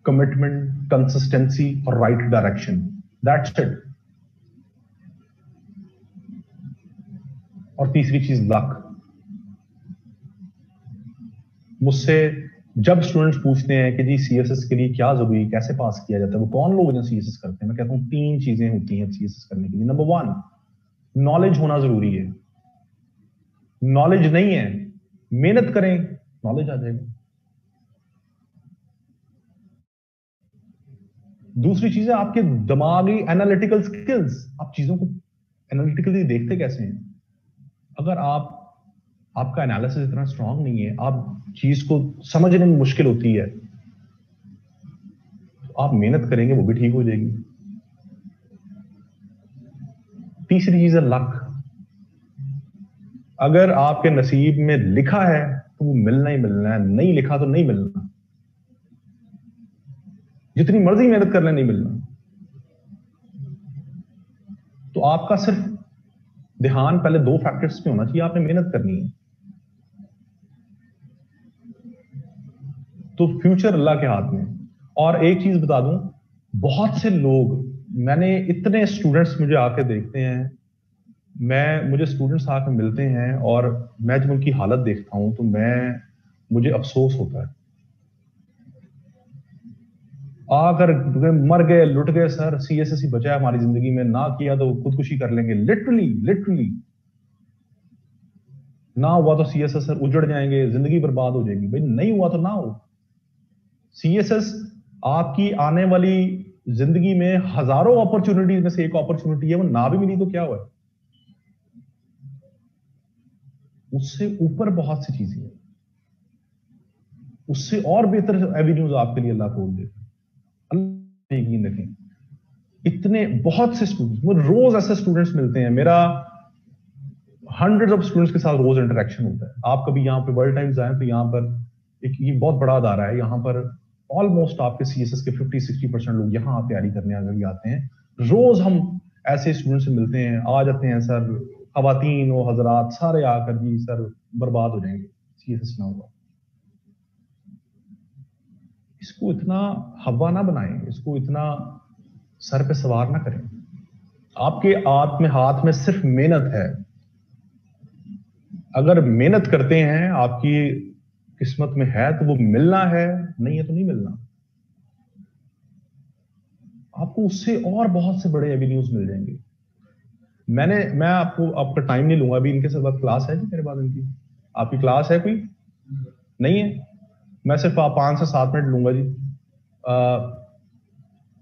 कमिटमेंट, कंसिस्टेंसी और राइट डायरेक्शन, दैट्स इट। और तीसरी चीज लक। मुझसे जब स्टूडेंट्स पूछते हैं कि जी सीएसएस के लिए क्या जरूरी है, कैसे पास किया जाता है, वो कौन लोग जो सीएसएस करते हैं, मैं कहता हूं 3 चीजें होती हैं सीएसएस करने के लिए। नंबर 1, नॉलेज होना जरूरी है। नॉलेज नहीं है, मेहनत करें, नॉलेज आ जाएगा। दूसरी चीज है आपके दिमागी एनालिटिकल स्किल्स। आप चीजों को एनालिटिकली देखते कैसे हैं। अगर आपका एनालिसिस इतना स्ट्रांग नहीं है, आप चीज को समझने में मुश्किल होती है, तो आप मेहनत करेंगे वो भी ठीक हो जाएगी। तीसरी चीज है लक। अगर आपके नसीब में लिखा है तो वो मिलना ही मिलना है, नहीं लिखा तो नहीं मिलना। जितनी मर्जी मेहनत कर ले नहीं मिलना। तो आपका सिर्फ ध्यान पहले दो फैक्टर्स पे होना चाहिए, आपने मेहनत करनी है। तो फ्यूचर अल्लाह के हाथ में। और एक चीज बता दूं, बहुत से लोग, मैंने इतने स्टूडेंट्स मुझे आके देखते हैं, मुझे स्टूडेंट्स आके मिलते हैं और मैं जब उनकी हालत देखता हूं तो मुझे अफसोस होता है। आकर मर गए, लुट गए सर, सीएसएस बचा है हमारी जिंदगी में, ना किया तो खुदकुशी कर लेंगे। लिटरली लिटरली ना हुआ तो सीएसएस उजड़ जाएंगे, जिंदगी बर्बाद हो जाएगी। भाई नहीं हुआ तो ना हो। सीएसएस आपकी आने वाली जिंदगी में हजारों अपॉर्चुनिटीज में से एक अपॉर्चुनिटी है, वो ना भी मिली तो क्या हुआ, उससे ऊपर बहुत सी चीजें हैं, उससे और बेहतर एवेन्यूज आपके लिए अल्लाह खोल देते हैं। अल्लाह यकीन रखें, इतने बहुत से स्टूडेंट्स, मुझे रोज ऐसे स्टूडेंट्स मिलते हैं, मेरा हंड्रेड्स ऑफ स्टूडेंट्स के साथ रोज इंटरेक्शन होता है। आप कभी यहाँ पे वर्ल्ड टाइम्स आए तो यहाँ पर ये बहुत बड़ा अदारा है, यहाँ पर ऑलमोस्ट आपके सीएसएस के 50-60% लोग यहाँ तैयारी करने आते हैं। रोज हम ऐसे स्टूडेंट से मिलते हैं, आ जाते हैं सर, खवातीन और हजरात सारे आकर जी सर बर्बाद हो जाएंगे सीएसएस ना होगा। इसको इतना हवा ना बनाएं, इसको इतना सर पे सवार ना करें। आपके हाथ में सिर्फ मेहनत है। अगर मेहनत करते हैं, आपकी किस्मत में है तो वो मिलना है, नहीं है तो नहीं मिलना। आपको उससे और बहुत से बड़े एवेन्यूज मिल जाएंगे। मैं आपका टाइम नहीं लूंगा अभी, इनके साथ क्लास है जी मेरे बाद, इनकी आपकी क्लास है कोई नहीं है, मैं सिर्फ 5 से 7 मिनट लूंगा जी।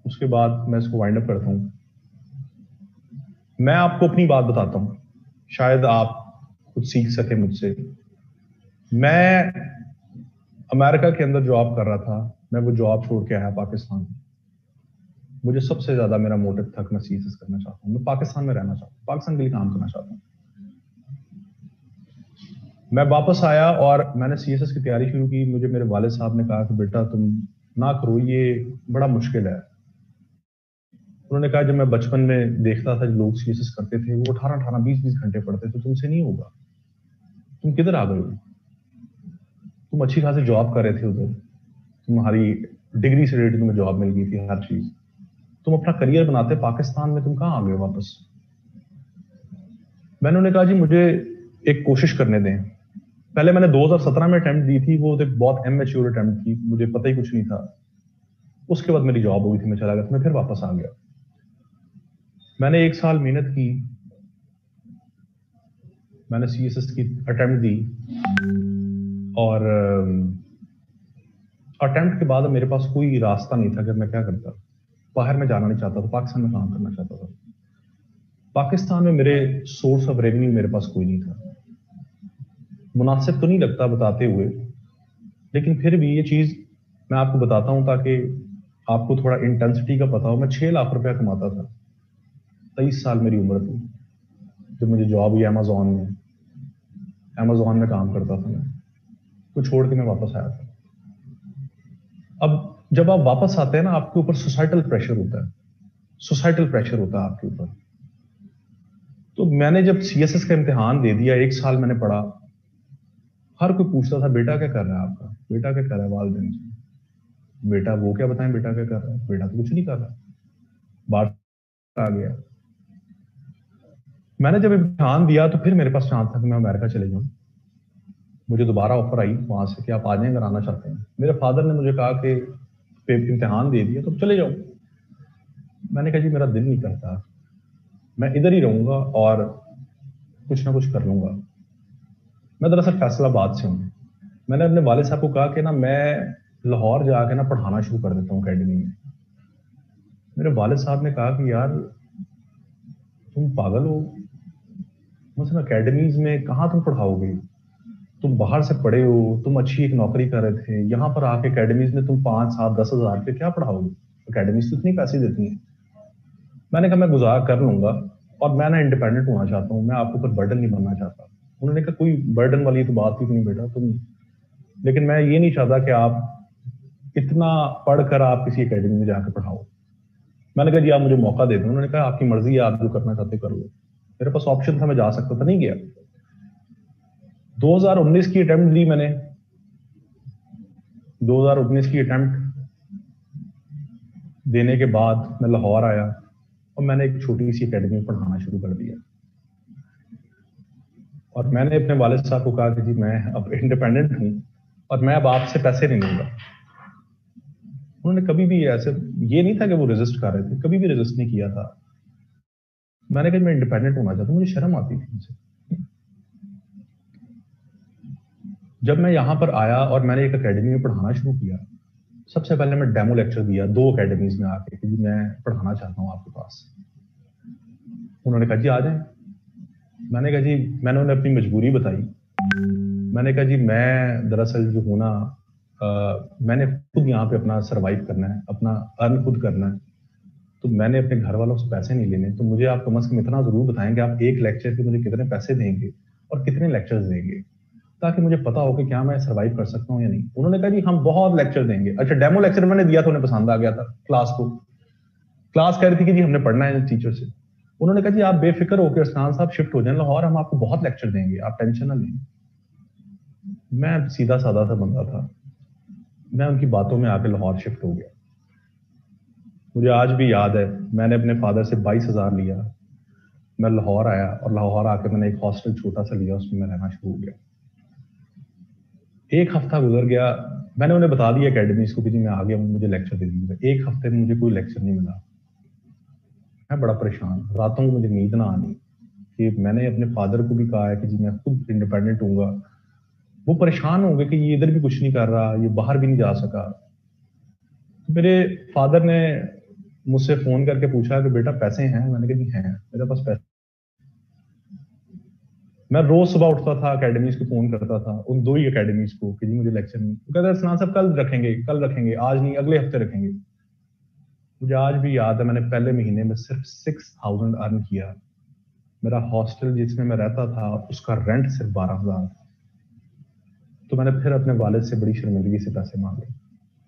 उसके बाद मैं इसको वाइंड अप करता हूं। मैं आपको अपनी बात बताता हूं, शायद आप कुछ सीख सके मुझसे। मैं अमेरिका के अंदर जॉब कर रहा था, मैं वो जॉब छोड़ के आया पाकिस्तान। मुझे सबसे ज्यादा मेरा मोटिव था कि मैं सीएसएस करना चाहता हूं, मैं पाकिस्तान में रहना चाहता हूं, पाकिस्तान के लिए काम करना चाहता हूं। मैं वापस आया और मैंने सीएसएस की तैयारी शुरू की। मुझे मेरे वालिद साहब ने कहा कि बेटा तुम ना करो, ये बड़ा मुश्किल है। उन्होंने कहा जब मैं बचपन में देखता था लोग सीएसएस करते थे, वो 18-18, 20-20 घंटे पढ़ते थे, तुमसे नहीं होगा। तुम किधर आ गए हो? तुम अच्छी खासी जॉब कर रहे थे उधर, तुम्हारी डिग्री से रिलेटेड तुम्हें जॉब मिल गई थी, हर चीज, तुम अपना करियर बनाते पाकिस्तान में, तुम कहां आ गए वापस? मैंने उन्हें कहा जी मुझे एक कोशिश करने दें। पहले मैंने 2017 में अटेम्प्ट दी थी, वो एक बहुत इमेच्योर अटेम्प्ट थी, मुझे पता ही कुछ नहीं था। उसके बाद मेरी जॉब हो गई थी, मैं चला गया, तो मैं फिर वापस आ गया। मैंने 1 साल मेहनत की, मैंने सीएसएस की अटेम्प्ट दी और अटेम्प्ट के बाद मेरे पास कोई रास्ता नहीं था कि मैं क्या करता। बाहर में जाना नहीं चाहता था, पाकिस्तान में काम करना चाहता था। पाकिस्तान में मेरे सोर्स ऑफ रेवेन्यू मेरे पास कोई नहीं था। मुनासिब तो नहीं लगता बताते हुए, लेकिन फिर भी ये चीज मैं आपको बताता हूं ताकि आपको थोड़ा इंटेंसिटी का पता हो। मैं 6 लाख रुपया कमाता था, 23 साल मेरी उम्र थी जब मुझे जॉब हुई अमेज़ॉन में। अमेज़ॉन में काम करता था मैं, तो छोड़ के मैं वापस आया था। अब जब आप वापस आते हैं ना, आपके ऊपर सोसाइटल प्रेशर होता है, सोसाइटल प्रेशर होता है आपके ऊपर। तो मैंने जब सीएसएस का इम्तिहान दे दिया, 1 साल मैंने पढ़ा, हर कोई पूछता था बेटा क्या कर रहा है आपका, बेटा क्या कर रहा है, वालिदैन से बेटा वो क्या बताएं बेटा क्या कर रहा है, बेटा तो कुछ नहीं कर रहा। बाहर आ गया। मैंने जब इम्तिहान दिया तो फिर मेरे पास चांस था कि मैं अमेरिका चले जाऊं। मुझे दोबारा ऑफर आई वहां से कि आप आ जाएं अगर आना चाहते हैं। मेरे फादर ने मुझे कहा कि इम्तिहान दे दिया तो चले जाओ। मैंने कहा जी मेरा दिल नहीं करता, मैं इधर ही रहूंगा और कुछ ना कुछ कर लूंगा। मैं दरअसल फैसलाबाद से हूँ। मैंने अपने वालिद साहब को कहा कि ना मैं लाहौर जाके ना पढ़ाना शुरू कर देता हूँ अकेडमी में। मेरे वालिद साहब ने कहा कि यार तुम पागल हो, मतलब अकेडमीज में कहाँ तुम पढ़ाओगे, तुम बाहर से पढ़े हो, तुम अच्छी एक नौकरी कर रहे थे, यहाँ पर आके अकेडमीज में तुम 5, 7, 10 हज़ार पे क्या पढ़ाओगे, अकेडमीज तो इतनी पैसे देती हैं। मैंने कहा मैं गुजार कर लूंगा और मैं ना इंडिपेंडेंट होना चाहता हूँ, मैं आपके ऊपर बर्डन नहीं बनना चाहता। उन्होंने कहा कोई बर्डन वाली तो बात ही नहीं बेटा तुम, लेकिन मैं ये नहीं चाहता कि आप इतना पढ़कर आप किसी एकेडमी में जाकर पढ़ाओ। मैंने कहा जी आप मुझे मौका दे दो। उन्होंने कहा आपकी मर्जी है, आप जो करना चाहते कर लो। मेरे पास ऑप्शन था, मैं जा सकता था, नहीं गया। 2019 की अटेम्प्ट दी मैंने। 2019 की अटेम्प्ट देने के बाद मैं लाहौर आया और मैंने एक छोटी सी एकेडमी में पढ़ाना शुरू कर दिया। और मैंने अपने वालिद साहब को कहा कि जी मैं अब इंडिपेंडेंट हूं और मैं अब आपसे पैसे नहीं लूंगा। उन्होंने कभी भी ऐसे, ये नहीं था कि वो रेजिस्ट कर रहे थे, कभी भी रेजिस्ट नहीं किया था। मैंने कहा मैं इंडिपेंडेंट होना चाहता हूं, मुझे शर्म आती थी उनसे। जब मैं यहां पर आया और मैंने एक एकेडमी में पढ़ाना शुरू किया, सबसे पहले मैं डेमो लेक्चर दिया 2 एकेडमीज में आके कि जी मैं पढ़ाना चाहता हूं आपके पास। उन्होंने कहा जी आ जाए। मैंने कहा जी, मैंने उन्हें अपनी मजबूरी बताई। मैंने कहा जी मैं दरअसल जो हूं ना, मैंने खुद यहाँ पे अपना सरवाइव करना है, अपना अर्न खुद करना है, तो मैंने अपने घर वालों से पैसे नहीं लेने। तो मुझे आप कम से कम इतना जरूर बताएंगे आप एक लेक्चर के मुझे कितने पैसे देंगे और कितने लेक्चर्स देंगे, ताकि मुझे पता हो कि क्या मैं सरवाइव कर सकता हूँ या नहीं। उन्होंने कहा जी हम बहुत लेक्चर देंगे। अच्छा, डेमो लेक्चर मैंने दिया तो उन्हें पसंद आ गया था क्लास को। क्लास कह रही थी कि जी हमने पढ़ना है टीचर से। उन्होंने कहा जी आप बेफिक्र होकर अरसलान साहब शिफ्ट हो जाए लाहौर, हम आपको बहुत लेक्चर देंगे, आप टेंशन ना लें। मैं सीधा साधा सा बंदा था, मैं उनकी बातों में आके लाहौर शिफ्ट हो गया। मुझे आज भी याद है, मैंने अपने फादर से 22,000 लिया, मैं लाहौर आया और लाहौर आके मैंने एक हॉस्टल छोटा सा लिया, उसमें मैं रहना शुरू हो गया। एक हफ्ता गुजर गया, मैंने उन्हें बता दिया एकेडमीज को कि जी मैं आ गया, मुझे लेक्चर दे दीजिएगा। एक हफ्ते में मुझे कोई लेक्चर नहीं मिला। मैं बड़ा परेशान, रातों को मुझे नींद ना आनी कि मैंने अपने फादर को भी कहा है कि जी मैं खुद इंडिपेंडेंट हूँगा। वो परेशान हो गए कि ये इधर भी कुछ नहीं कर रहा, ये बाहर भी नहीं जा सका। मेरे फादर ने मुझसे फोन करके पूछा कि बेटा पैसे हैं? मैंने कहा जी हैं, मेरे पास पैसे। मैं रोज सुबह उठता था, एकेडमीज को फोन करता था, उन 2 ही एकेडमीज को कि जी मुझे लेक्चर नहीं। वो कहते सना साहब कल रखेंगे, कल रखेंगे, आज नहीं अगले हफ्ते रखेंगे। मुझे आज भी याद है, मैंने पहले महीने में सिर्फ 6,000 अर्न किया। मेरा हॉस्टल जिसमें मैं रहता था उसका रेंट सिर्फ 12,000। तो मैंने फिर अपने वालिद से बड़ी शर्मिंदगी से पैसे मांगे।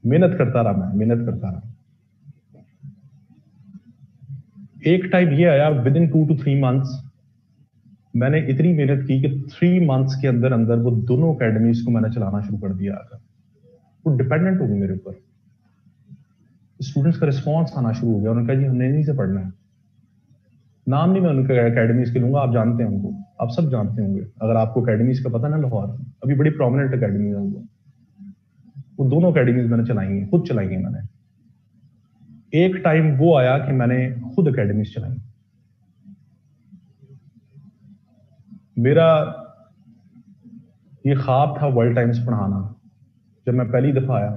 मेहनत करता रहा, मैं मेहनत करता रहा। एक टाइम ये आया, विद इन 2 to 3 मंथ्स मैंने इतनी मेहनत की कि 3 मंथ्स के अंदर अंदर वो दोनों एकेडमीज को मैंने चलाना शुरू कर दिया। वो डिपेंडेंट हो गई मेरे ऊपर। स्टूडेंट्स का रिस्पॉन्स आना शुरू हो गया। उन्होंने कहा जी हमने इन्हीं से पढ़ना है। नाम नहीं मैं उनके एकेडमीज के लूंगा, आप जानते हैं उनको, आप सब जानते होंगे। अगर आपको एकेडमीज का पता ना, लाहौर अभी बड़ी प्रोमिनेंट अकेडमी है वो दोनों एकेडमीज मैंने चलाई हैं, खुद चलाई हैं मैंने। एक टाइम वो आया कि मैंने खुद एकेडमीज चलाई। मेरा ये ख्वाब था वर्ल्ड टाइम्स पढ़ाना। जब मैं पहली दफा आया,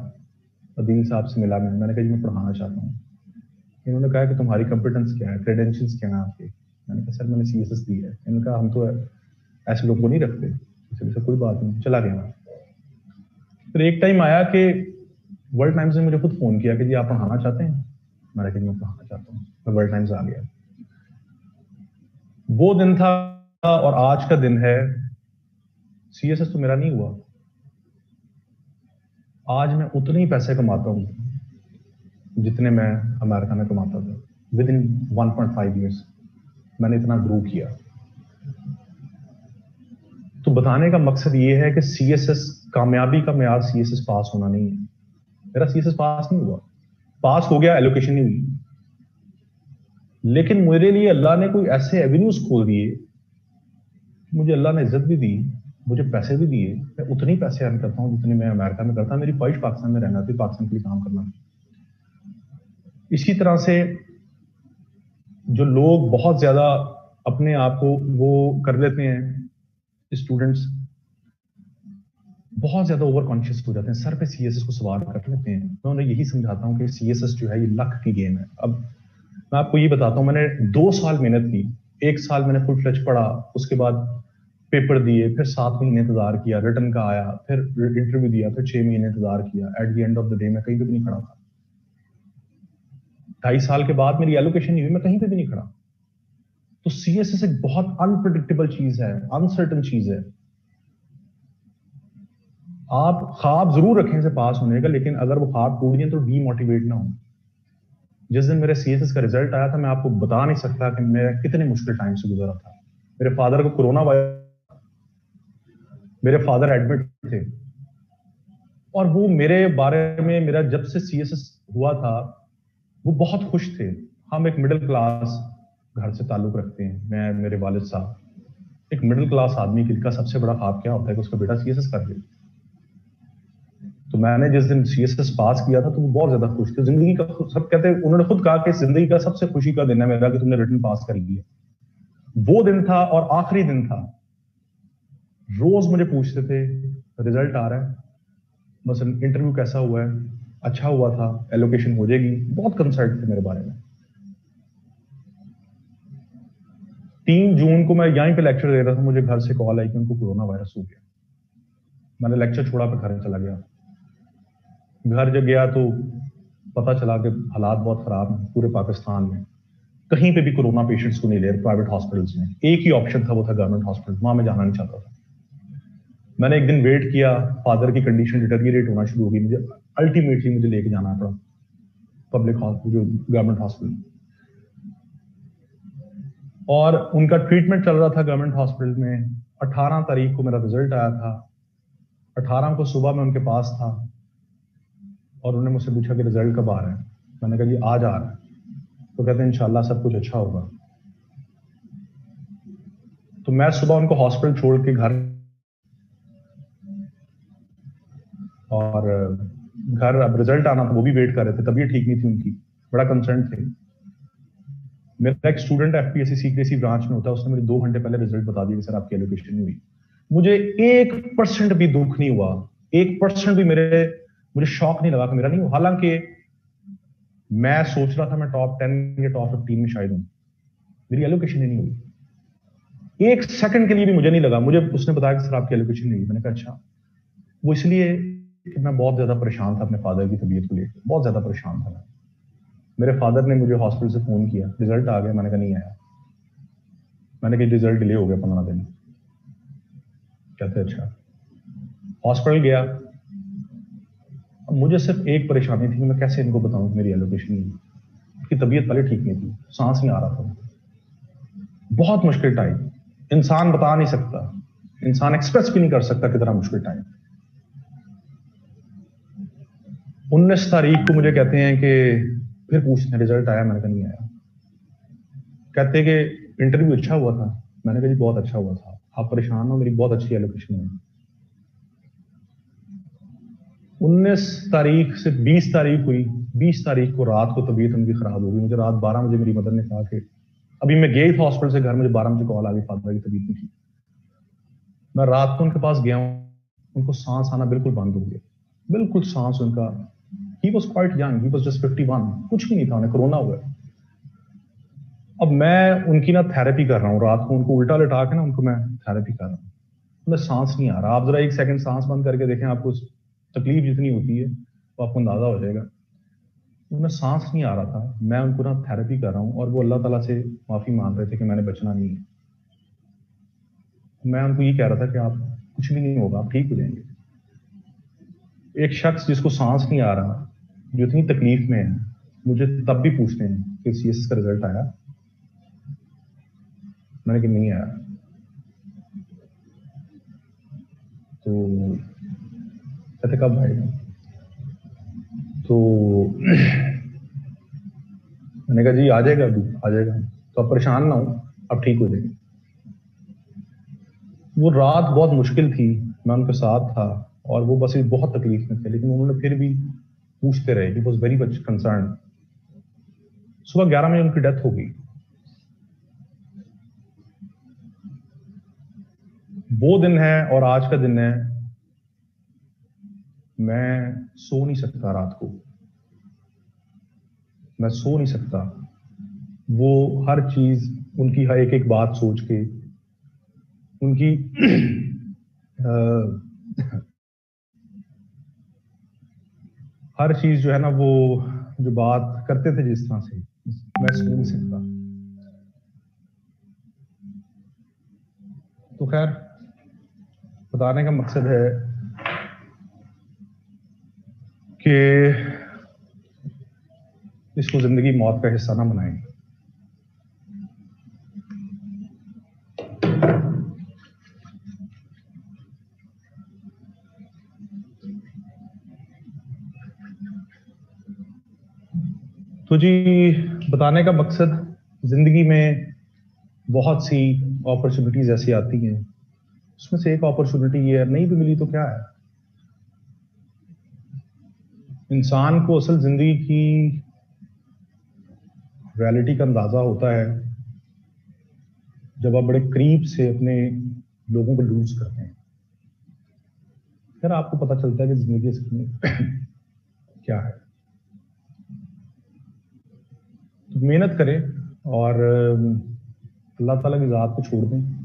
अदील साहब से मिला मैंने कहा जी मैं पढ़ाना चाहता हूँ। इन्होंने कहा कि तुम्हारी कंपिटेंस क्या है, क्रेडेंशियल्स क्या है आपके? मैंने कहा सर मैंने CSS दी है। इन्होंने कहा हम तो ऐसे लोग को नहीं रखते। इसलिए कोई बात नहीं, चला गया मैं। फिर एक टाइम आया कि वर्ल्ड टाइम्स ने मुझे खुद फोन किया कि जी आप पढ़ाना चाहते हैं? मैंने कहा मैं पढ़ाना चाहता हूँ। मैं वर्ल्ड टाइम्स आ गया। वो दिन था और आज का दिन है। CSS तो मेरा नहीं हुआ। आज मैं उतने ही पैसे कमाता हूं जितने मैं अमेरिका में कमाता था। विद इन 1.5 ईयर्स मैंने इतना ग्रो किया। तो बताने का मकसद ये है कि CSS, कामयाबी का मेयार CSS पास होना नहीं है। मेरा CSS पास नहीं हुआ, पास हो गया, एलोकेशन नहीं हुई। लेकिन मेरे लिए अल्लाह ने कोई ऐसे एवेन्यूज खोल दिए, मुझे अल्लाह ने इज्जत भी दी, मुझे पैसे भी दिए। मैं उतने ही पैसे अर्न करता हूँ जितने मैं अमेरिका में करता। मेरी ख्वाहिश पाकिस्तान में रहना थी, पाकिस्तान के लिए काम करना। इसी तरह से जो लोग बहुत ज्यादा अपने आप को वो कर लेते हैं, स्टूडेंट्स बहुत ज्यादा ओवर कॉन्शियस हो जाते हैं, सर पे CSS को सवार कर लेते हैं। मैं उन्हें यही समझाता हूँ कि CSS जो है ये लक की गेम है। अब मैं आपको ये बताता हूँ, मैंने 2 साल मेहनत की। 1 साल मैंने फुल फ्लेज पढ़ा, उसके बाद पेपर दिए, फिर 7 महीने इंतजार किया, रिटर्न का आया, फिर इंटरव्यू दिया, फिर 6 महीने इंतजार किया। At the end of the day मैं कहीं पे भी नहीं खड़ा था। 2.5 साल के बाद मेरी एलोकेशन नहीं हुई, मैं कहीं पे भी नहीं खड़ा। तो सीएसएस एक बहुत अनप्रिडिक्टेबल चीज है, अनसर्टन चीज है। आप ख्वाब जरूर रखें से पास होने का, लेकिन अगर वो ख्वाब टूट जाए तो डीमोटिवेट ना हो। जिस दिन मेरे सीएसएस का रिजल्ट आया था, मैं आपको बता नहीं सकता कि मैं कितने मुश्किल टाइम से गुजरा था। मेरे फादर को कोरोना वायरस, मेरे फादर एडमिट थे, और वो मेरे बारे में, मेरा जब से सीएसएस हुआ था, वो बहुत खुश थे। हम एक मिडिल क्लास घर से ताल्लुक रखते हैं, मैं, मेरे वालिद साहब। एक मिडिल क्लास आदमी का सबसे बड़ा ख्वाब क्या होता है कि उसका बेटा सीएसएस कर ले। तो मैंने जिस दिन सीएसएस पास किया था तो वो बहुत ज्यादा खुश थे। जिंदगी का, सब कहते हैं, उन्होंने खुद कहा कि जिंदगी का सबसे खुशी का दिन है मेरा कि तुमने रिटर्न पास कर लिया। वो दिन था और आखिरी दिन था। रोज मुझे पूछते थे रिजल्ट आ रहा है, बस इंटरव्यू कैसा हुआ है, अच्छा हुआ था, एलोकेशन हो जाएगी। बहुत कंसर्न थे मेरे बारे में। 3 जून को मैं यहीं पे लेक्चर दे रहा था, मुझे घर से कॉल आई कि उनको कोरोना वायरस हो गया। मैंने लेक्चर छोड़ा, पे घर चला गया। घर जब गया तो पता चला कि हालात बहुत खराब हैं पूरे पाकिस्तान में। कहीं पे भी कोरोना पेशेंट्स को नहीं ले रहे प्राइवेट हॉस्पिटल्स में। एक ही ऑप्शन था, वो था गवर्नमेंट हॉस्पिटल। वहां मैं जाना नहीं चाहता था। मैंने एक दिन वेट किया, फादर की कंडीशन डिटेरियोरेट होना शुरू हो गई। मुझे अल्टीमेटली मुझे लेके जाना पड़ा पब्लिक हॉस्पिटल, जो गवर्नमेंट हॉस्पिटल, और उनका ट्रीटमेंट चल रहा था गवर्नमेंट हॉस्पिटल में। 18 तारीख को मेरा रिजल्ट आया था। 18 को सुबह मैं उनके पास था और उन्होंने मुझसे पूछा कि रिजल्ट कब आ रहा है। मैंने कहा जी आज आ रहा है। तो कहते हैं इंशाल्लाह सब कुछ अच्छा होगा। तो मैं सुबह उनको हॉस्पिटल छोड़ के घर, और घर अब रिजल्ट आना था, वो भी वेट कर रहे थे, तबीयत ठीक नहीं थी उनकी, बड़ा कंसर्न थे। मेरा एक स्टूडेंट एफपीएससी सीक्रेसी ब्रांच में होता है, उसने मुझे 2 घंटे पहले रिजल्ट बता दिया कि सर आपकी एलोकेशन नहीं हुई। मुझे 1% भी दुख नहीं हुआ, 1% भी मुझे शॉक नहीं लगा कि मेरा नहीं हुआ। हालांकि मैं सोच रहा था मैं टॉप 10 या टॉप 15 में शायद हूं, मेरी एलोकेशन ही नहीं हुई। 1 सेकंड के लिए भी मुझे नहीं लगा। मुझे उसने बताया कि सर आपकी एलोकेशन नहीं हुई। मैंने कहा अच्छा। वो इसलिए कि मैं बहुत ज्यादा परेशान था अपने फादर की तबीयत को लेकर, बहुत ज्यादा परेशान था। मेरे फादर ने मुझे हॉस्पिटल से फोन किया, रिजल्ट आ गया। मैंने कहा नहीं आया। मैंने कहा रिजल्ट डिले हो गया 15 दिन। कहते अच्छा। हॉस्पिटल गया। अब मुझे सिर्फ एक परेशानी थी कि मैं कैसे इनको बताऊं कि मेरी एलोकेशन नहीं। उसकी तबीयत पहले ठीक नहीं थी, सांस नहीं आ रहा था। बहुत मुश्किल टाइम, इंसान बता नहीं सकता, इंसान एक्सप्रेस भी नहीं कर सकता कितना मुश्किल टाइम। 19 तारीख को मुझे कहते हैं कि फिर पूछते हैं रिजल्ट आया। मैंने कहा नहीं आया। कहते कि इंटरव्यू अच्छा हुआ था। मैंने कहा जी बहुत अच्छा हुआ था, आप परेशान हो, मेरी बहुत अच्छी एलोकेशन है। 19 तारीख से 20 तारीख हुई। 20 तारीख को रात को तबीयत उनकी खराब हो गई। मुझे रात 12 बजे मेरी मदर ने कहा कि अभी मैं गई था हॉस्पिटल से घर, मुझे 12 बजे कॉल आ गई फादर की तबीयत नहीं ठीक। मैं रात को उनके पास गया हूं, उनको सांस आना बिल्कुल बंद हो गया, बिल्कुल सांस उनका। He was quite young, he was just 51, कुछ भी नहीं था, उन्हें कोरोना हुआ। अब मैं उनकी ना थेरेपी कर रहा हूँ रात को, उनको उल्टा लिटा के ना उनको मैं थेरेपी कर रहा हूँ। उन्हें सांस नहीं आ रहा। आप जरा 1 सेकंड सांस बंद करके देखें, आपको तकलीफ जितनी होती है तो आपको अंदाजा हो जाएगा। उन्हें सांस नहीं आ रहा था। मैं उनको ना थेरेपी कर रहा हूँ और वो अल्लाह ताला से माफी मांग रहे थे कि मैंने बचना नहीं है। मैं उनको ये कह रहा था कि आप कुछ भी नहीं होगा, आप ठीक हो जाएंगे। एक शख्स जिसको सांस नहीं आ रहा, जो इतनी तकलीफ में है, मुझे तब भी पूछते हैं कि सीएसएस का रिजल्ट आया। मैंने कहा नहीं आया। तो कहते कब आएगा। तो मैंने कहा जी आ जाएगा, अभी आ जाएगा, तो आप परेशान ना हो, आप ठीक हो जाएंगे। वो रात बहुत मुश्किल थी, मैं उनके साथ था और वो बस बहुत तकलीफ में थे, लेकिन उन्होंने फिर भी पूछते रहे। He was very much concern. सुबह 11 बजे उनकी डेथ हो गई। वो दिन है और आज का दिन है, मैं सो नहीं सकता रात को, मैं सो नहीं सकता। वो हर चीज, उनकी हर एक एक बात सोच के, उनकी हर चीज जो है ना, वो जो बात करते थे जिस तरह से मैं सुन नहीं सकता। तो खैर बताने का मकसद है कि इसको जिंदगी मौत का हिस्सा ना बनाएं। तो जी बताने का मकसद, जिंदगी में बहुत सी अपॉर्चुनिटीज ऐसी आती हैं, उसमें से एक अपॉर्चुनिटी ये है, नहीं भी मिली तो क्या है। इंसान को असल जिंदगी की रियलिटी का अंदाजा होता है जब आप बड़े करीब से अपने लोगों को लूज करते हैं, फिर आपको पता चलता है कि जिंदगी असल में क्या है। तो मेहनत करें और अल्लाह ताला की ज़ात को छोड़ दें।